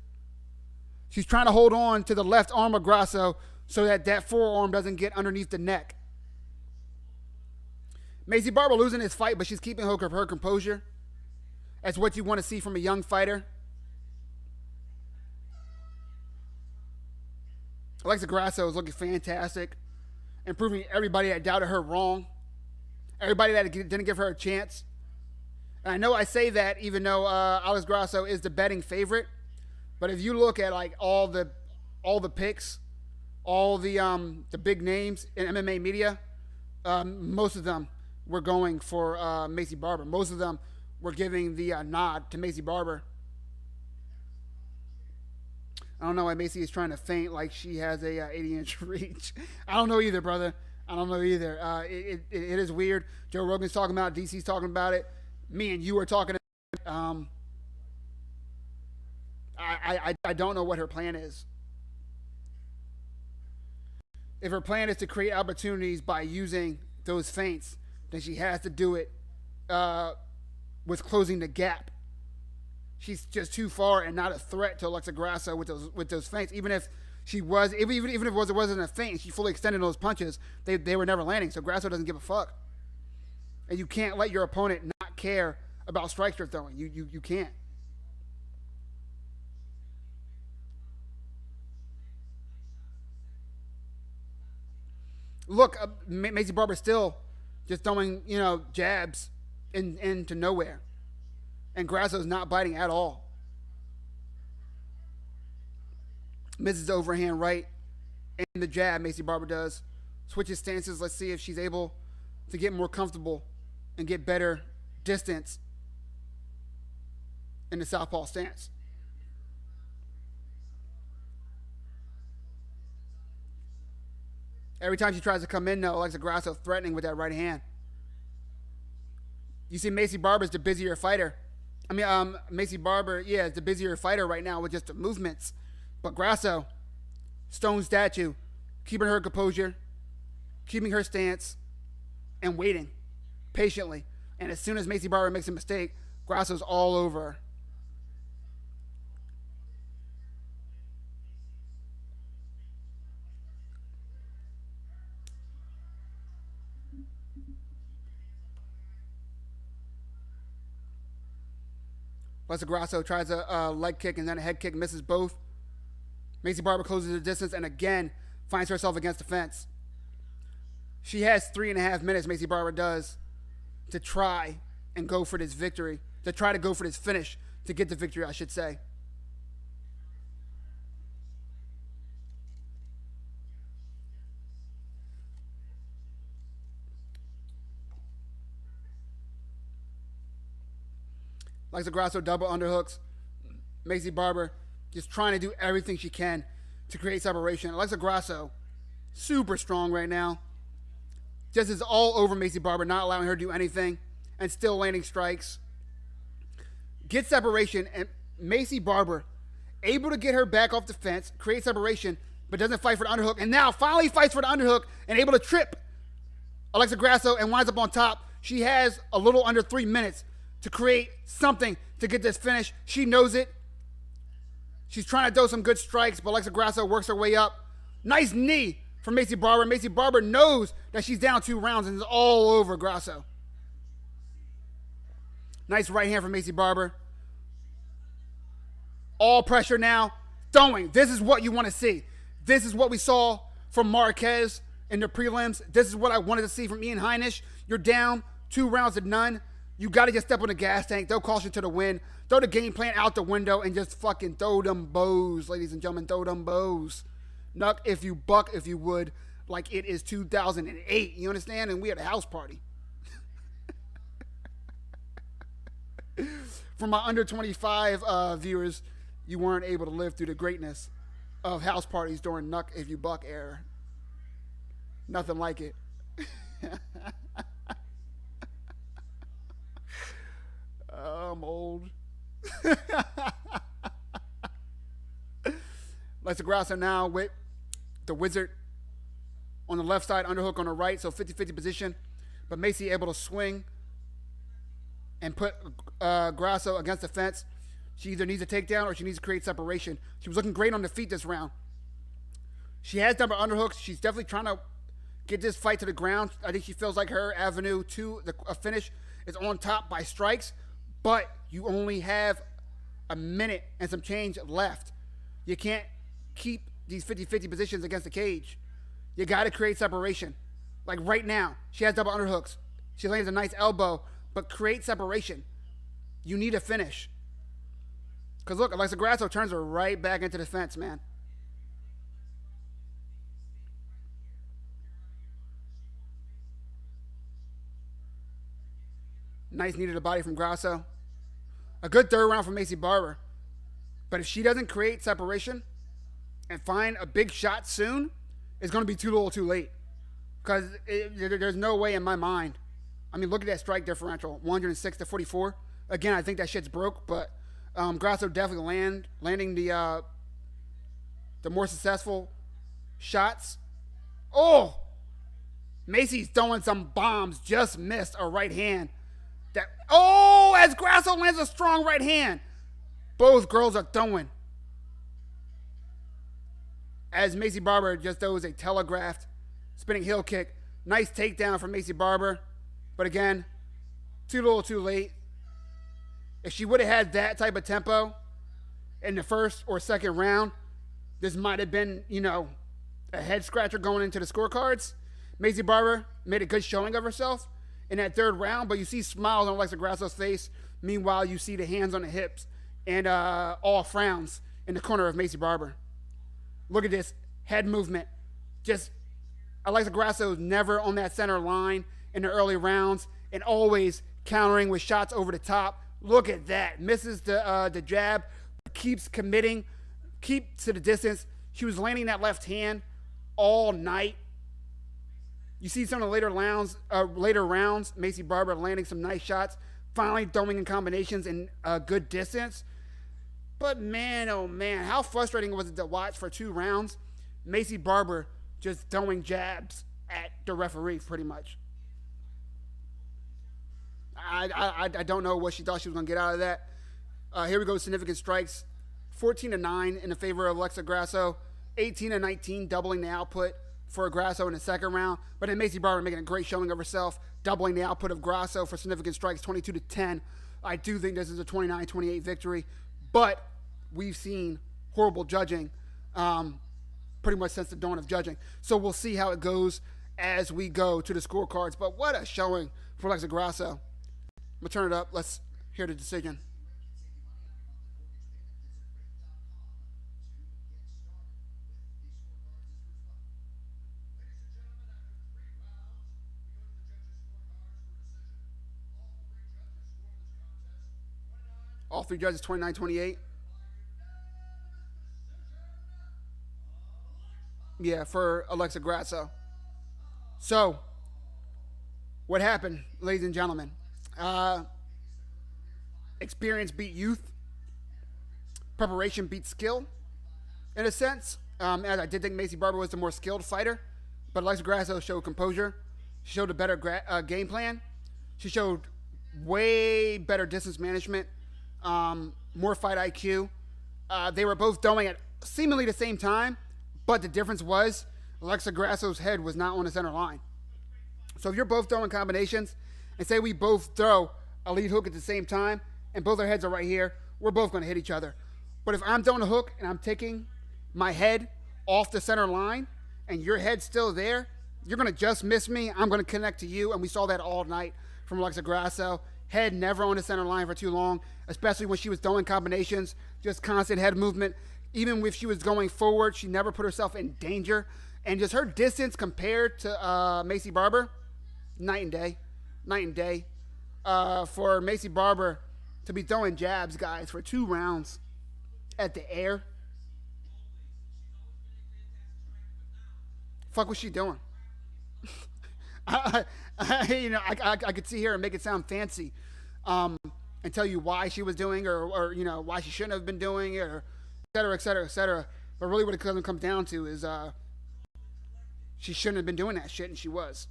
She's trying to hold on to the left arm of Grasso so that that forearm doesn't get underneath the neck. Macy Barber losing this fight, but she's keeping her composure. That's what you want to see from a young fighter. Alexa Grasso is looking fantastic and proving everybody that doubted her wrong. Everybody that didn't give her a chance. And I know I say that even though Alexa Grasso is the betting favorite. But if you look at like all the picks, all the big names in MMA media, most of them were going for Macy Barber. Most of them were giving the nod to Macy Barber. I don't know why Macy is trying to feint like she has a 80-inch reach. I don't know either, brother. I don't know either. It is weird. Joe Rogan's talking about it. DC's talking about it. Me and you are talking about it. I don't know what her plan is. If her plan is to create opportunities by using those feints, then she has to do it with closing the gap. She's just too far and not a threat to Alexa Grasso with those feints. Even if it wasn't a feint, she fully extended those punches. They were never landing. So Grasso doesn't give a fuck. And you can't let your opponent not care about strikes you're throwing. You can't. Look, Macy Barber still just throwing, jabs into nowhere. And Grasso's not biting at all. Misses the overhand right and the jab, Macy Barber does. Switches stances. Let's see if she's able to get more comfortable and get better distance in the southpaw stance. Every time she tries to come in, though, Alexa Grasso threatening with that right hand. You see Macy Barber's the busier fighter. Macy Barber, is the busier fighter right now with just the movements. But Grasso, stone statue, keeping her composure, keeping her stance, and waiting patiently. And as soon as Macy Barber makes a mistake, Grasso's all over her. Alexa Grasso tries a leg kick and then a head kick, misses both. Macy Barber closes the distance and again finds herself against the fence. She has 3.5 minutes, Macy Barber does, to try and go for this victory, to try to go for this finish, to get the victory, I should say. Alexa Grasso double underhooks. Macy Barber just trying to do everything she can to create separation. Alexa Grasso, super strong right now. Just is all over Macy Barber, not allowing her to do anything and still landing strikes. Get separation, and Macy Barber able to get her back off the fence, create separation, but doesn't fight for the underhook, and now finally fights for the underhook and able to trip Alexa Grasso and winds up on top. She has a little under 3 minutes to create something to get this finish. She knows it. She's trying to throw some good strikes, but Alexa Grasso works her way up. Nice knee from Macy Barber. Macy Barber knows that she's down 2 rounds and is all over Grasso. Nice right hand from Macy Barber. All pressure now. Throwing. This is what you want to see. This is what we saw from Marquez in the prelims. This is what I wanted to see from Ian Heinisch. You're down 2 rounds to none. You got to just step on the gas tank, throw caution to the wind, throw the game plan out the window, and just fucking throw them bows, ladies and gentlemen, throw them bows. Knuck if you buck if you would, like it is 2008, you understand? And we had a house party. For my under 25 viewers, you weren't able to live through the greatness of house parties during Knuck if you buck era. Nothing like it. I'm old. Alexa Grasso now with the wizard on the left side, underhook on the right, so 50-50 position. But Macy able to swing and put Grasso against the fence. She either needs a takedown or she needs to create separation. She was looking great on the feet this round. She has double underhooks. She's definitely trying to get this fight to the ground. I think she feels like her avenue to a finish is on top by strikes. But you only have a minute and some change left. You can't keep these 50-50 positions against the cage. You got to create separation. Like right now, she has double underhooks. She lands a nice elbow, but create separation. You need a finish. Because look, Alexa Grasso turns her right back into the fence, man. Nice knee to the body from Grasso. A good third round from Macy Barber. But if she doesn't create separation and find a big shot soon, it's going to be too little too late. Because there's no way in my mind. I mean, look at that strike differential, 106 to 44. Again, I think that shit's broke, but Grasso definitely landing the more successful shots. Oh! Macy's throwing some bombs, just missed a right hand. As Grasso lands a strong right hand. Both girls are throwing. As Macy Barber just throws a telegraphed spinning heel kick. Nice takedown from Macy Barber. But again, too little too late. If she would have had that type of tempo in the first or second round, this might have been, a head scratcher going into the scorecards. Macy Barber made a good showing of herself in that third round, but you see smiles on Alexa Grasso's face. Meanwhile, you see the hands on the hips and all frowns in the corner of Macy Barber. Look at this head movement. Just Alexa Grasso is never on that center line in the early rounds and always countering with shots over the top. Look at that. Misses the jab, keeps committing, keeps to the distance. She was landing that left hand all night. You see some of the later rounds, Macy Barber landing some nice shots, finally throwing in combinations in a good distance. But man, oh man, how frustrating was it to watch for 2 rounds? Macy Barber just throwing jabs at the referee, pretty much. I don't know what she thought she was going to get out of that. Here we go, significant strikes. 14-9 in the favor of Alexa Grasso. 18-19, doubling the output for Grasso in the second round. But then Macy Barber making a great showing of herself, doubling the output of Grasso for significant strikes, 22-10. I do think this is a 29-28 victory. But we've seen horrible judging pretty much since the dawn of judging. So we'll see how it goes as we go to the scorecards. But what a showing for Alexa Grasso. I'm going to turn it up. Let's hear the decision. All 3 judges, 29-28. Yeah, for Alexa Grasso. So, what happened, ladies and gentlemen? Experience beat youth. Preparation beat skill, in a sense. And I did think Macy Barber was the more skilled fighter, but Alexa Grasso showed composure. She showed a better game plan. She showed way better distance management, more fight IQ. They were both throwing at seemingly the same time, but the difference was Alexa Grasso's head was not on the center line. So if you're both throwing combinations, and say we both throw a lead hook at the same time, and both our heads are right here, we're both going to hit each other. But if I'm throwing a hook and I'm taking my head off the center line, and your head's still there, you're going to just miss me. I'm going to connect to you, and we saw that all night from Alexa Grasso. Head never on the center line for too long, especially when she was throwing combinations, just constant head movement. Even if she was going forward, she never put herself in danger. And just her distance compared to Macy Barber, night and day. Night and day. For Macy Barber to be throwing jabs, guys, for 2 rounds at the air. Fuck was she doing? I could see her and make it sound fancy, and tell you why she was doing or why she shouldn't have been doing it, or et cetera, et cetera, et cetera. But really what it comes down to is she shouldn't have been doing that shit, and she was.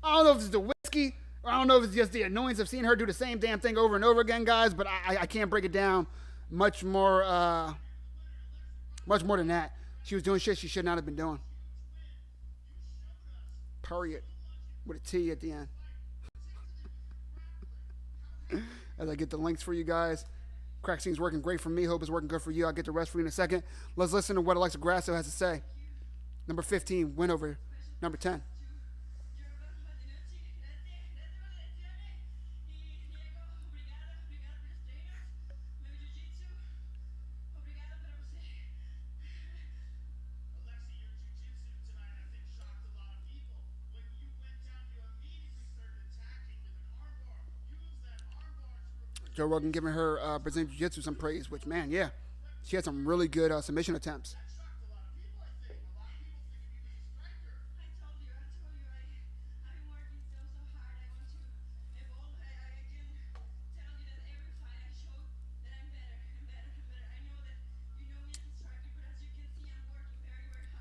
I don't know if it's the whiskey, or I don't know if it's just the annoyance of seeing her do the same damn thing over and over again, guys, but I can't break it down much more than that. She was doing shit she should not have been doing. Period. With a T at the end. As I get the links for you guys. Crack scene's working great for me. Hope it's working good for you. I'll get the rest for you in a second. Let's listen to what Alexa Grasso has to say. Number 15, win over number 10. Joe Rogan giving her Brazilian Jiu-Jitsu some praise, which, man, yeah. She had some really good submission attempts.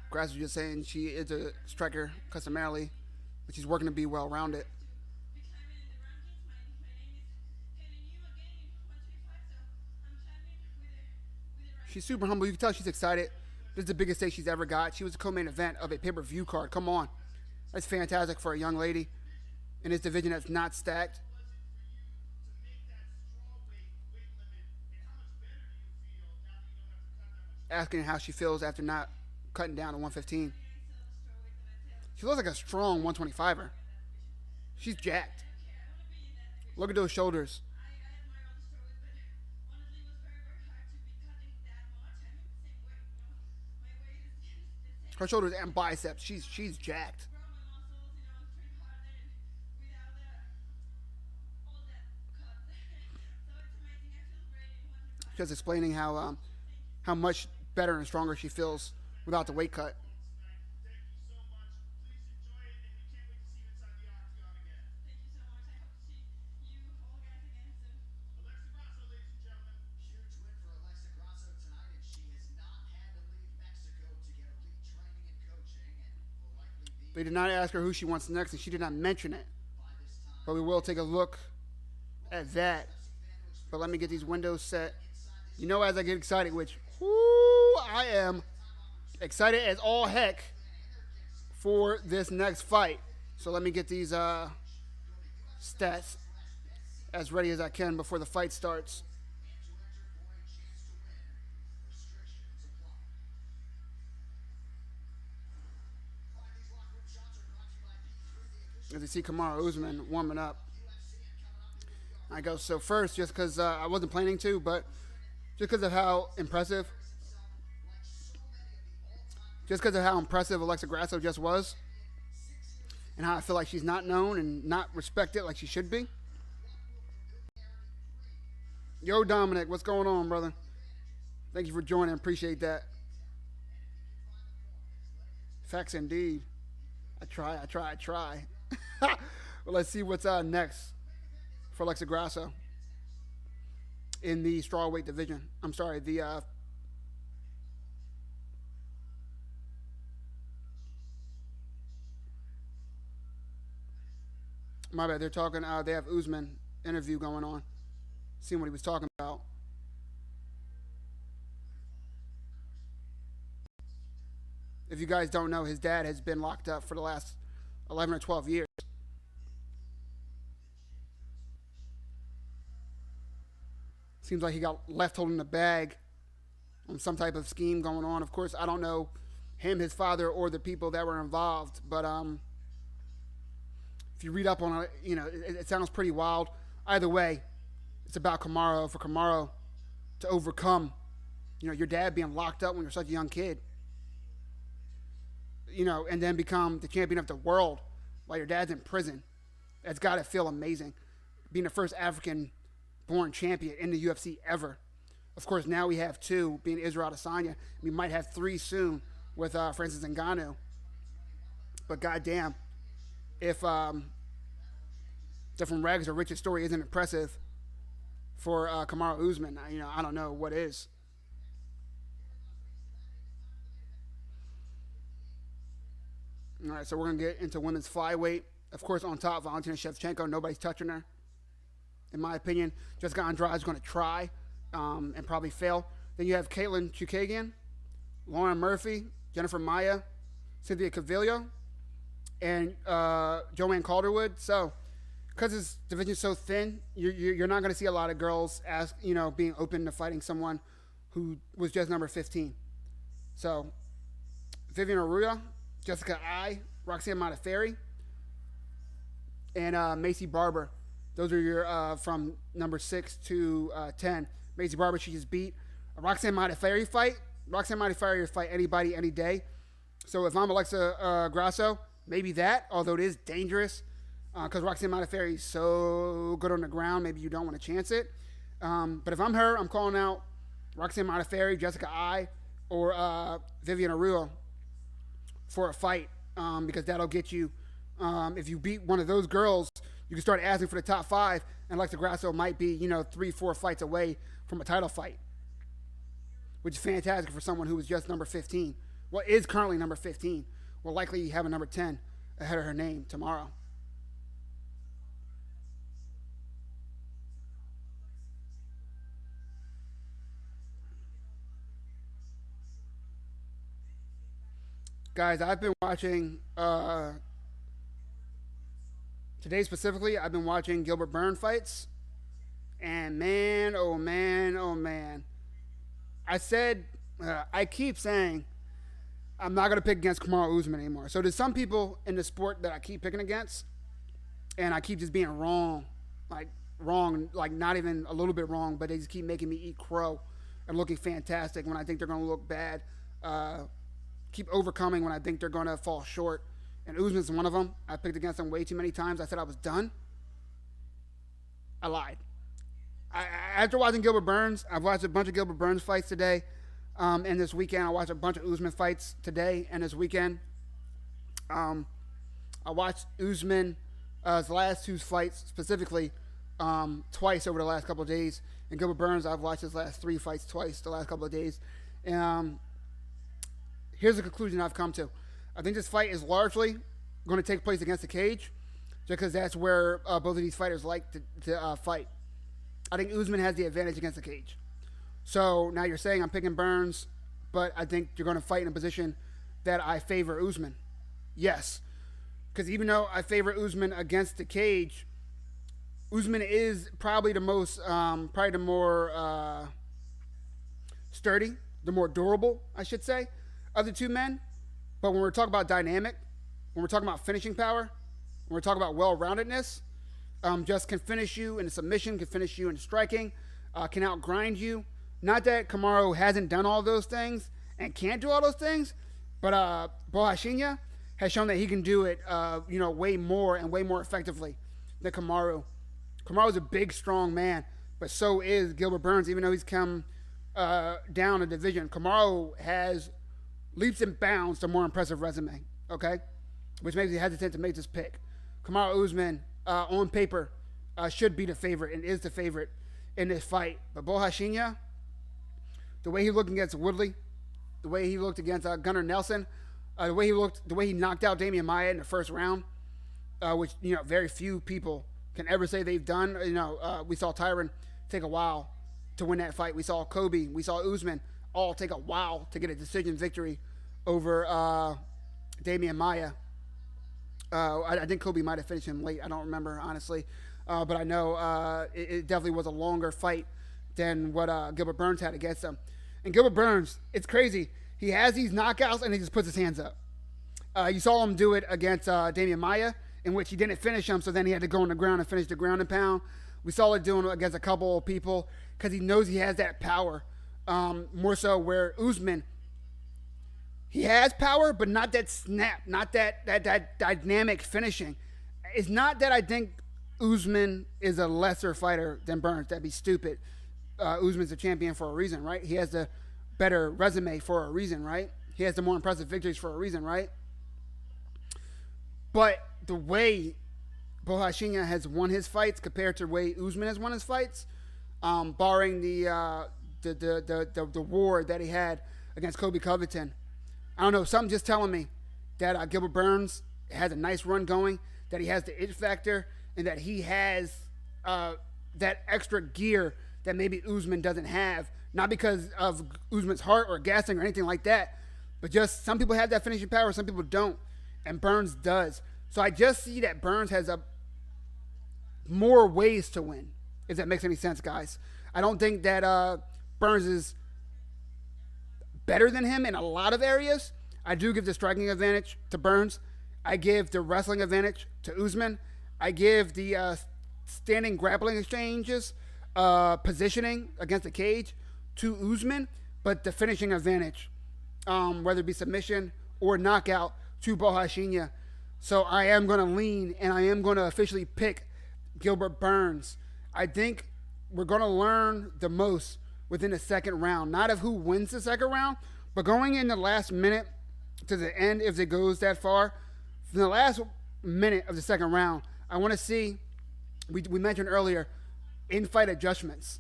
Grasso just saying she is a striker customarily, but she's working to be well-rounded. She's super humble. You can tell she's excited. This is the biggest stage she's ever got. She was a co-main event of a pay-per-view card. Come on. That's fantastic for a young lady in this division that's not stacked. Asking how she feels after not cutting down to 115. She looks like a strong 125er. She's jacked. Look at those shoulders. Her shoulders and biceps. She's jacked. Just explaining how much better and stronger she feels without the weight cut. They did not ask her who she wants next, and she did not mention it. But we will take a look at that. But let me get these windows set. You know, as I get excited, which, I am excited as all heck for this next fight. So let me get these stats as ready as I can before the fight starts. As you see Kamaru Usman warming up. I go, so first, just because I wasn't planning to, but just because of how impressive Alexa Grasso just was, and how I feel like she's not known and not respected like she should be. Yo, Dominic, what's going on, brother? Thank you for joining. Appreciate that. Facts indeed. I try. Well, let's see what's next for Alexa Grasso in the strawweight division. I'm sorry, the my bad. They're talking. They have Usman interview going on. Seeing what he was talking about. If you guys don't know, his dad has been locked up for the last 11 or 12 years. Seems like he got left holding the bag on some type of scheme going on. Of course, I don't know him, his father, or the people that were involved. But if you read up on it, you know, it sounds pretty wild. Either way, it's about Kamaru. For Kamaru to overcome, you know, your dad being locked up when you're such a young kid. You know, and then become the champion of the world while your dad's in prison. That's got to feel amazing. Being the first African-born champion in the UFC ever. Of course, now we have two, being Israel Adesanya. We might have three soon with Francis Ngannou. But goddamn, if the From Rags to Riches story isn't impressive for Kamaru Usman, you know, I don't know what is. All right, so we're going to get into women's flyweight. Of course, on top, Valentina Shevchenko. Nobody's touching her, in my opinion. Jessica Andrade is going to try and probably fail. Then you have Caitlin Chukagian, Lauren Murphy, Jennifer Maia, Cynthia Calvillo, and Joanne Calderwood. So, because this division is so thin, you're not going to see a lot of girls being open to fighting someone who was just number 15. So, Vivian Arruda, Jessica Ai, Roxanne Modafferi, and Macy Barber. Those are your from number 6 to 10. Macy Barber, she just beat a Roxanne Modafferi fight. Roxanne Modafferi will fight anybody, any day. So if I'm Alexa Grasso, maybe that, although it is dangerous because Roxanne Modafferi is so good on the ground, maybe you don't want to chance it. But if I'm her, I'm calling out Roxanne Modafferi, Jessica Ai, or Vivian Arruda for a fight because that'll get you, if you beat one of those girls, you can start asking for the top 5, and Alexa Grasso might be, 3-4 fights away from a title fight, which is fantastic for someone who was just number 15. Well, is currently number 15. Will likely have a number 10 ahead of her name tomorrow. Guys, I've been watching, today specifically, I've been watching Gilbert Burns fights. And man, oh man, oh man. I keep saying, I'm not going to pick against Kamaru Usman anymore. So there's some people in the sport that I keep picking against, and I keep just being wrong, like not even a little bit wrong, but they just keep making me eat crow and looking fantastic when I think they're going to look bad. Keep overcoming when I think they're going to fall short. And Usman's one of them. I picked against him way too many times. I said I was done. I lied. After watching Gilbert Burns, I've watched a bunch of Gilbert Burns fights today. And this weekend, I watched a bunch of Usman fights today and this weekend. I watched Usman's last 2 fights specifically twice over the last couple of days. And Gilbert Burns, I've watched his last 3 fights twice the last couple of days. Here's the conclusion I've come to. I think this fight is largely going to take place against the cage, just because that's where both of these fighters like to fight. I think Usman has the advantage against the cage. So now you're saying I'm picking Burns, but I think you're going to fight in a position that I favor Usman. Yes, because even though I favor Usman against the cage, Usman is probably the more sturdy, the more durable, I should say, of the 2 men. But when we're talking about dynamic, when we're talking about finishing power, when we're talking about well-roundedness, just can finish you in a submission, can finish you in striking, can outgrind you. Not that Kamaru hasn't done all those things and can't do all those things, but Borrachinha has shown that he can do it, way more and way more effectively than Kamaru. Kamaru's a big, strong man, but so is Gilbert Burns, even though he's come down a division. Kamaru has leaps and bounds to more impressive resume, okay? Which makes me hesitant to make this pick. Kamaru Usman, on paper, should be the favorite and is the favorite in this fight. But Borrachinha, the way he looked against Woodley, the way he looked against Gunnar Nelson, the way he knocked out Damian Maia in the first round, which very few people can ever say they've done. We saw Tyron take a while to win that fight. We saw Kobe, we saw Usman all take a while to get a decision victory over Damian Maia. I think Kobe might have finished him late. I don't remember, honestly. But I know it definitely was a longer fight than what Gilbert Burns had against him. And Gilbert Burns, it's crazy. He has these knockouts and he just puts his hands up. You saw him do it against Damian Maia, in which he didn't finish him, so then he had to go on the ground and finish the ground and pound. We saw it doing it against a couple of people because he knows he has that power. More so where Usman, he has power, but not that snap, not that dynamic finishing. It's not that I think Usman is a lesser fighter than Burns. That'd be stupid. Usman's a champion for a reason, right? He has the better resume for a reason, right? He has the more impressive victories for a reason, right? But the way Borrachinha has won his fights compared to the way Usman has won his fights, barring the war that he had against Kobe Covington, I don't know, something just telling me that Gilbert Burns has a nice run going, that he has the it factor, and that he has that extra gear that maybe Usman doesn't have. Not because of Usman's heart or gassing or anything like that, but just some people have that finishing power, some people don't, and Burns does. So I just see that Burns has more ways to win, if that makes any sense, guys. I don't think that Burns is better than him in a lot of areas. I do give the striking advantage to Burns. I give the wrestling advantage to Usman. I give the standing grappling exchanges, positioning against the cage to Usman, but the finishing advantage, whether it be submission or knockout, to Borrachinha. So I am going to lean, and I am going to officially pick Gilbert Burns. I think we're going to learn the most within the second round. Not of who wins the second round, but going in the last minute to the end, if it goes that far, from the last minute of the second round, I want to see, we mentioned earlier, in-fight adjustments.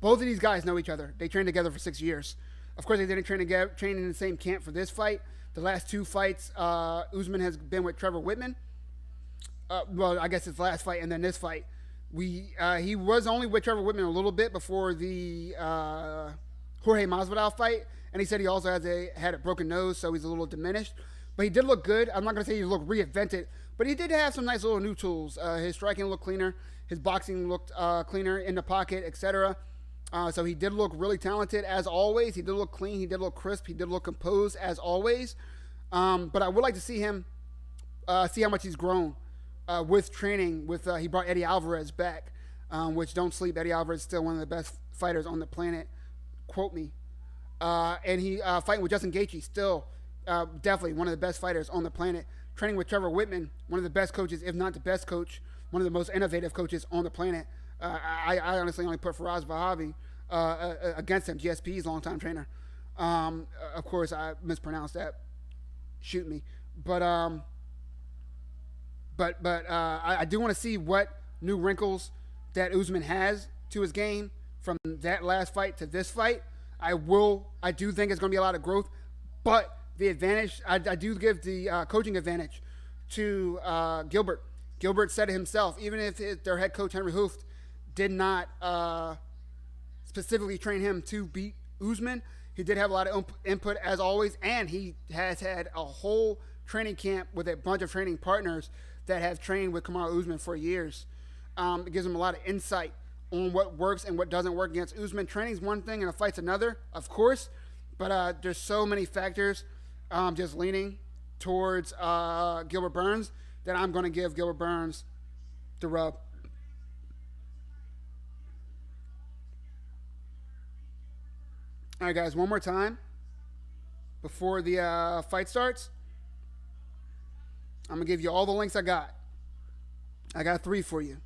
Both of these guys know each other. They trained together for 6 years. Of course, they didn't train in the same camp for this fight. The last 2 fights, Usman has been with Trevor Whitman. Well, I guess his last fight and then this fight. He was only with Trevor Whitman a little bit before the Jorge Masvidal fight, and he said he also had a broken nose, so he's a little diminished. But he did look good. I'm not going to say he looked reinvented, but he did have some nice little new tools. His striking looked cleaner. His boxing looked cleaner in the pocket, etc. So he did look really talented as always. He did look clean. He did look crisp. He did look composed as always. But I would like to see him see how much he's grown with training. He brought Eddie Alvarez back, which don't sleep. Eddie Alvarez is still one of the best fighters on the planet. Quote me. And he fighting with Justin Gaethje, still definitely one of the best fighters on the planet. Training with Trevor Whitman, one of the best coaches, if not the best coach, one of the most innovative coaches on the planet. I honestly only put Faraz Vahavi against him, GSP's longtime trainer. Of course, I mispronounced that. Shoot me. But I do want to see what new wrinkles that Usman has to his game from that last fight to this fight. I do think it's going to be a lot of growth, but the advantage, I do give the coaching advantage to Gilbert. Gilbert said it himself, even if their head coach, Henry Hooft, did not specifically train him to beat Usman, he did have a lot of input as always, and he has had a whole training camp with a bunch of training partners that have trained with Kamaru Usman for years. It gives him a lot of insight on what works and what doesn't work against Usman. Training's one thing and a fight's another, of course, but there's so many factors just leaning towards Gilbert Burns that I'm going to give Gilbert Burns the rub. All right, guys, one more time before the fight starts. I'm going to give you all the links I got. I got 3 for you.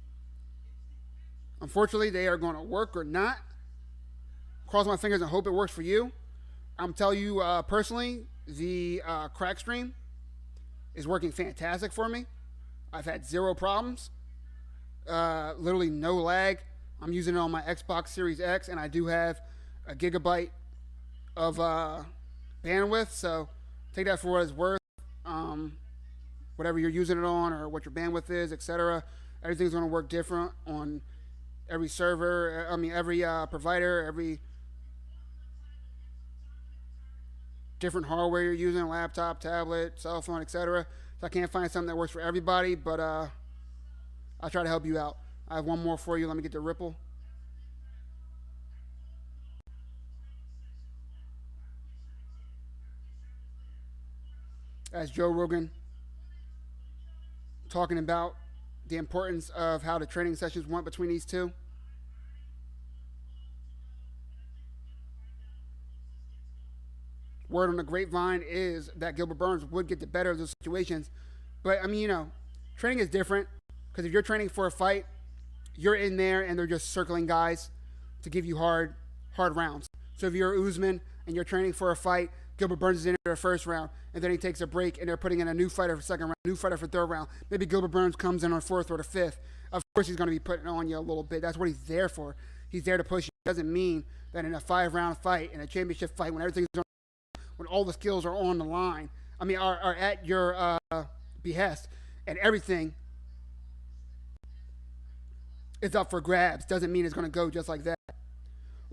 Unfortunately, they are going to work or not. Cross my fingers and hope it works for you. I'm telling you personally, the crack stream is working fantastic for me. I've had 0 problems. Literally no lag. I'm using it on my Xbox Series X, and I do have a gigabyte of bandwidth, so take that for what it's worth. Whatever you're using it on or what your bandwidth is, etc. Everything's going to work different on every server, every provider, every different hardware you're using, laptop, tablet, cell phone, etc. So I can't find something that works for everybody, but I'll try to help you out. I have one more for you. Let me get the Ripple. As Joe Rogan talking about the importance of how the training sessions went between these two. Word on the grapevine is that Gilbert Burns would get the better of those situations. But, training is different because if you're training for a fight, you're in there and they're just circling guys to give you hard rounds. So if you're Usman and you're training for a fight, Gilbert Burns is in there the first round, and then he takes a break, and they're putting in a new fighter for second round, new fighter for third round. Maybe Gilbert Burns comes in on fourth or the fifth. Of course, he's going to be putting on you a little bit. That's what he's there for. He's there to push you. It doesn't mean that in a 5-round fight, in a championship fight, when everything's on, when all the skills are on the line, are at your behest, and everything is up for grabs, doesn't mean it's going to go just like that.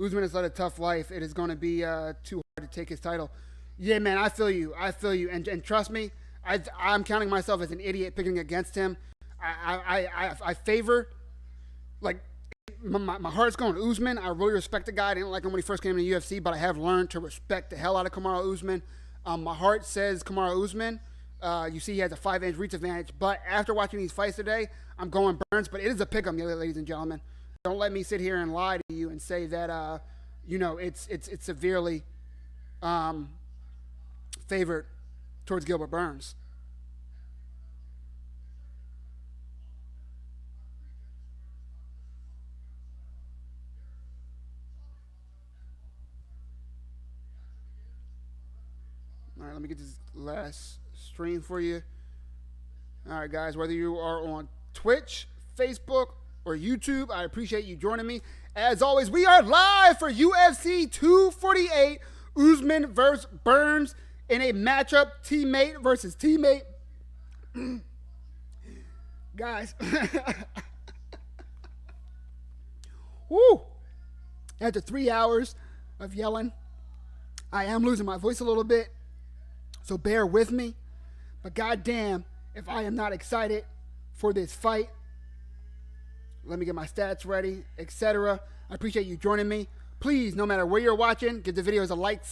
Usman has led a tough life. It is going to be too hard to take his title. Yeah, man, I feel you. And trust me, I'm counting myself as an idiot picking against him. I favor, my heart's going to Usman. I really respect the guy. I didn't like him when he first came to the UFC, but I have learned to respect the hell out of Kamaru Usman. My heart says Kamaru Usman. You see he has a 5-inch reach advantage. But after watching these fights today, I'm going Burns. But it is a pick-em, ladies and gentlemen. Don't let me sit here and lie to you and say that, it's severely favored towards Gilbert Burns. All right, let me get this last stream for you. All right, guys, whether you are on Twitch, Facebook, or YouTube, I appreciate you joining me. As always, we are live for UFC 248, Usman versus Burns in a matchup, teammate versus teammate. Guys, woo! After 3 hours of yelling, I am losing my voice a little bit, so bear with me. But goddamn, if I am not excited for this fight. Let me get my stats ready, etc. I appreciate you joining me. Please, no matter where you're watching, give the videos a like,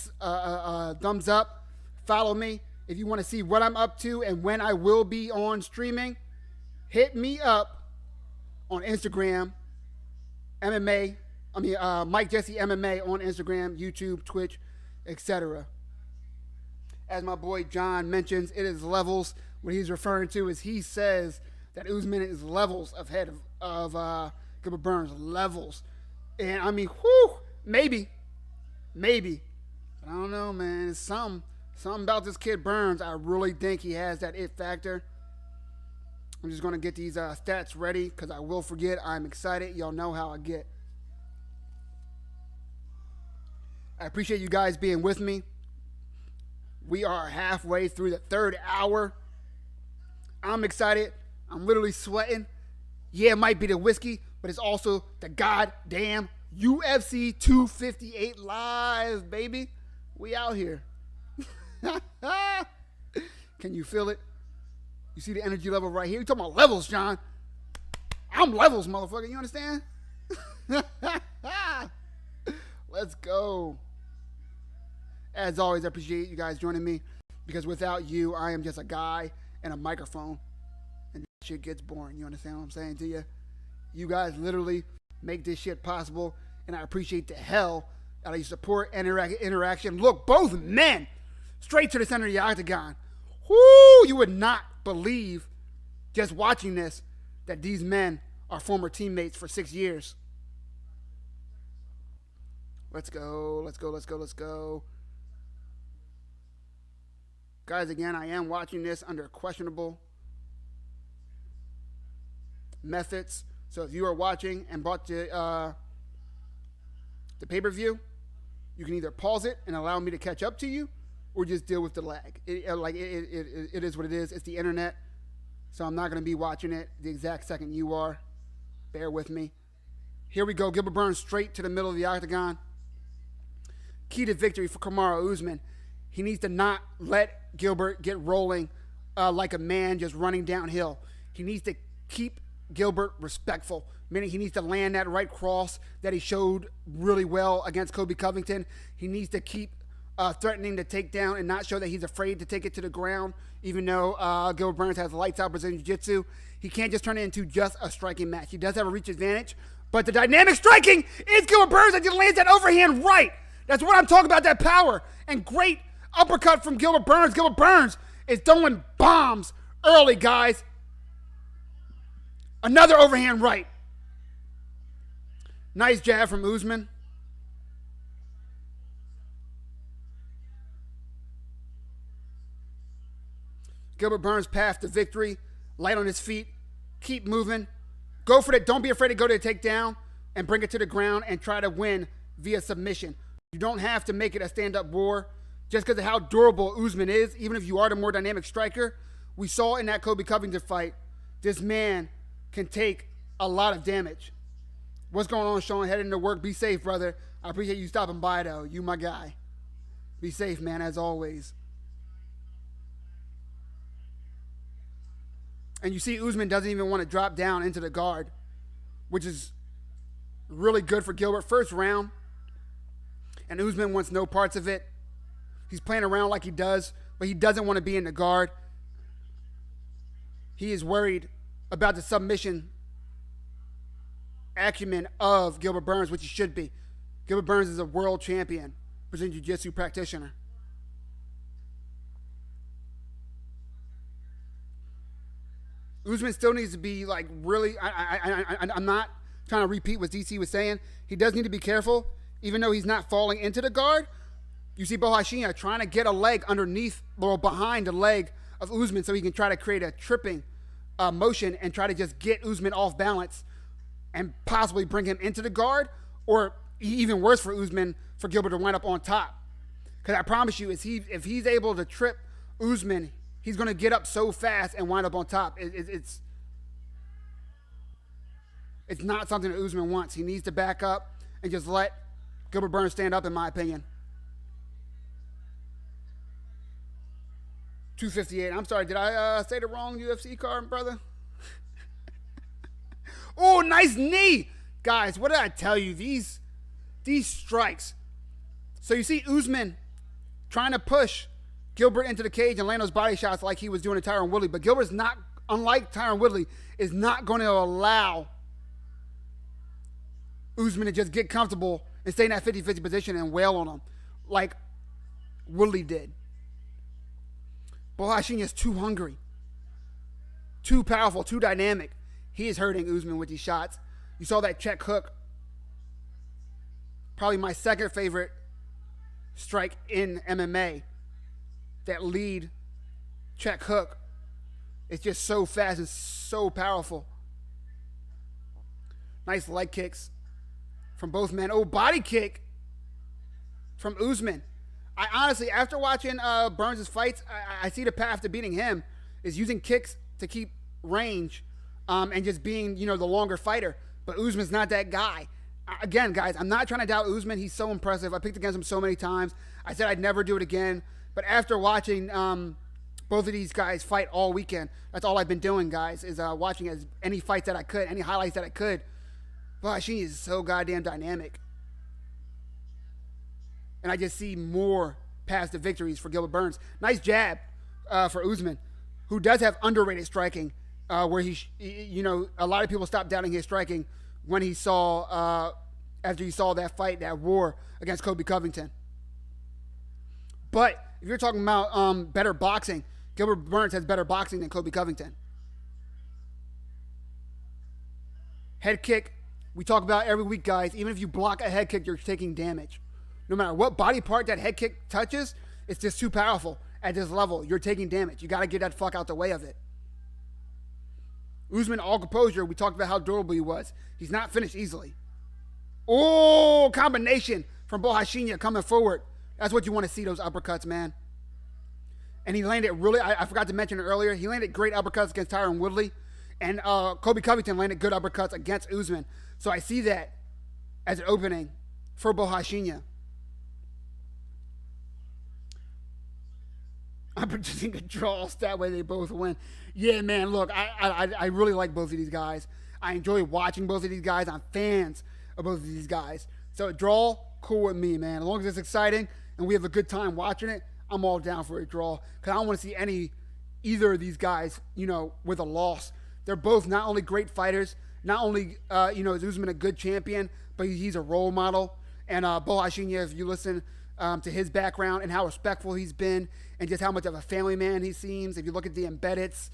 thumbs up. Follow me. If you want to see what I'm up to and when I will be on streaming, hit me up on Instagram, Mike Jesse MMA on Instagram, YouTube, Twitch, etc. As my boy John mentions, it is levels. What he's referring to is he says that Usman is levels ahead of Gilbert Burns, levels. And maybe. But I don't know, man. It's something about this kid Burns. I really think he has that it factor. I'm just going to get these stats ready because I will forget. I'm excited. Y'all know how I get. I appreciate you guys being with me. We are halfway through the third hour. I'm excited. I'm literally sweating. Yeah, it might be the whiskey, but it's also the goddamn UFC 258 live, baby. We out here. Can you feel it? You see the energy level right here? You talking about levels, John? I'm levels, motherfucker. You understand? Let's go. As always, I appreciate you guys joining me because without you, I am just a guy and a microphone, and this shit gets boring. You understand what I'm saying to you? You guys literally make this shit possible, and I appreciate the hell out of your support and interaction. Look, both men straight to the center of the octagon. Whoo! You would not believe, just watching this, that these men are former teammates for 6 years. Let's go. Let's go. Let's go. Let's go. Guys, again, I am watching this under questionable methods. So if you are watching and bought the pay-per-view, you can either pause it and allow me to catch up to you, or just deal with the lag. It is what it is. It's the internet, so I'm not going to be watching it the exact second you are. Bear with me. Here we go. Gilbert Burns straight to the middle of the octagon. Key to victory for Kamaru Usman. He needs to not let Gilbert get rolling like a man just running downhill. He needs to keep Gilbert respectful, meaning he needs to land that right cross that he showed really well against Colby Covington. He needs to keep threatening to take down and not show that he's afraid to take it to the ground, even though Gilbert Burns has lights out Brazilian Jiu-Jitsu. He can't just turn it into just a striking match. He does have a reach advantage, but the dynamic striking is Gilbert Burns that just lands that overhand right. That's what I'm talking about, that power. And great uppercut from Gilbert Burns. Gilbert Burns is throwing bombs early, guys. Another overhand right. Nice jab from Usman. Gilbert Burns' path to victory. Light on his feet. Keep moving. Go for it. Don't be afraid to go to the takedown and bring it to the ground and try to win via submission. You don't have to make it a stand-up war just because of how durable Usman is, even if you are the more dynamic striker. We saw in that Colby Covington fight, this man can take a lot of damage. What's going on, Sean? Heading to work. Be safe, brother. I appreciate you stopping by, though. You my guy. Be safe, man, as always. And you see Usman doesn't even want to drop down into the guard, which is really good for Gilbert. First round, and Usman wants no parts of it. He's playing around like he does, but he doesn't want to be in the guard. He is worried about the submission acumen of Gilbert Burns, which he should be. Gilbert Burns is a world champion, Brazilian Jiu-Jitsu practitioner. Usman still needs to be like really, I'm not trying to repeat what DC was saying. He does need to be careful, even though he's not falling into the guard. You see Bohashinya trying to get a leg underneath or behind the leg of Usman so he can try to create a tripping motion and try to just get Usman off balance and possibly bring him into the guard, or even worse for Usman, for Gilbert to wind up on top. Because I promise you, if he's able to trip Usman, he's going to get up so fast and wind up on top. It's not something that Usman wants. He needs to back up and just let Gilbert Burns stand up, in my opinion. 258. I'm sorry, did I say the wrong UFC card, brother? Oh, nice knee. Guys, what did I tell you? These strikes. So you see Usman trying to push Gilbert into the cage and land those body shots like he was doing to Tyron Woodley. But Gilbert's not, unlike Tyron Woodley, is not going to allow Usman to just get comfortable and stay in that 50-50 position and wail on him like Woodley did. Bohashinya is too hungry, too powerful, too dynamic. He is hurting Usman with these shots. You saw that check hook. Probably my second favorite strike in MMA. That lead check hook. It's just so fast and so powerful. Nice leg kicks from both men. Oh, body kick from Usman. I honestly, after watching Burns' fights, I see the path to beating him is using kicks to keep range and just being, the longer fighter. But Usman's not that guy. Again, guys, I'm not trying to doubt Usman. He's so impressive. I picked against him so many times. I said I'd never do it again. But after watching both of these guys fight all weekend, that's all I've been doing, guys, is watching any fights that I could, any highlights that I could. But she is so goddamn dynamic. And I just see more paths to victories for Gilbert Burns. Nice jab for Usman, who does have underrated striking, where a lot of people stopped doubting his striking when he saw, after he saw that fight, that war against Colby Covington. But if you're talking about better boxing, Gilbert Burns has better boxing than Colby Covington. Head kick, we talk about every week, guys. Even if you block a head kick, you're taking damage. No matter what body part that head kick touches, it's just too powerful. At this level, you're taking damage. You got to get that fuck out the way of it. Usman, all composure, we talked about how durable he was. He's not finished easily. Oh, combination from Bohashinia coming forward. That's what you want to see, those uppercuts, man. And he landed really, I forgot to mention it earlier, he landed great uppercuts against Tyron Woodley. And Colby Covington landed good uppercuts against Usman. So I see that as an opening for Bohashinia. I'm predicting a draw, so that way they both win. Yeah, man, look, I really like both of these guys. I enjoy watching both of these guys. I'm fans of both of these guys. So a draw, cool with me, man. As long as it's exciting and we have a good time watching it, I'm all down for a draw. Because I don't want to see either of these guys, with a loss. They're both not only great fighters, not only, is Usman a good champion, but he's a role model. And Bohashinia, if you listen to his background and how respectful he's been and just how much of a family man he seems. If you look at the embeddeds,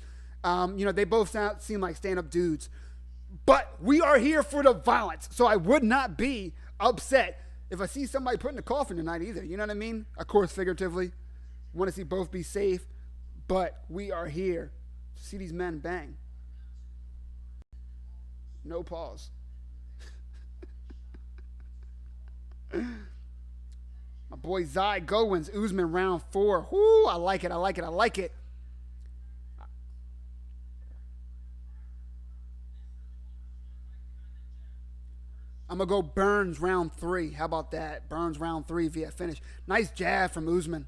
they both seem like stand-up dudes. But we are here for the violence, so I would not be upset if I see somebody put in the coffin tonight either. You know what I mean? Of course, figuratively. Want to see both be safe, but we are here to see these men bang. No pause. My boy Zai Gowins, Usman round 4. Whoo, I like it. I'm going to go Burns round 3. How about that? Burns round 3 via finish. Nice jab from Usman.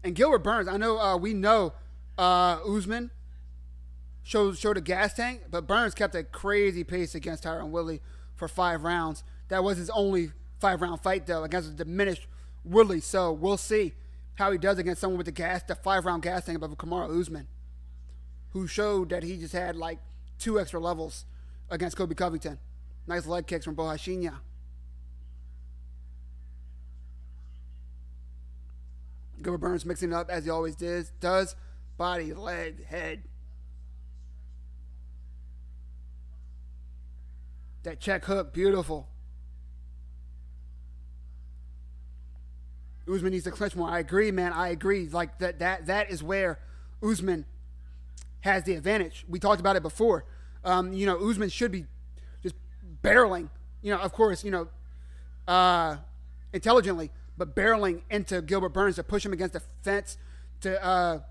And Gilbert Burns, I know we know Usman showed a gas tank, but Burns kept a crazy pace against Tyron Woodley for 5 rounds. That was his only 5-round fight, though, against a diminished Woodley. So we'll see how he does against someone with the 5-round gas tank above Kamaru Usman, who showed that he just had like 2 extra levels against Colby Covington. Nice leg kicks from Bohashinia. Gilbert Burns mixing it up as he always does. Body, leg, head. That check hook, beautiful. Usman needs to clinch more. I agree, man. I agree. Like that is where Usman has the advantage. We talked about it before. Usman should be just barreling. Of course, intelligently, but barreling into Gilbert Burns to push him against the fence, to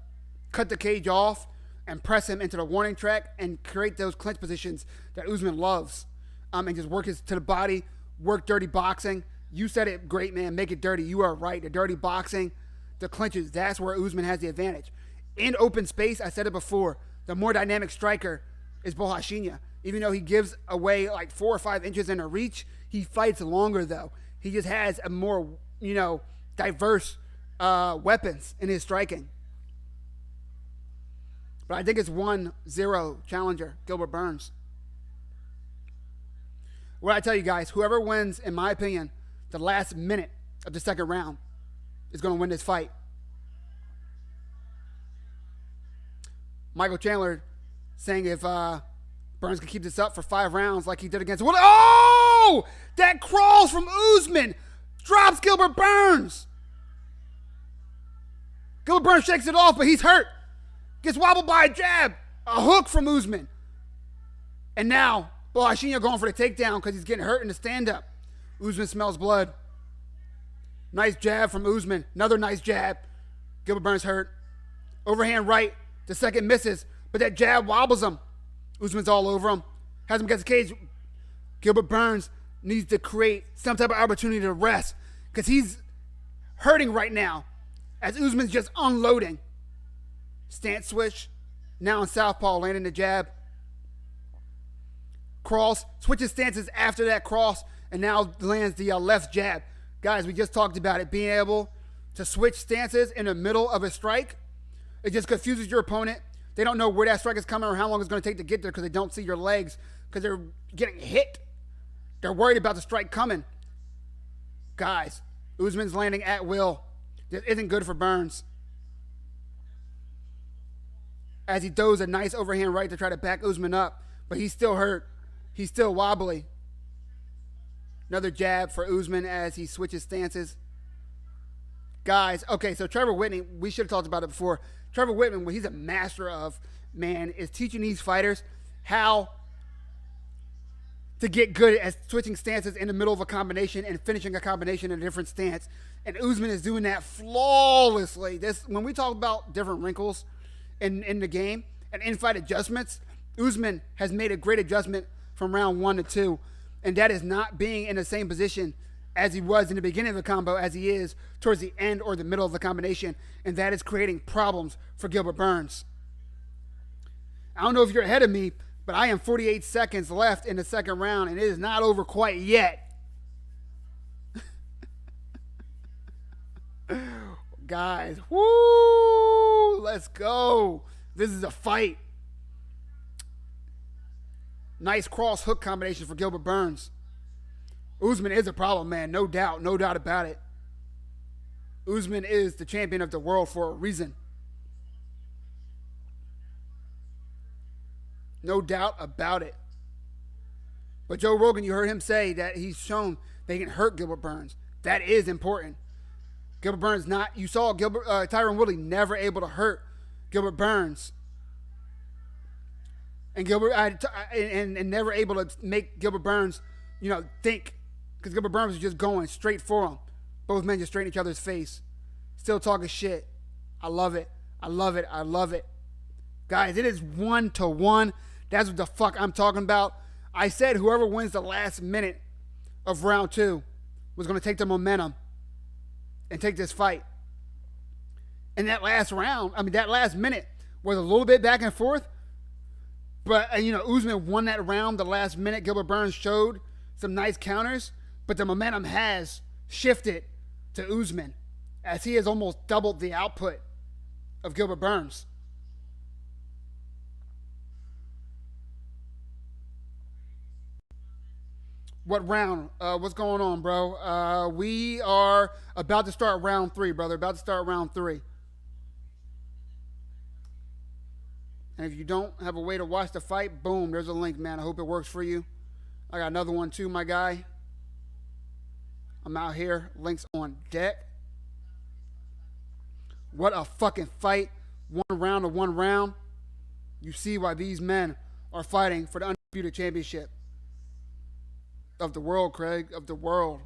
cut the cage off and press him into the warning track and create those clinch positions that Usman loves. And just work to the body, work dirty boxing. You said it great, man. Make it dirty. You are right. The dirty boxing, the clinches, that's where Usman has the advantage. In open space, I said it before, the more dynamic striker is Bohashinia. Even though he gives away like 4 or 5 inches in a reach, he fights longer, though. He just has a more, diverse weapons in his striking. But I think it's 1-0 challenger, Gilbert Burns. What I tell you guys, whoever wins, in my opinion, the last minute of the second round is going to win this fight. Michael Chandler saying if Burns can keep this up for 5 rounds like he did against Woodley. Oh! Oh! That cross from Usman drops Gilbert Burns. Gilbert Burns shakes it off, but he's hurt. Gets wobbled by a jab. A hook from Usman. And now, Bolashinha going for the takedown because he's getting hurt in the stand-up. Usman smells blood. Nice jab from Usman. Another nice jab. Gilbert Burns hurt. Overhand right. The second misses, but that jab wobbles him. Usman's all over him. Has him against the cage. Gilbert Burns needs to create some type of opportunity to rest because he's hurting right now as Usman's just unloading. Stance switch. Now in southpaw, landing the jab. Cross. Switches stances after that cross and now lands the left jab. Guys, we just talked about it. Being able to switch stances in the middle of a strike. It just confuses your opponent. They don't know where that strike is coming or how long it's going to take to get there because they don't see your legs because they're getting hit. They're worried about the strike coming. Guys, Usman's landing at will. This isn't good for Burns. As he throws a nice overhand right to try to back Usman up, but he's still hurt. He's still wobbly. Another jab for Usman as he switches stances. Guys, okay, so Trevor Whitney, we should have talked about it before. Trevor Whitman, what he's a master of, man, is teaching these fighters how to get good at switching stances in the middle of a combination and finishing a combination in a different stance. And Usman is doing that flawlessly. When we talk about different wrinkles in the game and in-fight adjustments, Usman has made a great adjustment from round 1 to 2. And that is not being in the same position as he was in the beginning of the combo as he is towards the end or the middle of the combination. And that is creating problems for Gilbert Burns. I don't know if you're ahead of me, but I am 48 seconds left in the second round, and it is not over quite yet. Guys, woo! Let's go. This is a fight. Nice cross hook combination for Gilbert Burns. Usman is a problem, man. No doubt about it. Usman is the champion of the world for a reason. No doubt about it. But Joe Rogan, you heard him say that he's shown they can hurt Gilbert Burns. That is important. Gilbert Burns not. You saw Tyron Woodley never able to hurt Gilbert Burns, and and never able to make Gilbert Burns, think, because Gilbert Burns was just going straight for him. Both men just straight in each other's face, still talking shit. I love it. I love it. I love it, guys. It is 1-1. That's what the fuck I'm talking about. I said whoever wins the last minute of round 2 was going to take the momentum and take this fight. And that last minute was a little bit back and forth. But, Usman won that round the last minute. Gilbert Burns showed some nice counters. But the momentum has shifted to Usman as he has almost doubled the output of Gilbert Burns. What round? What's going on, bro? We are about to start round 3, brother. About to start round 3. And if you don't have a way to watch the fight, boom, there's a link, man. I hope it works for you. I got another one too, my guy. I'm out here. Links on deck. What a fucking fight. 1 round to 1 round. You see why these men are fighting for the undisputed championship of the world, Craig, of the world.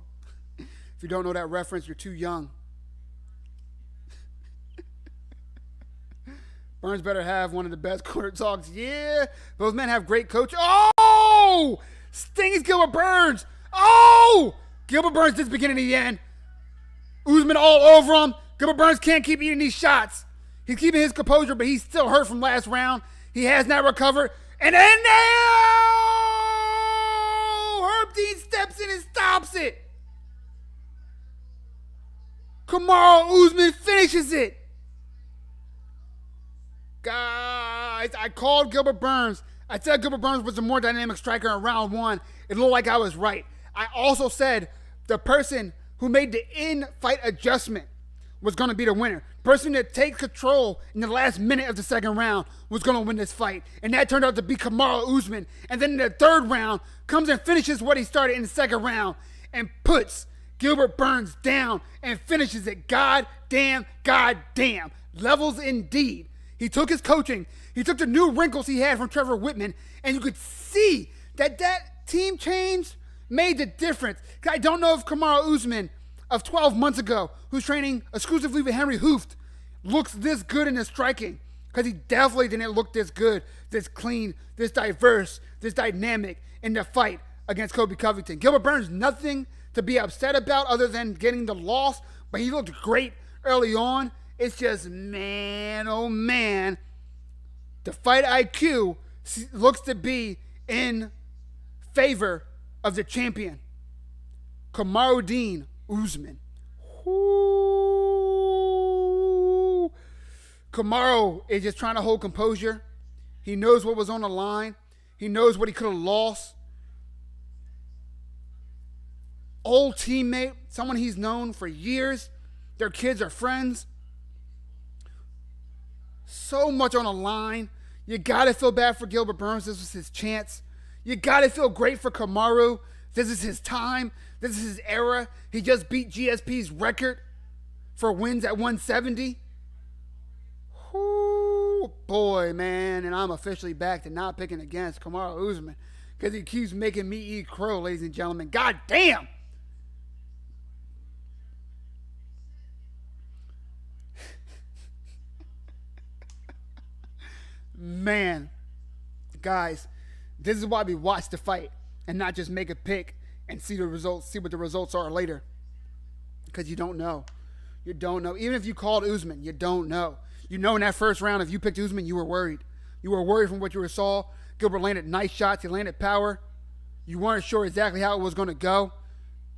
If you don't know that reference, you're too young. Burns better have one of the best corner talks. Yeah, those men have great coach. Oh! Stings Gilbert Burns. Oh! Gilbert Burns this beginning to the end. Usman all over him. Gilbert Burns can't keep eating these shots. He's keeping his composure, but he's still hurt from last round. He has not recovered. And then Herb Dean steps in and stops it. Kamaru Usman finishes it. Guys, I called Gilbert Burns. I said Gilbert Burns was a more dynamic striker in round 1. It looked like I was right. I also said the person who made the in-fight adjustment was going to be the winner. The person that takes control in the last minute of the second round was going to win this fight. And that turned out to be Kamaru Usman. And then in the third round, comes and finishes what he started in the second round and puts Gilbert Burns down and finishes it. Goddamn. Levels indeed. He took his coaching. He took the new wrinkles he had from Trevor Whitman. And you could see that team change made the difference. I don't know if Kamaru Usman of 12 months ago, who's training exclusively with Henry Hooft, looks this good in his striking. Because he definitely didn't look this good, this clean, this diverse, this dynamic in the fight against Colby Covington. Gilbert Burns, nothing to be upset about other than getting the loss, but he looked great early on. It's just, man, oh man, the fight IQ looks to be in favor of the champion, Kamaru Usman. Ooh. Kamaru is just trying to hold composure. He knows what was on the line. He knows what he could have lost. Old teammate, someone he's known for years. Their kids are friends. So much on the line. You got to feel bad for Gilbert Burns. This was his chance. You got to feel great for Kamaru. This is his time. This is his era. He just beat GSP's record for wins at 170. Ooh, boy, man. And I'm officially back to not picking against Kamaru Usman because he keeps making me eat crow, ladies and gentlemen. God damn. Man, guys, this is why we watch the fight and not just make a pick and see the results, see what the results are later. Because you don't know. You don't know. Even if you called Usman, you don't know. You know in that first round, if you picked Usman, you were worried. You were worried from what you saw. Gilbert landed nice shots. He landed power. You weren't sure exactly how it was going to go.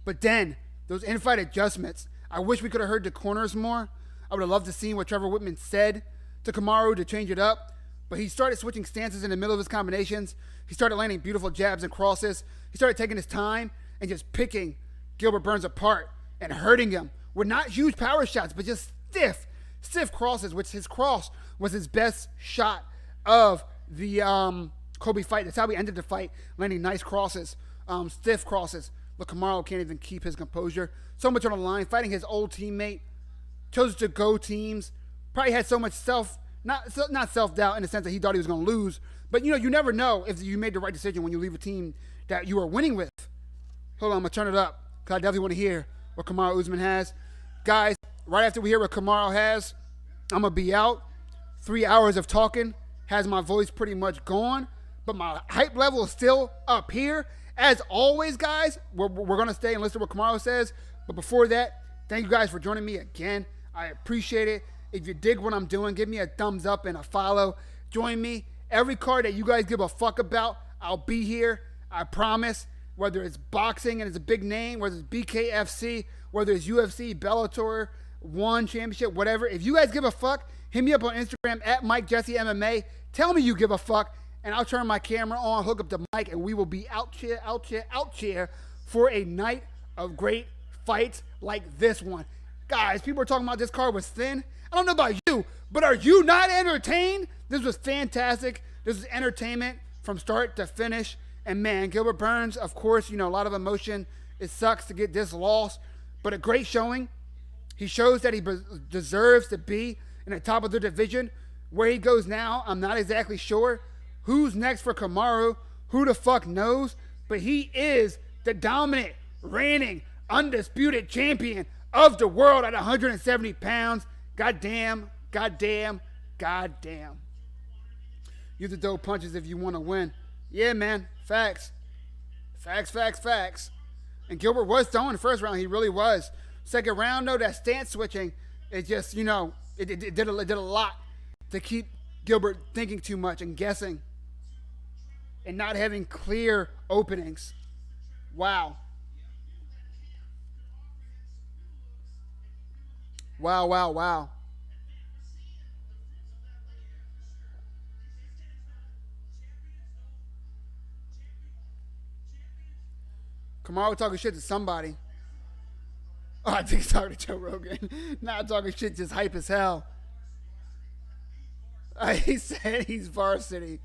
But then, those in-fight adjustments, I wish we could have heard the corners more. I would have loved to see what Trevor Whitman said to Kamaru to change it up. But he started switching stances in the middle of his combinations. He started landing beautiful jabs and crosses. He started taking his time and just picking Gilbert Burns apart and hurting him with not huge power shots, but just stiff crosses, which his cross was his best shot of the Colby fight. That's how he ended the fight, landing nice crosses, stiff crosses. But Kamaru can't even keep his composure. So much on the line, fighting his old teammate. Chose to go teams. Probably had so much not self-doubt in the sense that he thought he was going to lose. But, you never know if you made the right decision when you leave a team that you were winning with. Hold on, I'm going to turn it up because I definitely want to hear what Kamaru Usman has. Guys, right after we hear what Kamaru has, I'm going to be out. 3 hours of talking has my voice pretty much gone, but my hype level is still up here. As always, guys, we're going to stay and listen to what Kamaru says. But before that, thank you guys for joining me again. I appreciate it. If you dig what I'm doing, give me a thumbs up and a follow. Join me. Every card that you guys give a fuck about, I'll be here. I promise. Whether it's boxing and it's a big name, whether it's BKFC, whether it's UFC, Bellator, One Championship, whatever. If you guys give a fuck, hit me up on Instagram at MikeJesseMMA. Tell me you give a fuck, and I'll turn my camera on, hook up the mic, and we will be out here for a night of great fights like this one. Guys, people are talking about this card was thin. I don't know about you, but are you not entertained? This was fantastic. This was entertainment from start to finish. And man, Gilbert Burns, of course, a lot of emotion. It sucks to get this loss, but a great showing. He shows that he deserves to be in the top of the division. Where he goes now, I'm not exactly sure. Who's next for Kamaru? Who the fuck knows? But he is the dominant, reigning, undisputed champion of the world at 170 pounds. Goddamn. Use the dope punches if you want to win. Yeah, man. Facts. And Gilbert was throwing the first round. He really was. Second round, though, that stance switching, it just, it did a lot to keep Gilbert thinking too much and guessing and not having clear openings. Wow. Kamaru talking shit to somebody. Oh, I think he's talking to Joe Rogan. Not talking shit, just hype as hell. He said he's varsity.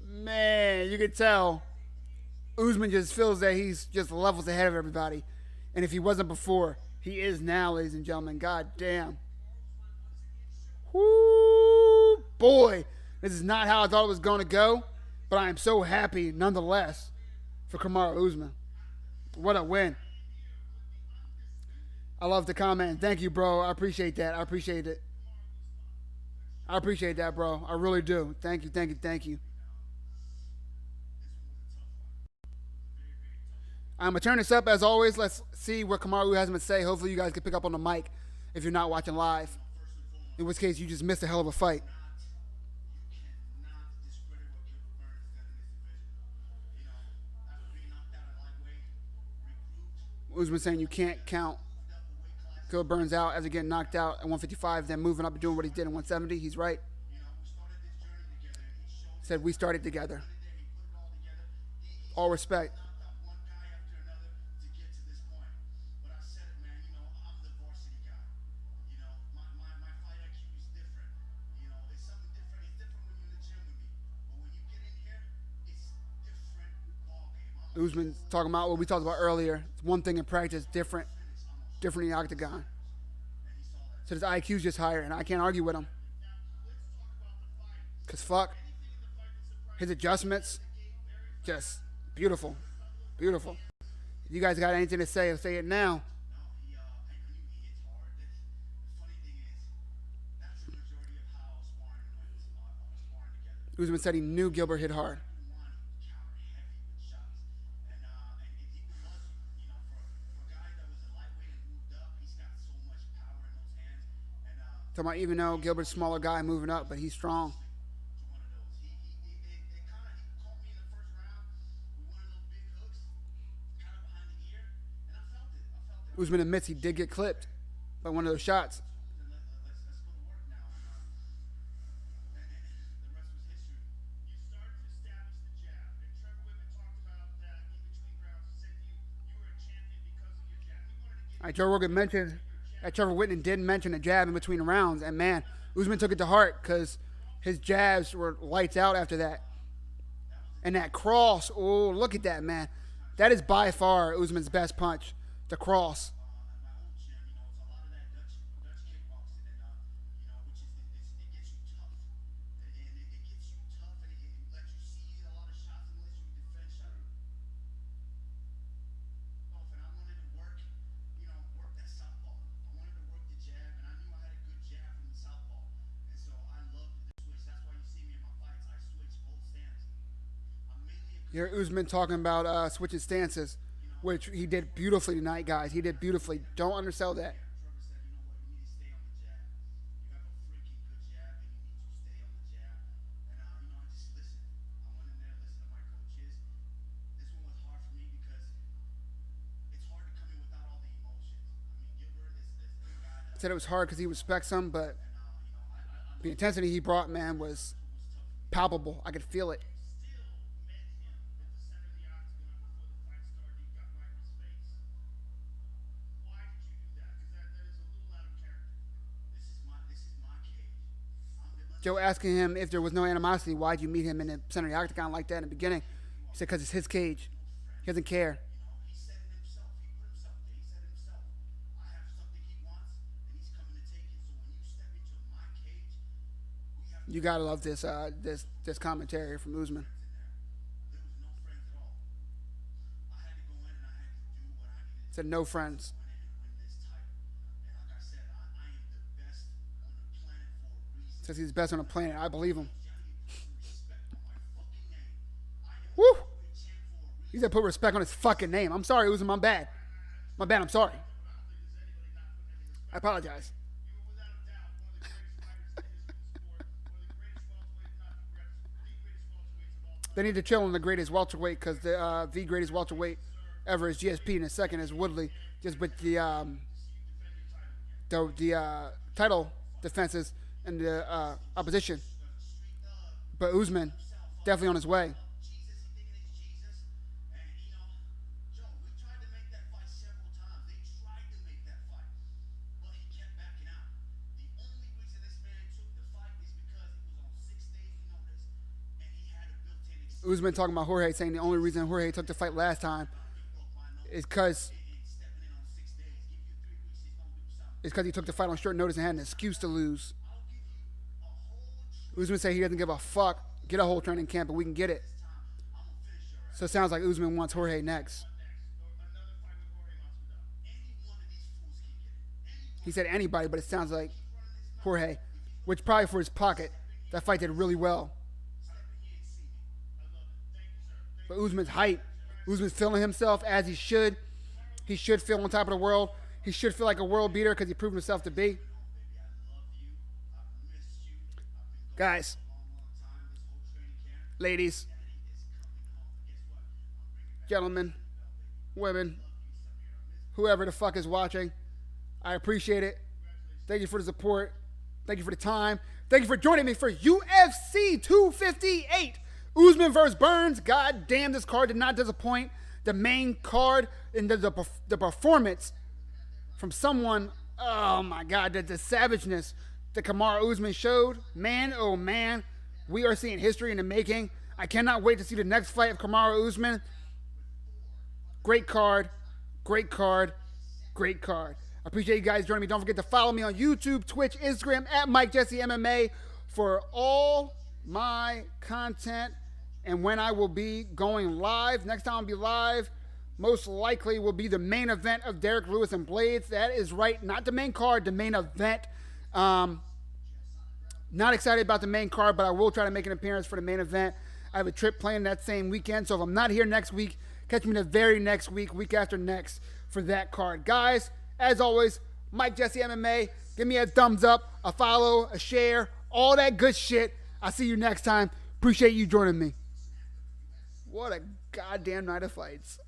Man, you can tell Usman just feels that he's just levels ahead of everybody. And if he wasn't before, he is now, ladies and gentlemen. God damn. Whoo, boy. This is not how I thought it was going to go, but I am so happy nonetheless for Kamaru Usman. What a win. I love the comment. Thank you, bro. I appreciate that. I appreciate it. I appreciate that, bro. I really do. Thank you, thank you, thank you. I'm going to turn this up as always. Let's see what Kamaru has to say. Hopefully you guys can pick up on the mic if you're not watching live. In which case you just missed a hell of a fight. Usman saying you can't count Gilbert Burns out as he getting knocked out at 155, then moving up and doing what he did in 170. He's right. Said we started together. All respect. Usman talking about what we talked about earlier. It's one thing in practice, different in the octagon. So his IQ's just higher, and I can't argue with him. Because fuck, his adjustments, just beautiful. Beautiful. If you guys got anything to say it now. Usman said he knew Gilbert hit hard. Talking about even though Gilbert's a smaller guy moving up, but he's strong. Usman admits he did get clipped by one of those shots. All right, Joe Rogan mentioned that Trevor Whitman did mention a jab in between the rounds, and man, Usman took it to heart because his jabs were lights out after that. And that cross, oh, look at that, man. That is by far Usman's best punch, the cross. You hear Usman talking about switching stances, which he did beautifully tonight, guys. He did beautifully. Don't undersell that. Said it was hard because he respects him, but the intensity he brought, man, was palpable. I could feel it. Joe asking him if there was no animosity, why'd you meet him in the center of the octagon like that in the beginning? He said, because it's his cage. He doesn't care. You gotta love this this commentary from Usman. Said no friends. Says he's the best on the planet. I believe him. Woo! He said put respect on his fucking name. I'm sorry, Usman. My bad. My bad. I'm sorry. I apologize. They need to chill on the greatest welterweight because the greatest welterweight ever is GSP, and the second is Woodley. Just with the title defenses and the opposition. But Usman, definitely on his way. Usman talking about Jorge, saying the only reason Jorge took the fight last time is because he took the fight on short notice and had an excuse to lose. Usman said he doesn't give a fuck. Get a whole training camp and we can get it. So it sounds like Usman wants Jorge next. He said anybody, but it sounds like Jorge, which probably for his pocket. That fight did really well. But Usman's hype. Usman's feeling himself as he should. He should feel on top of the world. He should feel like a world beater because he proved himself to be. Guys, ladies, gentlemen, women, whoever the fuck is watching, I appreciate it. Thank you for the support. Thank you for the time. Thank you for joining me for UFC 258. Usman versus Burns. God damn, this card did not disappoint. The main card and the performance from someone, oh my God, the savageness that Kamaru Usman showed. Man, oh man, we are seeing history in the making. I cannot wait to see the next fight of Kamaru Usman. Great card, great card, great card. I appreciate you guys joining me. Don't forget to follow me on YouTube, Twitch, Instagram, at Mike Jesse MMA for all my content and when I will be going live. Next time I'll be live, most likely will be the main event of Derek Lewis and Blades. That is right. Not the main card, the main event. Not excited about the main card, but I will try to make an appearance for the main event. I have a trip planned that same weekend, so if I'm not here next week, catch me the very next week after next for that card. Guys, as always, Mike Jesse MMA. Give me a thumbs up, a follow, a share, all that good shit. I'll see you next time. Appreciate you joining me. What a goddamn night of fights.